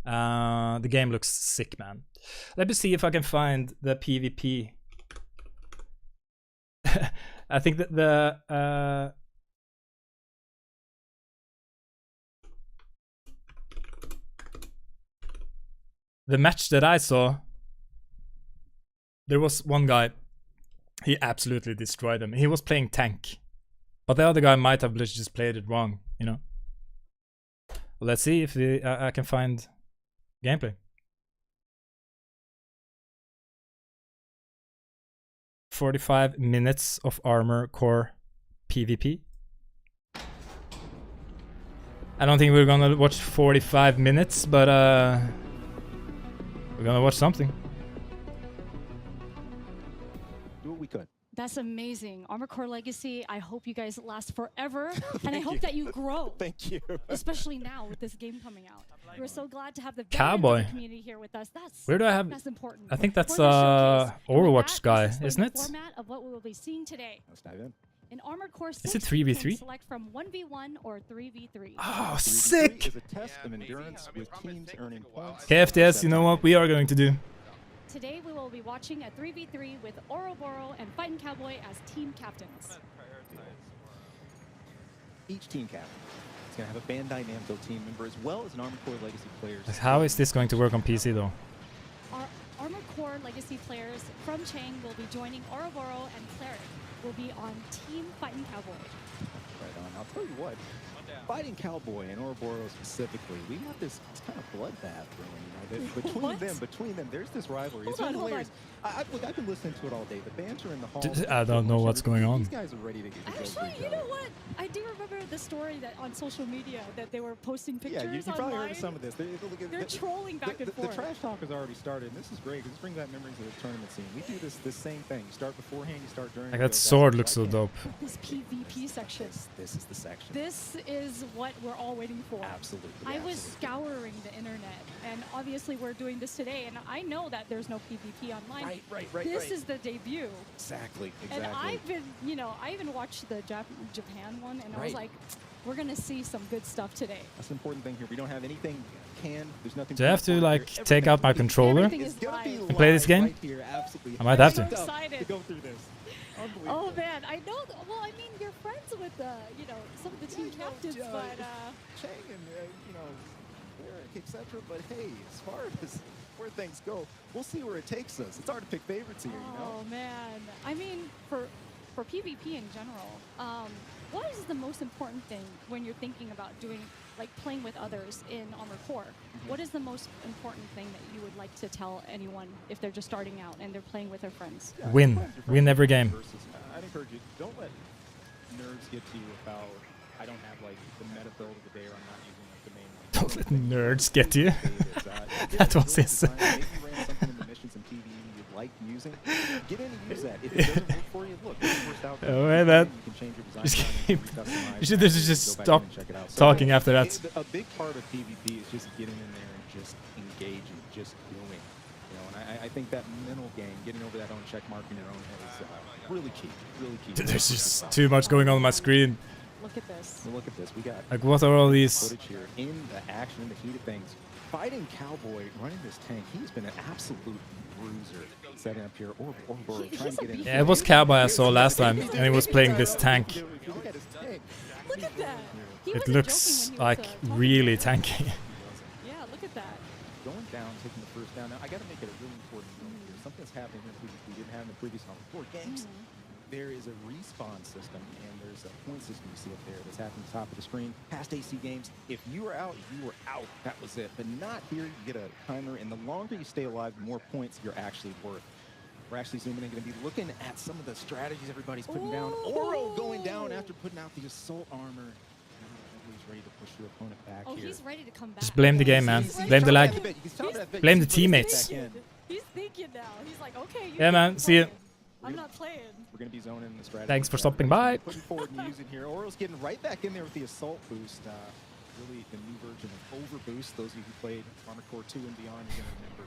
The game looks sick, man. Let me see if I can find the PvP. I think that the match that I saw, there was one guy, he absolutely destroyed him. He was playing tank, but the other guy might have just played it wrong, you know. Well, let's see if I can find gameplay. 45 minutes of Armored Core PvP. I don't think we're gonna watch 45 minutes, but we're gonna watch something. Do what we could. That's amazing. Armored Core Legacy, I hope you guys last forever. And I hope that you grow. Thank you. Especially now with this game coming out. We're so glad to have the Cowboy community here with us. Where do I have? That's important. I think that's Overwatch guy, isn't it? The format of what we will be seeing today. Let's dive in. In Armored Core 6, is it 3v3? you can select from 1v1 or 3v3. Oh, sick! Is a test of endurance with teams earning points. KFTS, you know what we are going to do? Today we will be watching a 3v3 with Ouroboros and Fighting Cowboy as team captains. Each team captain is going to have a Bandai Namco team member as well as an Armored Core Legacy players. How is this going to work on PC though? Our Armored Core Legacy players from Chang will be joining Ouroboros, and Cleric will be on Team Fighting Cowboy. Right on. I'll tell you what, Fighting Cowboy and Ouroboros specifically, we have this kind of bloodbath going, you know, between them, there's this rivalry. It's really hilarious. Look, I've been listening to it all day. The banter in the hall. I don't know what's going on. These guys are ready to get Actually, you know what? I do remember the story that on social media that they were posting pictures you probably online. heard of some of this. They're trolling back and forth. The trash talk has already started, and this is great because this brings back memories of the tournament scene. We do this same thing. You start beforehand, you start during. Like that sword looks so dope. This PvP section. This is the section. This is what we're all waiting for. Absolutely. I was scouring the internet, and obviously we're doing this today, and I know that there's no PvP online. Right. This is the debut. Exactly. And I've been, you know, I even watched the Japan one, and I was like, we're gonna see some good stuff today. That's the important thing here. We don't have anything canned. There's nothing. Do I have to like take out my controller and play this game? Right here, absolutely. I might have to. I'm so excited to go through this. Oh man, I know. Well, I mean, you're friends with you know, some of the team captains, but Chang and you know, Eric, etc. But hey, as far as where things go, we'll see where it takes us. It's hard to pick favorites here, you know. Oh man, I mean, for PvP in general, what is the most important thing when you're thinking about doing, like, playing with others in Armored Core? What is the most important thing that you would like to tell anyone if they're just starting out and they're playing with their friends? Win every game. I'd encourage you, don't let nerves get to you about, I don't have like the meta build of the day, or I'm not using like the main. Don't let nerds get to you. That was his. Maybe you ran something in the missions and PvE you'd like using. Get in and use that. If it doesn't work for you, look, it's the first outcome. Oh, hey, man. You can change your design. You should just stop talking after that. A big part of PvP is just getting in there and just engaging, just doing. You know, and I think that mental game, getting over that own check mark in your own head is really key. Really key. There's just too much going on my screen. Look at this. Look at this. We got like, what are all these footage here in the action, in the heat of things. Fighting Cowboy, running this tank, he's been an absolute bruiser setting up here. Or trying to get in. Yeah, it was Cowboy I saw last time, and he was playing this tank. Look at that. It looks like really tanky. Yeah, look at that. Going down, taking the first down. Now, I got to make it a really important point here. Something's happening here we didn't have in the previous Hardcore games. There is a respawn system, and there's a point system you see up there that's happening at the top of the screen. Past AC games, if you were out, you were out. That was it. But not here. You get a timer, and the longer you stay alive, the more points you're actually worth. We're actually zooming in, going to be looking at some of the strategies everybody's putting down. Oro going down after putting out the assault armor. He's ready to push your opponent back here. He's ready to come back. Just blame the game, man. Blame the lag. Blame the teammates. He's thinking now. He's like, okay. Yeah, man. See you. I'm not playing. We're going to be zoning the strategy. Thanks for stopping by. Putting forward and using here. Oro's getting right back in there with the assault boost. Really the new version of overboost. Those of you who played Armored Core 2 and beyond, you're going to remember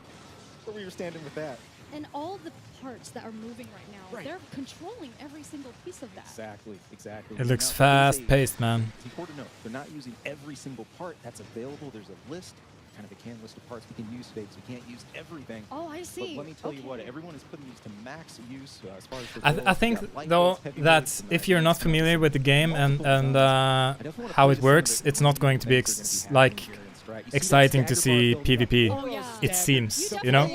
where we were standing with that. And all the parts that are moving right now, they're controlling every single piece of that. Exactly. It looks fast-paced, man. It's important to note, they're not using every single part that's available. There's a list, kind of a canned list of parts we can use today, because we can't use everything. Oh, I see. But let me tell you what, everyone is putting these to max use as far as I think, though, that if you're not familiar with the game and how it works, it's not going to be exciting to see PvP. Oh, yeah. It seems, you know?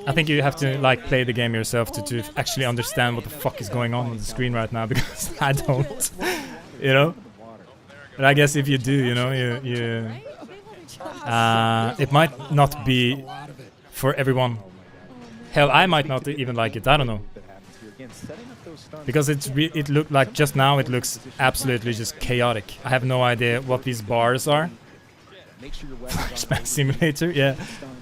I think you have to like play the game yourself to actually understand what the fuck is going on the screen right now, because I don't, you know? But I guess if you do, you know, it might not be for everyone. Hell, I might not even like it, I don't know. Because it looked like just now it looks absolutely just chaotic. I have no idea what these bars are. Flashback simulator, yeah.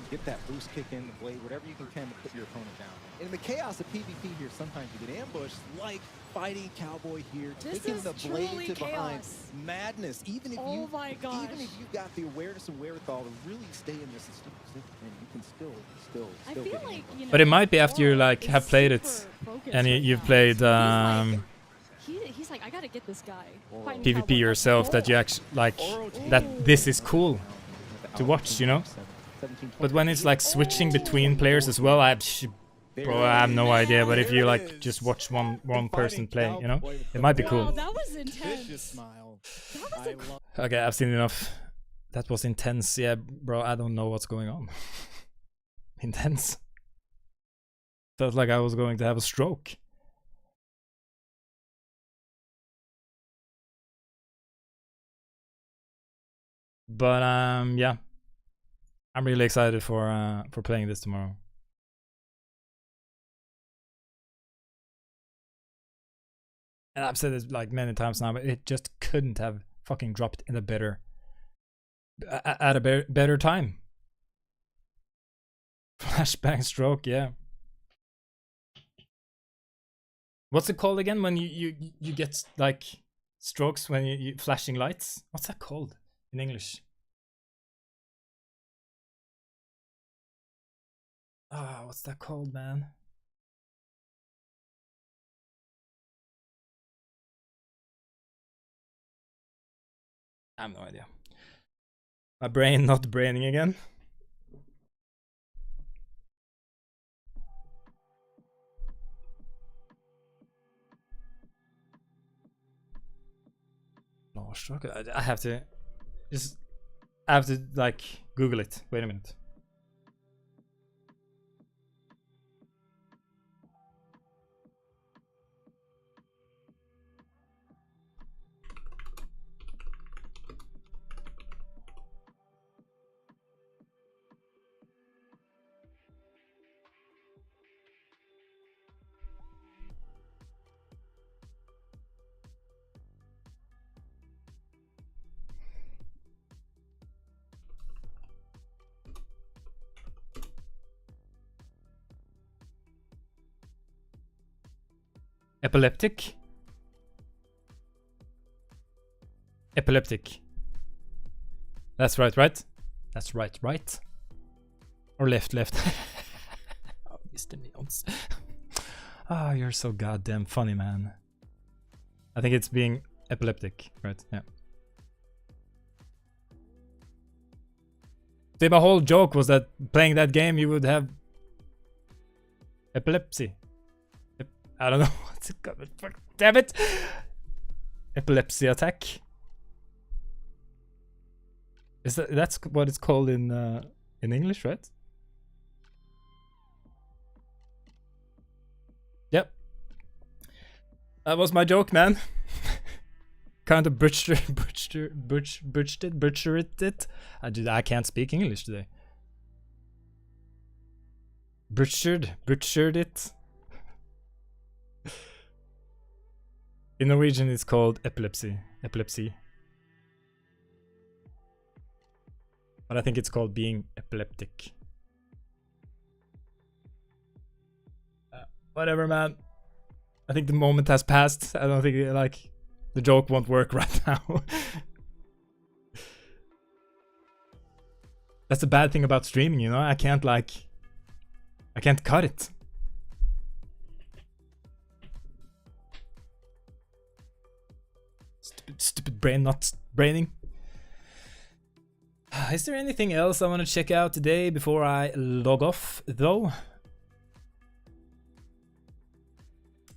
Get that boost kick in the blade, whatever you can to put your opponent down. In the chaos of PvP here, sometimes you get ambushed, like fighting Cowboy here, taking the blade to behind. Madness. Even if you got the awareness and wherewithal to really stay in this, and you can still I feel get like, you know, but it might be after you like have played it and you've played he's like, I gotta get this guy. PvP yourself, that you actually like that this is cool to watch, you know. But when it's like switching between players as well, I have no idea. But if you like just watch one person play, you know, it might be cool. Wow, that was intense. Okay, I've seen enough. That was intense. Yeah, bro, I don't know what's going on. Intense. Felt like I was going to have a stroke. But yeah, I'm really excited for playing this tomorrow. And I've said this like many times now, but it just couldn't have fucking dropped in a better better time. Flashbang stroke, yeah. What's it called again when you get like strokes when you flashing lights? What's that called in English? Ah, what's that called, man? I have no idea. My brain not braining again. Oh, stroke. I have to like Google it. Wait a minute. Epileptic? Epileptic. That's right, right? That's right, right? Or left. Oh, Mr. Neons. Oh, you're so goddamn funny, man. I think it's being epileptic, right? Yeah. See, my whole joke was that playing that game you would have epilepsy. I don't know what's it called. Damn it! Epilepsy attack. That's what it's called in English, right? Yep. That was my joke, man. Kind of butchered it. I can't speak English today. Butchered it. In Norwegian, it's called epilepsy. But I think it's called being epileptic. Whatever, man. I think the moment has passed. I don't think like the joke won't work right now. That's the bad thing about streaming, you know? I can't cut it. Stupid brain not braining. Is there anything else I want to check out today before I log off, though?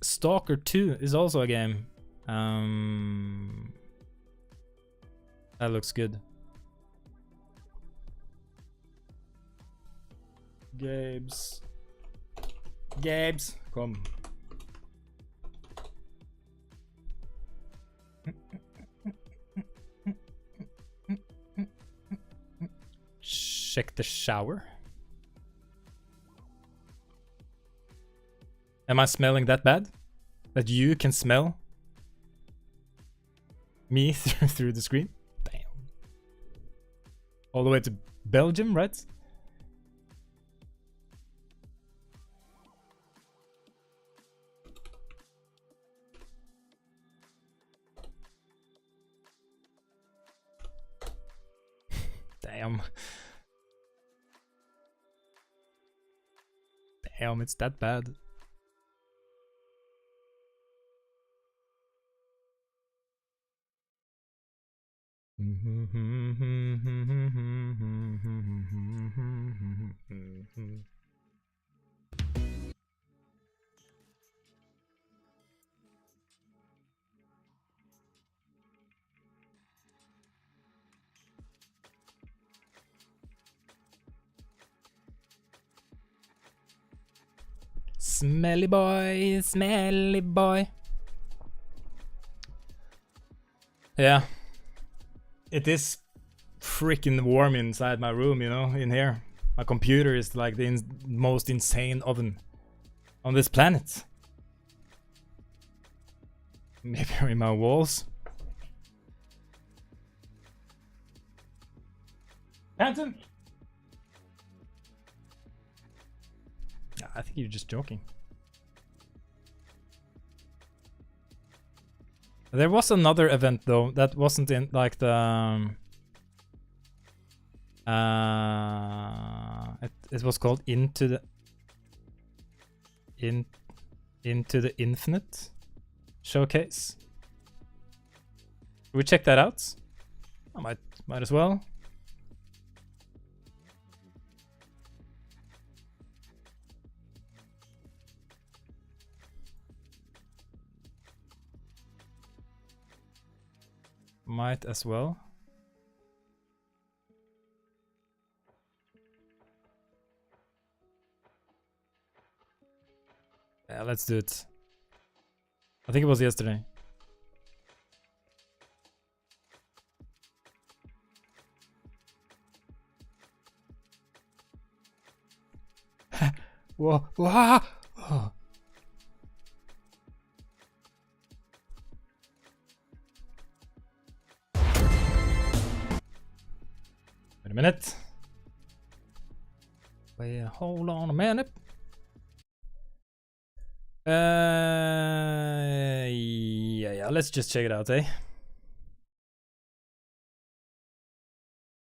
Stalker 2 is also a game. That looks good. Games, come. Check the shower. Am I smelling that bad? That you can smell me through the screen? Damn. All the way to Belgium, right? Damn. Damn, it's that bad. Smelly boy, smelly boy. Yeah. It is freaking warm inside my room, you know, in here. My computer is like the most insane oven on this planet. Maybe in my walls. Phantom! I think you're just joking. There was another event though that wasn't in like the it was called Into the Infinite showcase. Should we check that out? I might as well. Might as well. Yeah, let's do it. I think it was yesterday. Whoa, whoa. Oh. Wait a minute. Wait, hold on a minute. Yeah, let's just check it out, eh?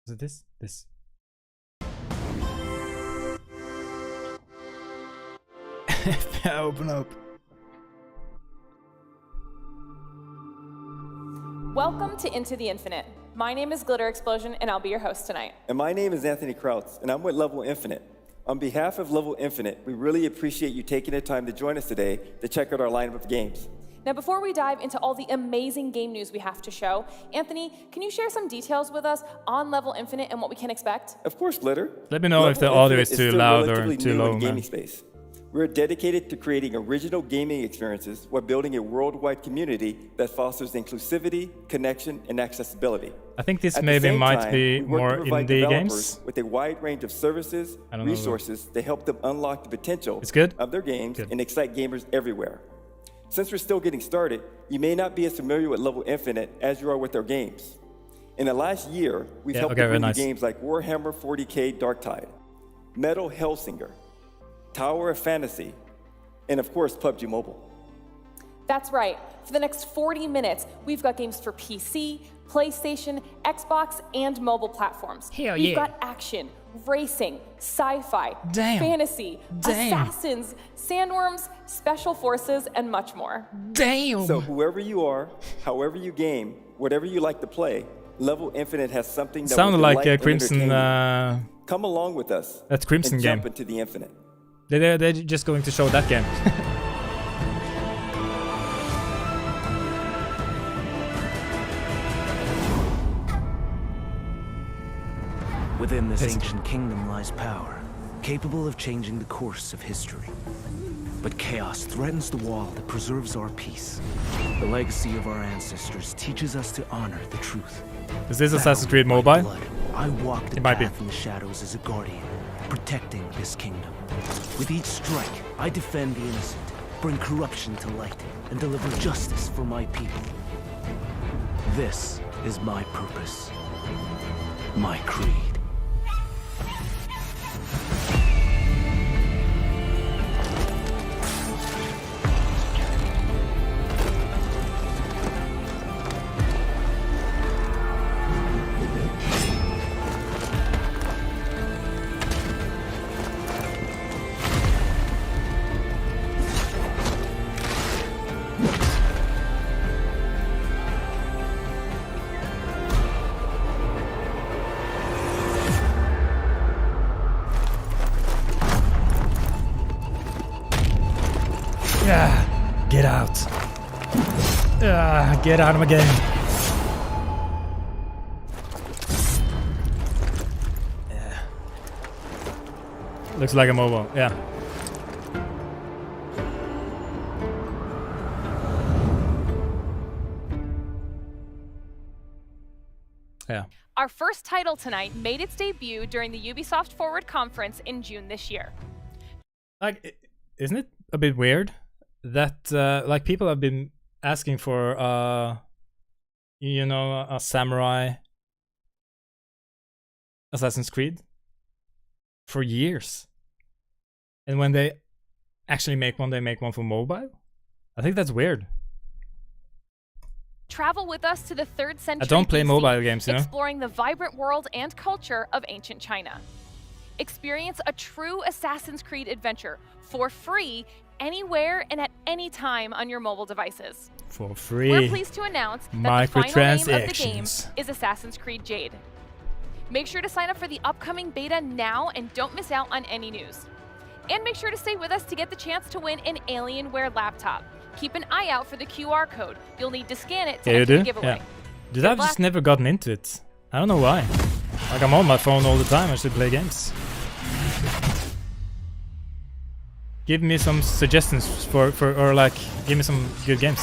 Is it this? This. Open up. Welcome to Into the Infinite. My name is Glitter Explosion, and I'll be your host tonight. And my name is Anthony Krautz, and I'm with Level Infinite. On behalf of Level Infinite, we really appreciate you taking the time to join us today to check out our lineup of games. Now, before we dive into all the amazing game news we have to show, Anthony, can you share some details with us on Level Infinite and what we can expect? Of course, Glitter. Let me know if the audio is too loud or too low. In gaming space. We're dedicated to creating original gaming experiences while building a worldwide community that fosters inclusivity, connection, and accessibility. I think this maybe might be more indie games. With a wide range of services, resources to help them unlock the potential of their games and excite gamers everywhere. Since we're still getting started, you may not be as familiar with Level Infinite as you are with our games. In the last year, we've helped to bring you games like Warhammer 40k Darktide, Metal Hellsinger, Tower of Fantasy, and of course, PUBG Mobile. That's right. For the next 40 minutes, we've got games for PC, PlayStation, Xbox, and mobile platforms. We've got action, racing, sci-fi, fantasy, assassins, sandworms, special forces, and much more. So whoever you are, however you game, whatever you like to play, Level Infinite has something that sounded like Crimson. Come along with us. That's Crimson and game. Jump into the infinite. They're just going to show that game. Within this ancient kingdom lies power, capable of changing the course of history. But chaos threatens the wall that preserves our peace. The legacy of our ancestors teaches us to honor the truth. Is this Assassin's Creed Mobile? I walk the path in the shadows as a guardian, protecting this kingdom. With each strike, I defend the innocent, bring corruption to light, and deliver justice for my people. This is my purpose, my creed. Get out. Get out of my game. Looks like a mobile, yeah. Yeah. Our first title tonight made its debut during the Ubisoft Forward conference in June this year. Like, isn't it a bit weird that like people have been asking for you know, a samurai Assassin's Creed for years, and when they actually make one, they make one for mobile? I think that's weird. Travel with us to the 3rd century. I don't play BC, mobile games, you know? Exploring the vibrant world and culture of ancient China. Experience a true Assassin's Creed adventure for free anywhere and at any time on your mobile devices. For free. We're pleased to announce that the final name of the game is Assassin's Creed Jade. Make sure to sign up for the upcoming beta now and don't miss out on any news. And make sure to stay with us to get the chance to win an Alienware laptop. Keep an eye out for the QR code. You'll need to scan it to enter the giveaway. Yeah. Dude, I've just never gotten into it. I don't know why. Like, I'm on my phone all the time. I should play games. Give me some suggestions for or like, give me some good games.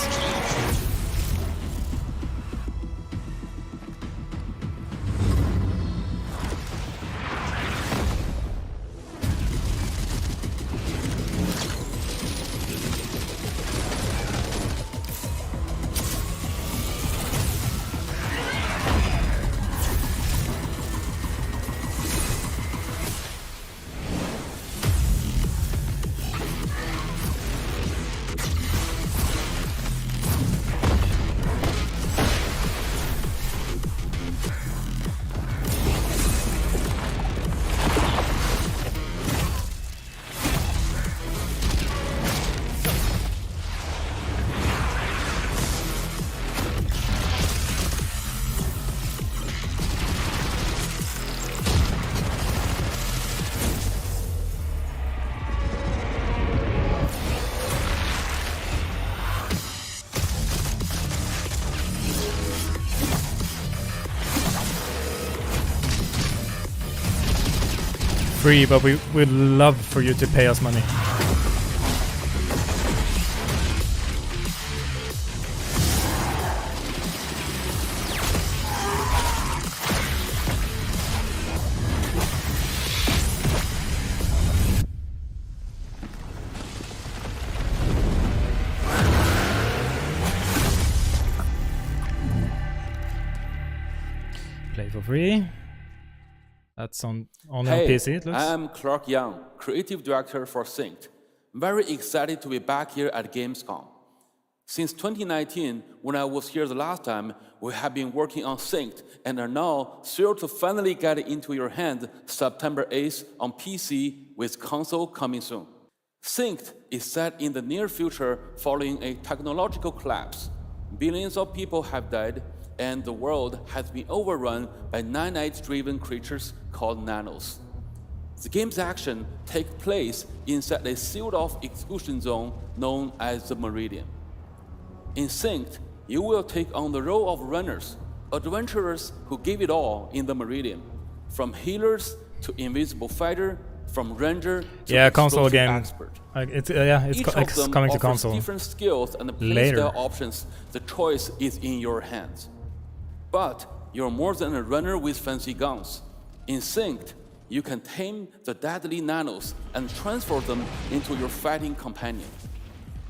free, but we would love for you to pay us money. Play for free. That's on PC, it looks. I'm Clark Young, Creative Director for Synced. Very excited to be back here at Gamescom. Since 2019, when I was here the last time, we have been working on Synced and are now thrilled to finally get it into your hand September 8th on PC with console coming soon. Synced is set in the near future following a technological collapse. Billions of people have died, and the world has been overrun by nanite-driven creatures called nanos. The game's action takes place inside a sealed-off exclusion zone known as the Meridian. In Synced, you will take on the role of runners, adventurers who give it all in the Meridian, from healers to invisible fighter, from ranger to console game. Expert. It's Each coming to offers console. Different skills and Later. playstyle options. The choice is in your hands. But you're more than a runner with fancy guns. In Synced, you can tame the deadly nanos and transfer them into your fighting companion.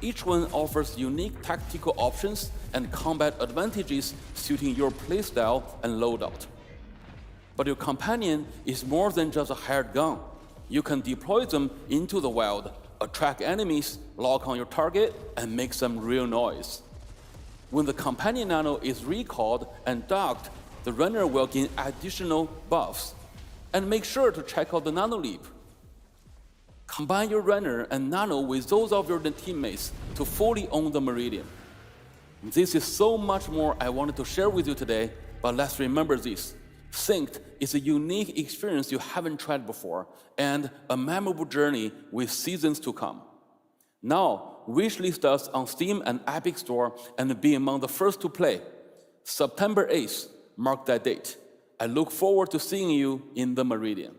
Each one offers unique tactical options and combat advantages suiting your playstyle and loadout. But your companion is more than just a hired gun. You can deploy them into the wild, attract enemies, lock on your target, and make some real noise. When the companion nano is recalled and docked, the runner will gain additional buffs. And make sure to check out the nano leap. Combine your runner and nano with those of your teammates to fully own the Meridian. This is so much more I wanted to share with you today, but let's remember this. Synced is a unique experience you haven't tried before, and a memorable journey with seasons to come. Now, wishlist us on Steam and Epic Store and be among the first to play. September 8th, mark that date. I look forward to seeing you in the Meridian.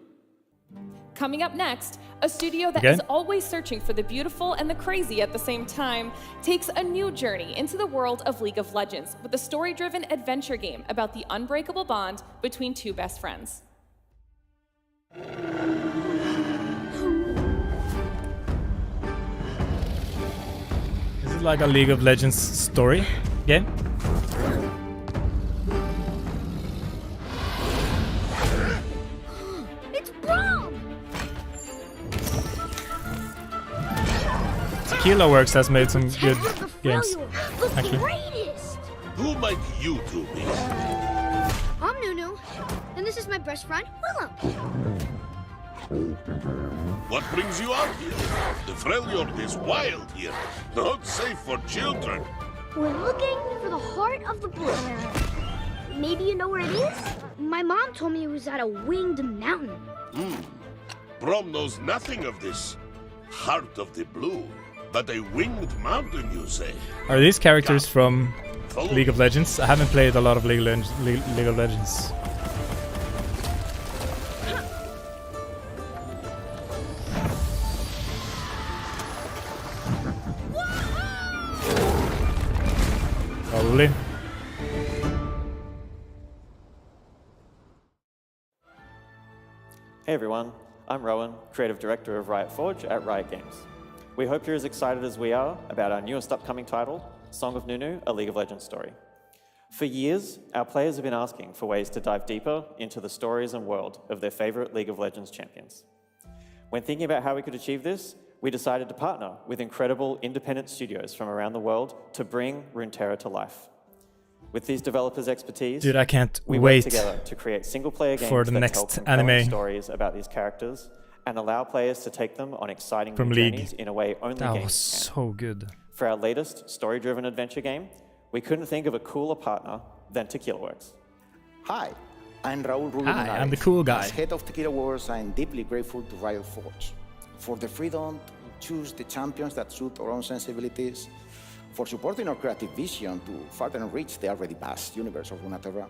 Coming up next, a studio that is always searching for the beautiful and the crazy at the same time takes a new journey into the world of League of Legends with a story-driven adventure game about the unbreakable bond between two best friends. Is it like a League of Legends story game? Tequila Works has made some good games, actually. Who might you two be? I'm Nunu, and this is my best friend, Willem. What brings you out here? The Freljord is wild here, not safe for children. We're looking for the heart of the blue. Maybe you know where it is? My mom told me it was at a winged mountain. Brom knows nothing of this. Heart of the blue. But a winged mountain, you say? Are these characters from League of Legends? I haven't played a lot of League of Legends. Probably. Hey everyone, I'm Rowan, Creative Director of Riot Forge at Riot Games. We hope you're as excited as we are about our newest upcoming title, Song of Nunu, a League of Legends story. For years, our players have been asking for ways to dive deeper into the stories and world of their favorite League of Legends champions. When thinking about how we could achieve this, we decided to partner with incredible independent studios from around the world to bring Runeterra to life. With these developers' expertise, dude, I can't we wait worked together to create single-player games for the that next tell compelling anime stories about these characters and allow players to take them on exciting from new League. journeys in a way only That games was can. so good. For our latest story-driven adventure game, we couldn't think of a cooler partner than Tequila Works. Hi, I'm Raul Rubio. Hi, I'm the cool guy. As head of Tequila Wars, I'm deeply grateful to Riot Forge for the freedom to choose the champions that suit our own sensibilities, for supporting our creative vision to further enrich the already vast universe of Runeterra,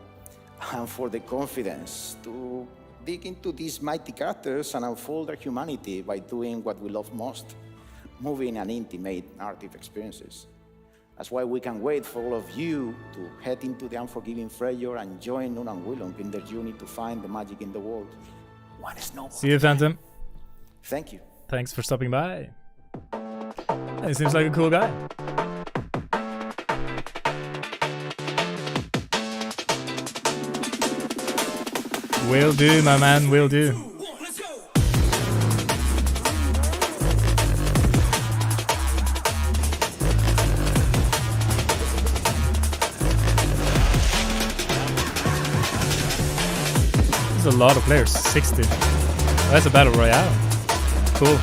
and for the confidence to dig into these mighty characters and unfold their humanity by doing what we love most, moving and intimate narrative experiences. That's why we can't wait for all of you to head into the unforgiving Freyr and join Nun and Willem in their journey to find the magic in the world. One is no. See you, Phantom. Thank you. Thanks for stopping by. He seems like a cool guy. Will do, my man, will do. There's a lot of players, 60. That's a battle royale. Cool.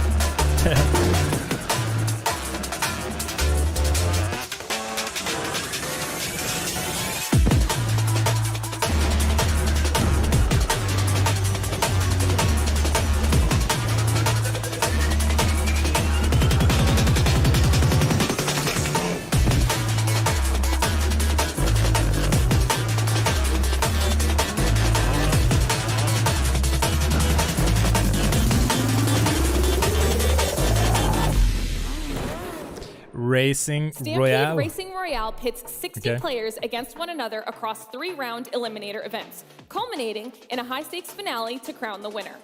Racing Royale. Stampede Racing Royale pits 60 players against one another across 3-round eliminator events, culminating in a high-stakes finale to crown the winner.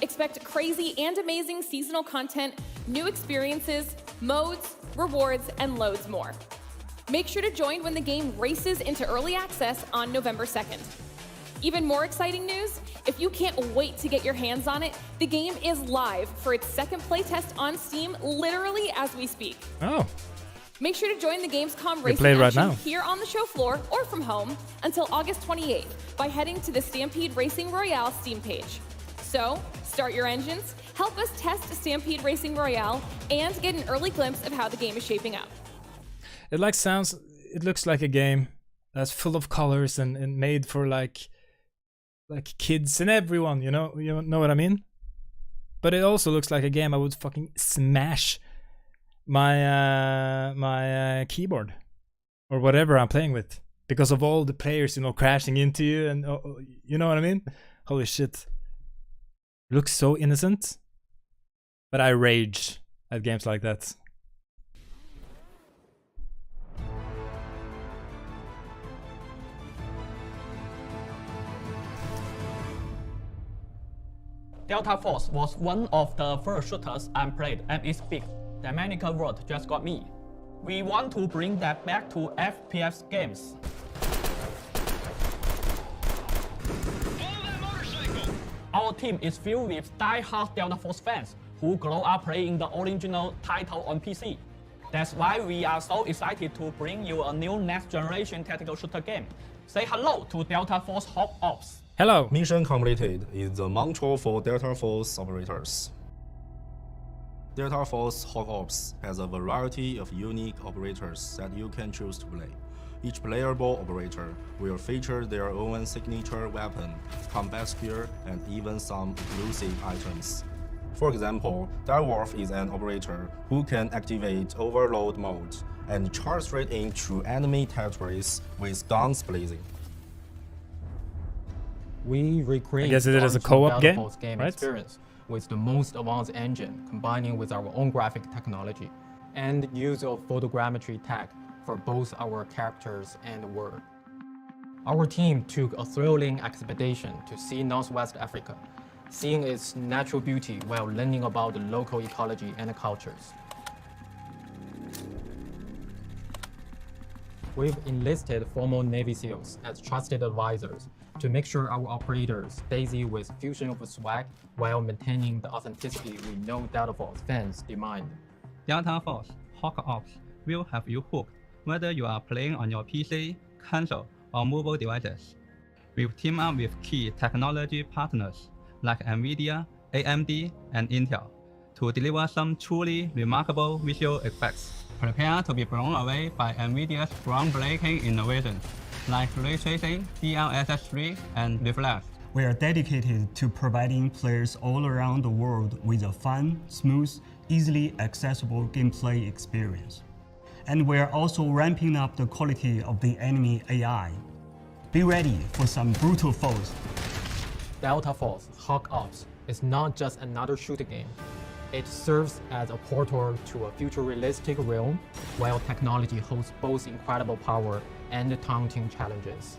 Expect crazy and amazing seasonal content, new experiences, modes, rewards, and loads more. Make sure to join when the game races into early access on November 2nd. Even more exciting news, if you can't wait to get your hands on it, the game is live for its second playtest on Steam literally as we speak. Oh. Make sure to join the Gamescom racing right action now. here on the show floor or from home until August 28th by heading to the Stampede Racing Royale Steam page. So, start your engines, help us test Stampede Racing Royale, and get an early glimpse of how the game is shaping up. It looks like a game that's full of colors and made for like kids and everyone, you know what I mean? But it also looks like a game I would fucking smash my keyboard or whatever I'm playing with because of all the players, crashing into you and you know what I mean? Holy shit. It looks so innocent, but I rage at games like that. Delta Force was one of the first shooters I played, and it's big. The America world just got me. We want to bring that back to FPS games. Our team is filled with die-hard Delta Force fans who grew up playing the original title on PC. That's why we are so excited to bring you a new next-generation tactical shooter game. Say hello to Delta Force Hawk Ops. Hello. Mission completed is the mantra for Delta Force operators. Delta Force Hawk Ops has a variety of unique operators that you can choose to play. Each playable operator will feature their own signature weapon, combat gear, and even some exclusive items. For example, Direwolf is an operator who can activate overload mode and charge straight into enemy territories with guns blazing. We recreate I guess it is a co-op game, right? Experience with the most advanced engine, combining with our own graphic technology and use of photogrammetry tech for both our characters and the world. Our team took a thrilling expedition to see Northwest Africa, seeing its natural beauty while learning about the local ecology and cultures. We've enlisted former Navy SEALs as trusted advisors to make sure our operators stay with fusion of swag while maintaining the authenticity we know Delta Force fans demand. Delta Force Hawk Ops will have you hooked whether you are playing on your PC, console, or mobile devices. We've teamed up with key technology partners like NVIDIA, AMD, and Intel to deliver some truly remarkable visual effects. Prepare to be blown away by NVIDIA's groundbreaking innovations like ray tracing, DLSS3, and Reflect. We are dedicated to providing players all around the world with a fun, smooth, easily accessible gameplay experience. And we are also ramping up the quality of the enemy AI. Be ready for some brutal foes. Delta Force Hawk Ops is not just another shooter game. It serves as a portal to a future-realistic realm, while technology holds both incredible power and daunting challenges.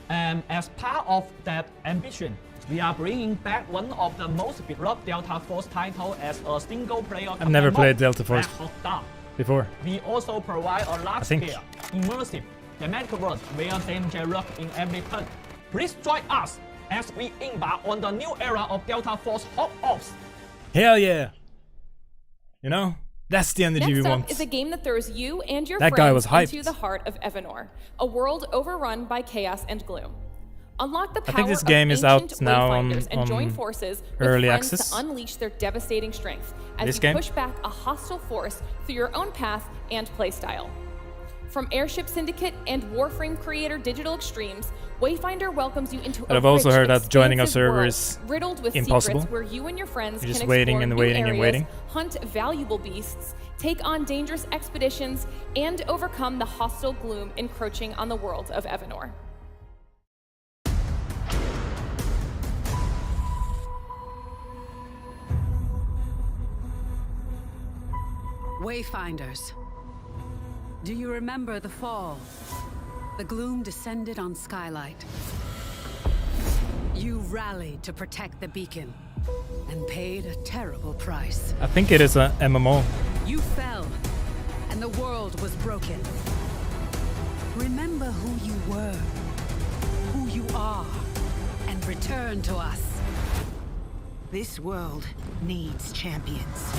And as part of that ambition, we are bringing back one of the most beloved Delta Force titles as a single-player. I've never played Delta Force before. We also provide a large-scale, immersive, thematic world where danger lurks in every turn. Please join us as we embark on the new era of Delta Force Hawk Ops. Hell yeah! You know, that's the energy we want. Next up is a game that throws you and your That guy was friends hyped. into the heart of Evanor, a world overrun by chaos and gloom. Unlock the power I think this of game is ancient out now wayfinders and join on forces with early friends access. to unleash their devastating strength as This you game? push back a hostile force through your own path and playstyle. From Airship Syndicate and Warframe creator Digital Extremes, Wayfinder welcomes you into But a I've also rich, heard that joining a expansive server world is riddled with impossible. secrets where you and your friends You're just can waiting explore and new waiting and areas, waiting. hunt valuable beasts, take on dangerous expeditions, and overcome the hostile gloom encroaching on the world of Evanor. Wayfinders, do you remember the fall? The gloom descended on Skylight. You rallied to protect the beacon and paid a terrible price. I think it is a MMO. You fell, and the world was broken. Remember who you were, who you are, and return to us. This world needs champions.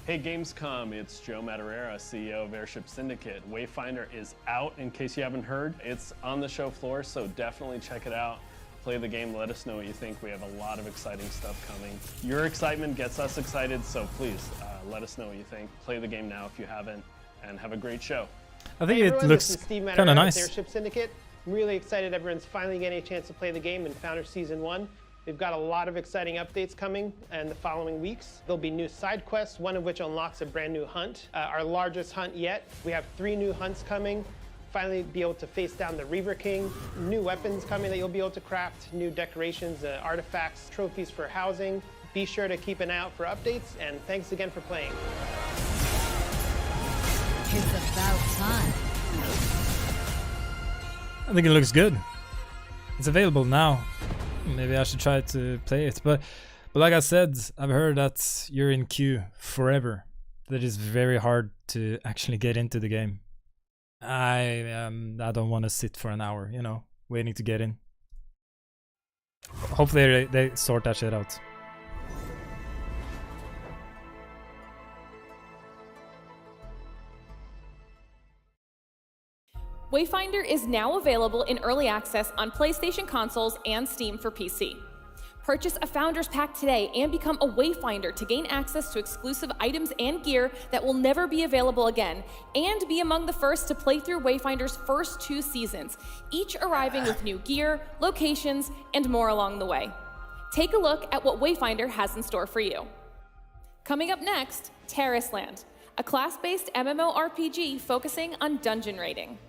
Hey Gamescom, it's Joe Madureira, CEO of Airship Syndicate. Wayfinder is out, in case you haven't heard. It's on the show floor, so definitely check it out. Play the game, let us know what you think. We have a lot of exciting stuff coming. Your excitement gets us excited, so please let us know what you think. Play the game now if you haven't, and have a great show. I think Hey it everyone, looks this is Steve kind Madureira of with nice. Airship Syndicate. I'm really excited everyone's finally getting a chance to play the game in Founder Season 1. We've got a lot of exciting updates coming in the following weeks. There'll be new side quests, one of which unlocks a brand new hunt, our largest hunt yet. We have 3 new hunts coming. Finally be able to face down the Reaver King. New weapons coming that you'll be able to craft, new decorations, artifacts, trophies for housing. Be sure to keep an eye out for updates, and thanks again for playing. It's about time. I think it looks good. It's available now. Maybe I should try to play it. But like I said, I've heard that you're in queue forever. That is very hard to actually get into the game. I don't want to sit for an hour, you know, waiting to get in. Hopefully they sort that shit out. Wayfinder is now available in early access on PlayStation consoles and Steam for PC. Purchase a Founders Pack today and become a Wayfinder to gain access to exclusive items and gear that will never be available again, and be among the first to play through Wayfinder's first 2 seasons, each arriving with new gear, locations, and more along the way. Take a look at what Wayfinder has in store for you. Coming up next, Terraceland, a class-based MMORPG focusing on dungeon raiding.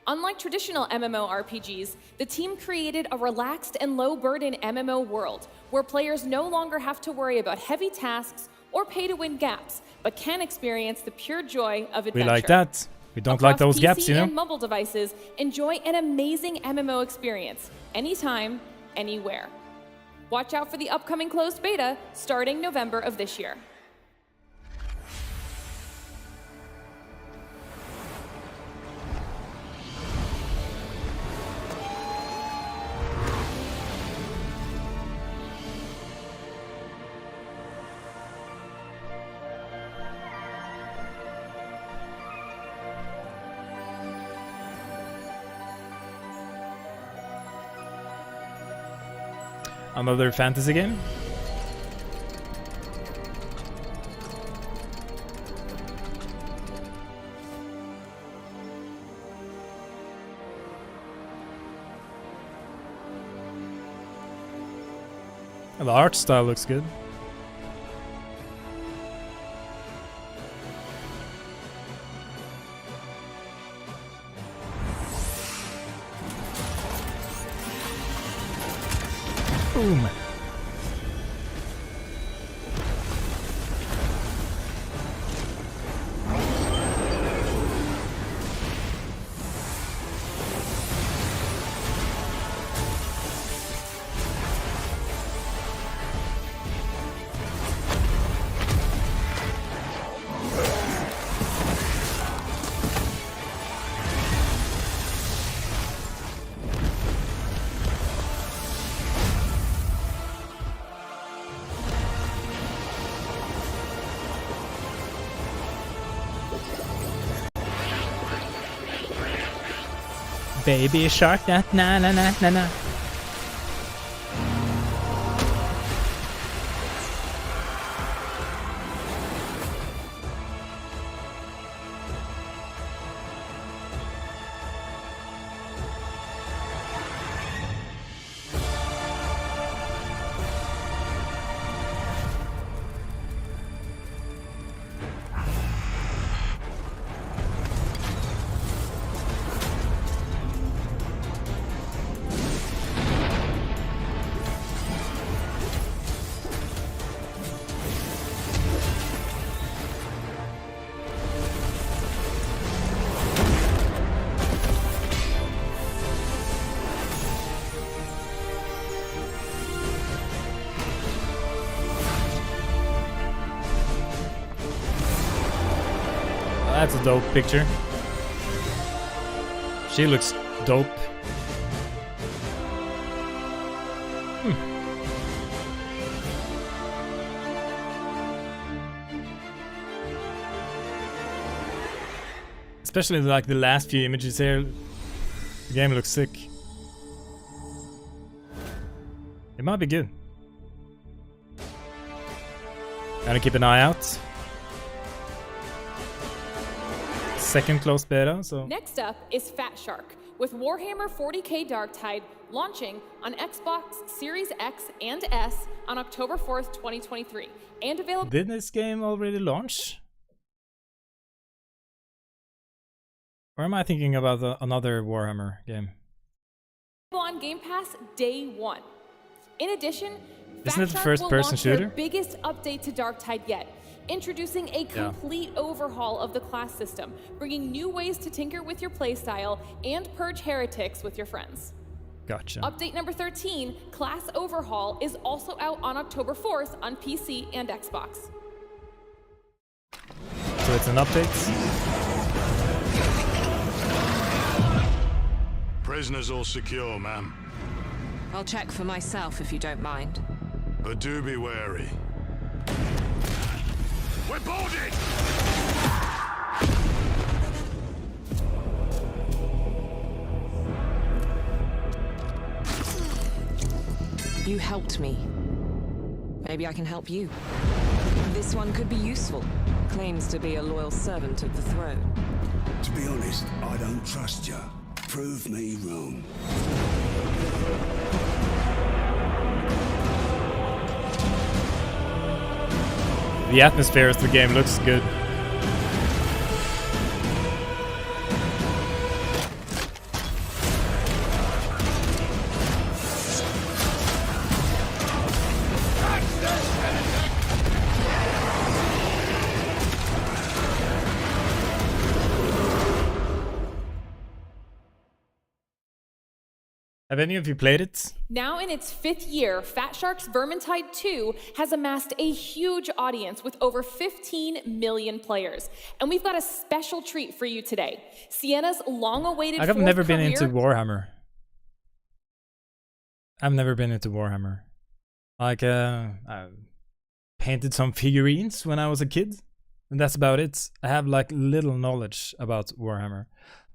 Unlike traditional MMORPGs, the team created a relaxed and low-burden MMO world where players no longer have to worry about heavy tasks or pay-to-win gaps, but can experience the pure joy of adventure. We like that. We don't like those PC gaps, you know? and mobile devices, enjoy an amazing MMO experience, anytime, anywhere. Watch out for the upcoming closed beta starting November of this year. Another fantasy game? And the art style looks good. Boom. Baby shark, na na na na na na. That's a dope picture. She looks dope. Especially like the last few images here. The game looks sick. It might be good. Gotta keep an eye out. Second closed beta, so. Next up is Fat Shark, with Warhammer 40k Darktide launching on Xbox Series X and S on October 4th, 2023, and available. Did this game already launch? Or am I thinking about another Warhammer game? On Game Pass day one. In addition, Isn't it the Fat Shark first will person launch shooter? their biggest update to Darktide yet, introducing a complete overhaul of the class system, bringing new ways to tinker with your playstyle and purge heretics with your friends. Gotcha. Update number 13, Class Overhaul, is also out on October 4th on PC and Xbox. So it's an update. Prisoners all secure, ma'am. I'll check for myself if you don't mind. But do be wary. We're boarded! You helped me. Maybe I can help you. This one could be useful. Claims to be a loyal servant of the throne. To be honest, I don't trust you. Prove me wrong. The atmosphere of the game looks good. Have any of you played it? Now in its 5th year, Fat Shark's Vermintide 2 has amassed a huge audience with over 15 million players. And we've got a special treat for you today. Sienna's long-awaited I've never been into Warhammer. I've never been into Warhammer. Like, I painted some figurines when I was a kid, and that's about it. I have like little knowledge about Warhammer.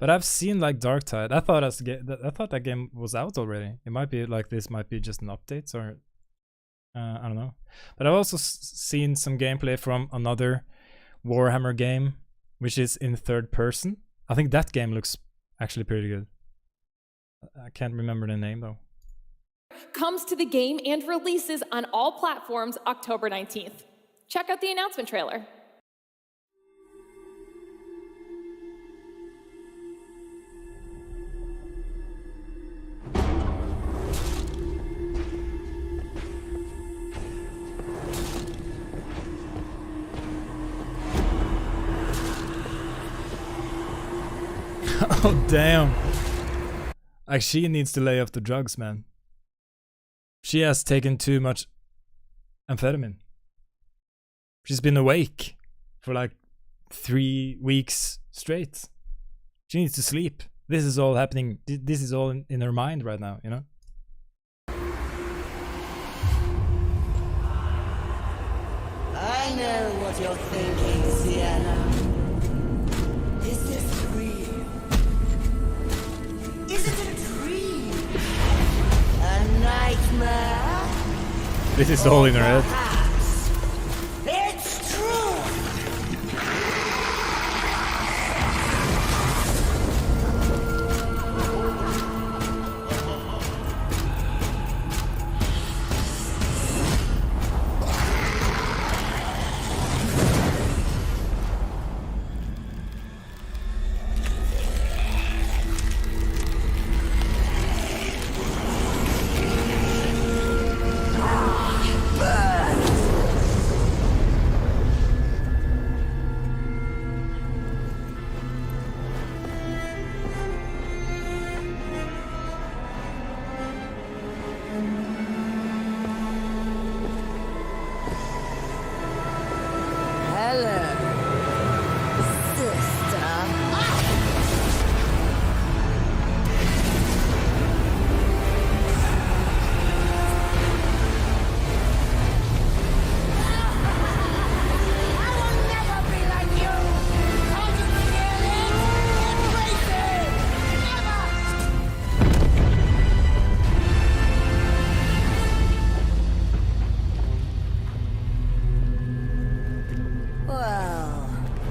But I've seen like Darktide. I thought that game was out already. It might be like this might be just an update or I don't know. But I've also seen some gameplay from another Warhammer game, which is in third person. I think that game looks actually pretty good. I can't remember the name though. comes to the game and releases on all platforms October 19th. Check out the announcement trailer. Oh damn. Like, she needs to lay off the drugs, man. She has taken too much amphetamine. She's been awake for like 3 weeks straight. She needs to sleep. This is all happening. This is all in her mind right now, you know? I know what you're thinking, Sienna. Is this real? Is it a dream? A nightmare? This is all in her head. Perhaps it's true!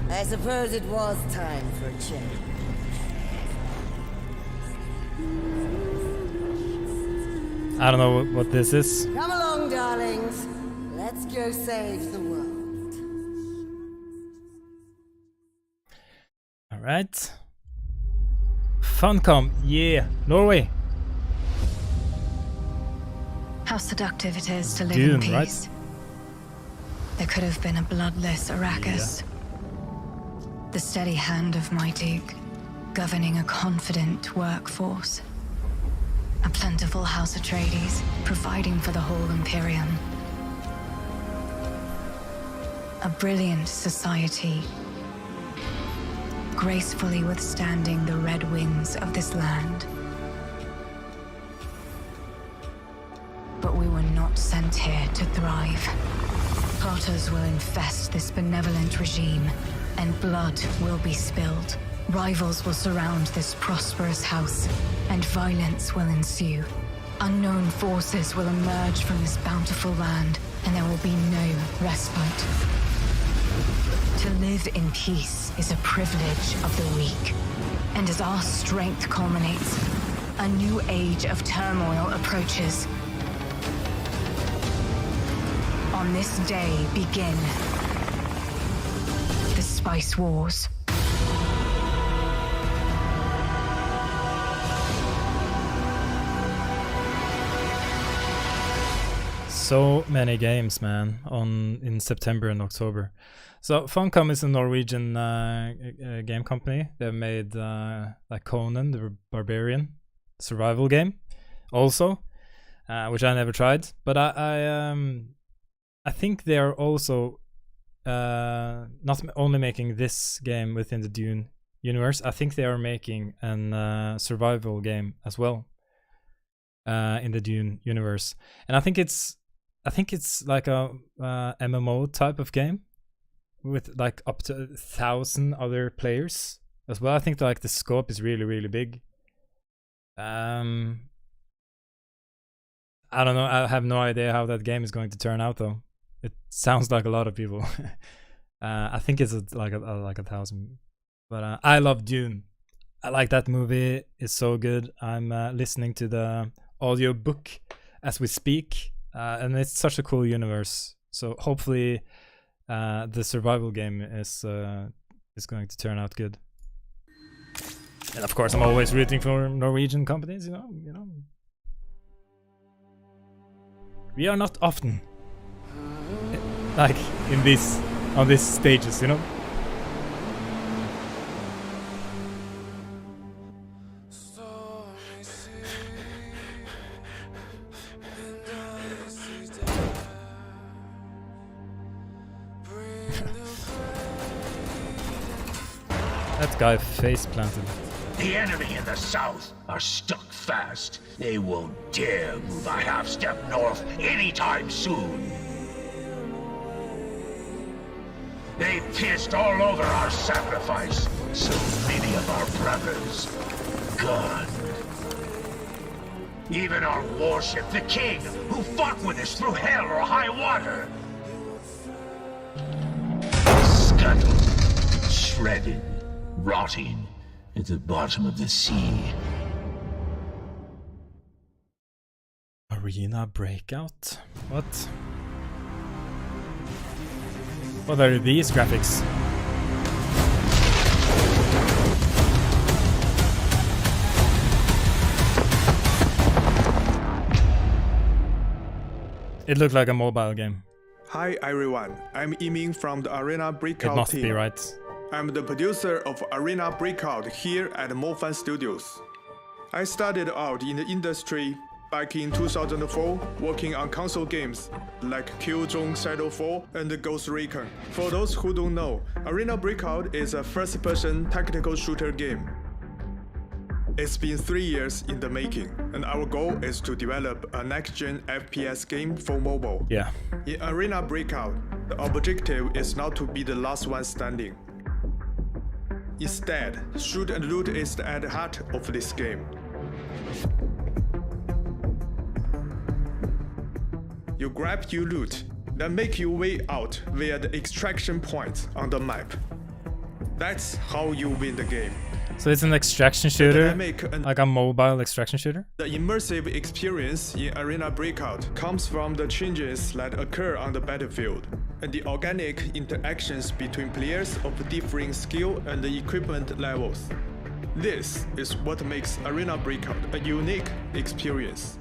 I suppose it was time for a change. I don't know what this is. Come along, darlings. Let's go save the world. Alright. Funcom, yeah. Norway. How seductive it is to live Dune, in peace. right? There could have been a bloodless Arrakis. Yeah. The steady hand of my Duke, governing a confident workforce. A plentiful House Atreides, providing for the whole Imperium. A brilliant society, gracefully withstanding the red winds of this land. But we were not sent here to thrive. Tartars will infest this benevolent regime, and blood will be spilled. Rivals will surround this prosperous house, and violence will ensue. Unknown forces will emerge from this bountiful land, and there will be no respite. To live in peace is a privilege of the weak. And as our strength culminates, a new age of turmoil approaches. On this day begin the Spice Wars. So many games, man, in September and October. So Funcom is a Norwegian game company. They've made like Conan the Barbarian survival game, also, which I never tried. But I think they are also not only making this game within the Dune universe. I think they are making an survival game as well in the Dune universe, and I think it's like a MMO type of game with like up to 1,000 other players as well. I think like the scope is really big. I don't know. I have no idea how that game is going to turn out though. It sounds like a lot of people. I think it's like 1,000. But I love Dune. I like that movie. It's so good. I'm listening to the audio book as we speak, and it's such a cool universe. So hopefully, the survival game is going to turn out good. And of course, I'm always rooting for Norwegian companies. You know. We are not often like on these stages, you know. That guy face planted. The enemy in the south are stuck fast. They won't dare move a half step north anytime soon. They pissed all over our sacrifice. So many of our brothers gone. Even our warship, the King, who fought with us through hell or high water. Scuttled, shredded, rotting at the bottom of the sea. Arena Breakout? What? What are these graphics? It looked like a mobile game. Hi everyone, I'm Yiming from the Arena Breakout It must team. be right. I'm the producer of Arena Breakout here at Mofan Studios. I started out in the industry back in 2004, working on console games like Killzone Shadowfall and Ghost Recon. For those who don't know, Arena Breakout is a first-person tactical shooter game. It's been 3 years in the making, and our goal is to develop a next-gen FPS game for mobile. Yeah. In Arena Breakout, the objective is not to be the last one standing. Instead, shoot and loot is at the heart of this game. You grab your loot, then make your way out via the extraction point on the map. That's how you win the game. So it's an extraction shooter, like a mobile extraction shooter? The immersive experience in Arena Breakout comes from the changes that occur on the battlefield, and the organic interactions between players of differing skill and equipment levels. This is what makes Arena Breakout a unique experience.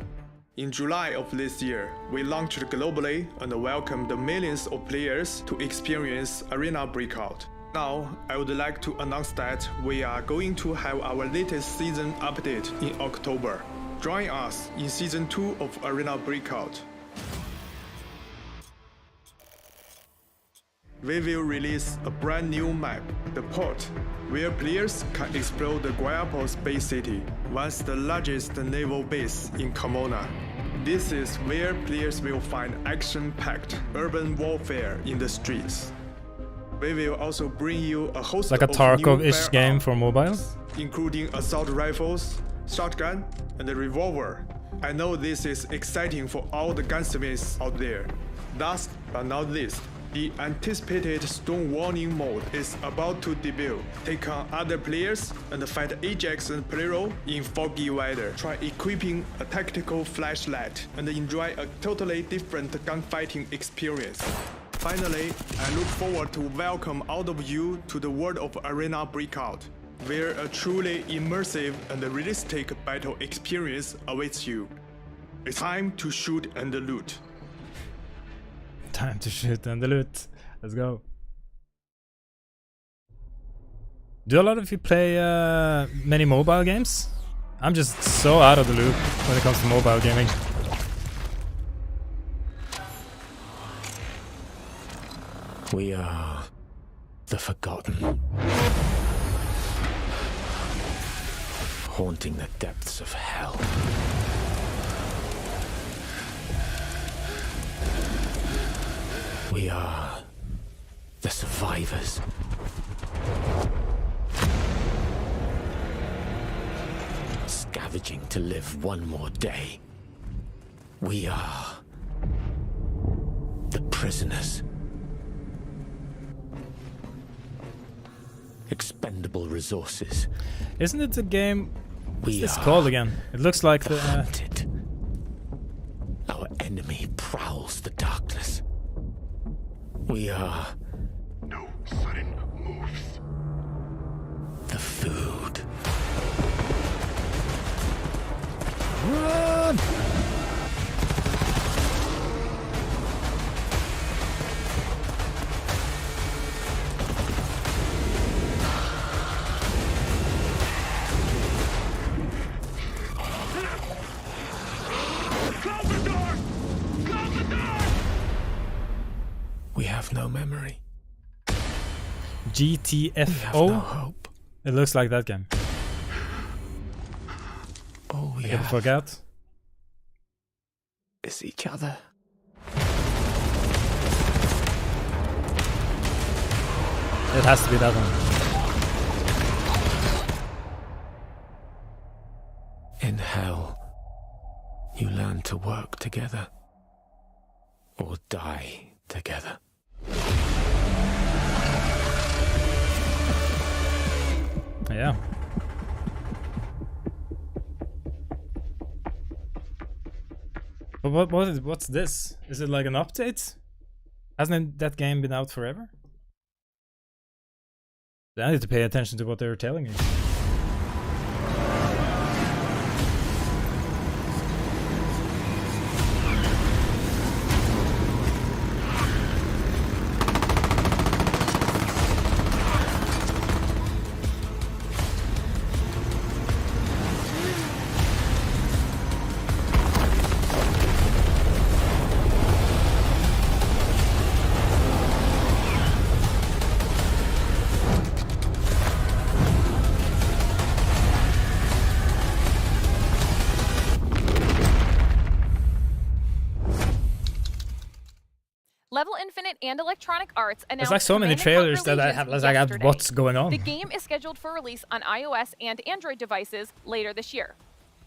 In July of this year, we launched globally and welcomed millions of players to experience Arena Breakout. Now, I would like to announce that we are going to have our latest season update in October. Join us in Season 2 of Arena Breakout. We will release a brand new map, the Port, where players can explore the Guayapo Space City, once the largest naval base in Carmona. This is where players will find action-packed urban warfare in the streets. We will also bring you a host like a of Tarkov-ish new game for mobile, including assault rifles, shotgun, and a revolver. I know this is exciting for all the gunsmiths out there. Last but not least, the anticipated Stone Warning mode is about to debut. Take on other players and fight Ajax and Plero in foggy weather. Try equipping a tactical flashlight and enjoy a totally different gunfighting experience. Finally, I look forward to welcome all of you to the world of Arena Breakout, where a truly immersive and realistic battle experience awaits you. It's time to shoot and loot. Time to shoot and loot. Let's go. Do a lot of you play many mobile games? I'm just so out of the loop when it comes to mobile gaming. We are the Forgotten, haunting the depths of hell. We are the survivors. Scavenging to live one more day. We are the prisoners. Expendable resources. Isn't it a game? What's this called again? It looks like the enemy prowls the darkness. We are... No sudden moves. The food. Run! Close the doors! Close the doors! We have no memory. GTFO? No hope. It looks like that game. All we I can have forget. is each other. It has to be that one. In hell, you learn to work together or die together. Yeah. But what's this? Is it like an update? Hasn't that game been out forever? I need to pay attention to what they were telling you. Level Infinite and Electronic Arts announced There's like so many trailers that I have yesterday. what's going on. The game is scheduled for release on iOS and Android devices later this year.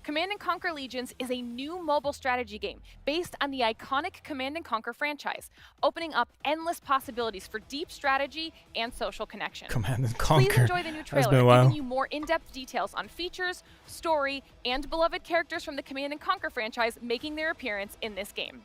Command & Conquer Legions is a new mobile strategy game based on the iconic Command & Conquer franchise, opening up endless possibilities for deep strategy and social connection. Command & Conquer. Please enjoy the new trailer, giving you more in-depth details on features, story, and beloved characters from the Command & Conquer franchise making their appearance in this game.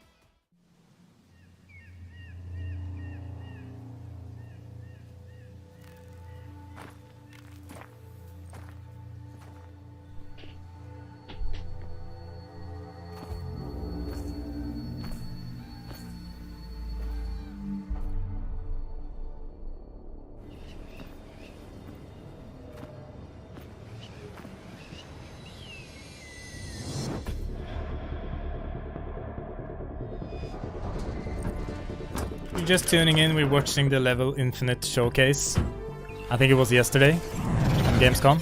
You're just tuning in, we're watching the Level Infinite showcase. I think it was yesterday on Gamescom.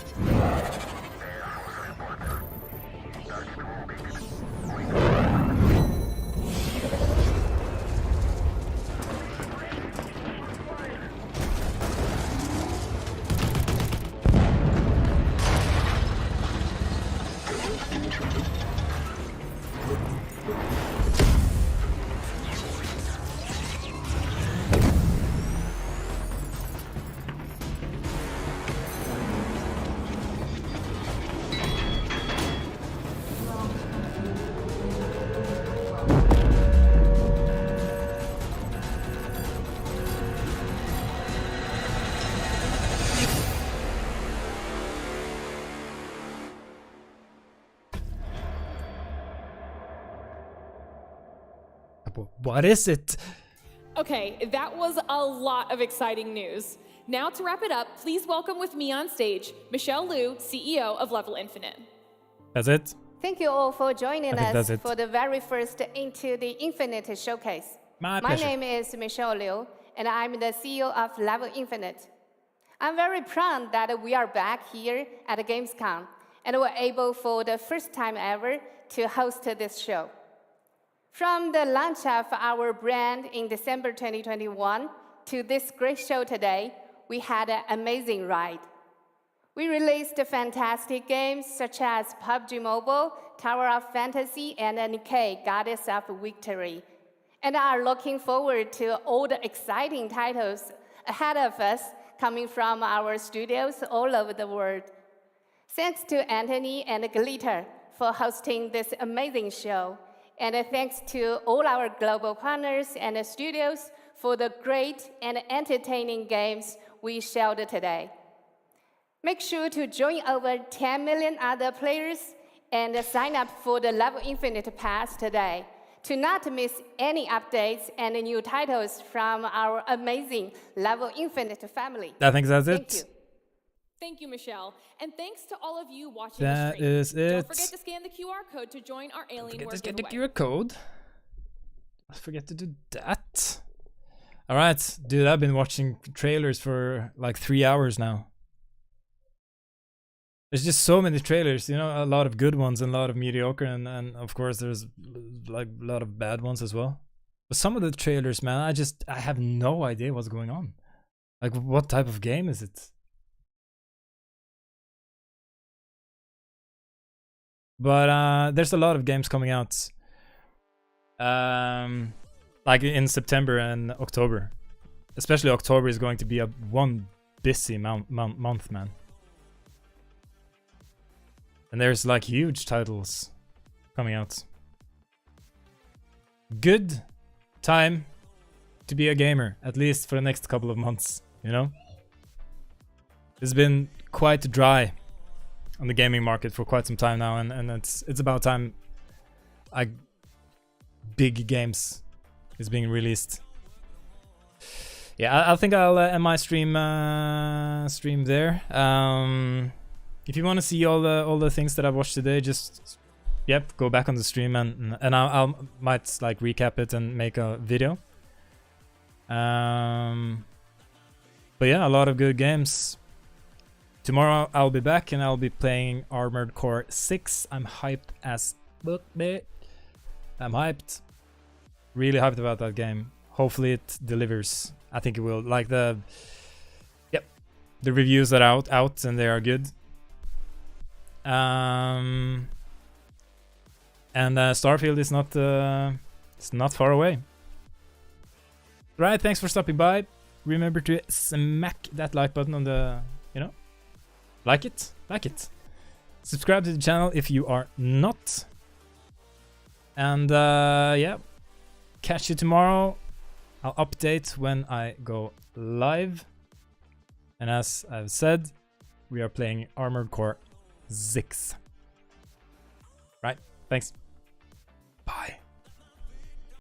What is it? Okay, that was a lot of exciting news. Now to wrap it up, please welcome with me on stage, Michelle Liu, CEO of Level Infinite. That's it? Thank you all for joining us it. for the very first Into the Infinite showcase. My My pleasure. name is Michelle Liu, and I'm the CEO of Level Infinite. I'm very proud that we are back here at Gamescom, and we're able for the first time ever to host this show. From the launch of our brand in December 2021 to this great show today, we had an amazing ride. We released fantastic games such as PUBG Mobile, Tower of Fantasy, and Nikkei, Goddess of Victory, and are looking forward to all the exciting titles ahead of us coming from our studios all over the world. Thanks to Anthony and Glitter for hosting this amazing show, And thanks to all our global partners and studios for the great and entertaining games we shared today. Make sure to join over 10 million other players and sign up for the Level Infinite Pass today to not miss any updates and new titles from our amazing Level Infinite family. I think that's Thank it. you. Thank you, Michelle. And thanks to all of you watching That the stream. is it. Don't forget to scan the QR code to join our Alien War Just get the giveaway. QR code. I forget to do that. Alright, dude, I've been watching trailers for like 3 hours now. There's just so many trailers, you know, a lot of good ones and a lot of mediocre, and of course there's like a lot of bad ones as well. But some of the trailers, man, I have no idea what's going on. Like, what type of game is it? But there's a lot of games coming out. Like in September and October. Especially October is going to be one busy month, man. And there's like huge titles coming out. Good time to be a gamer, at least for the next couple of months, you know? It's been quite dry on the gaming market for quite some time now, and it's about time big games is being released. Yeah, I think I'll end my stream there. If you want to see all the things that I've watched today, just go back on the stream and I might like recap it and make a video. But yeah, a lot of good games. Tomorrow I'll be back and I'll be playing Armored Core 6. I'm hyped as fuck, mate. I'm hyped. Really hyped about that game. Hopefully it delivers. I think it will. Like the reviews are out and they are good. And Starfield is not it's not far away. Right, thanks for stopping by. Remember to smack that like button on the, you know, like it. Subscribe to the channel if you are not. And yeah, catch you tomorrow. I'll update when I go live. And as I've said, we are playing Armored Core 6. Right, thanks.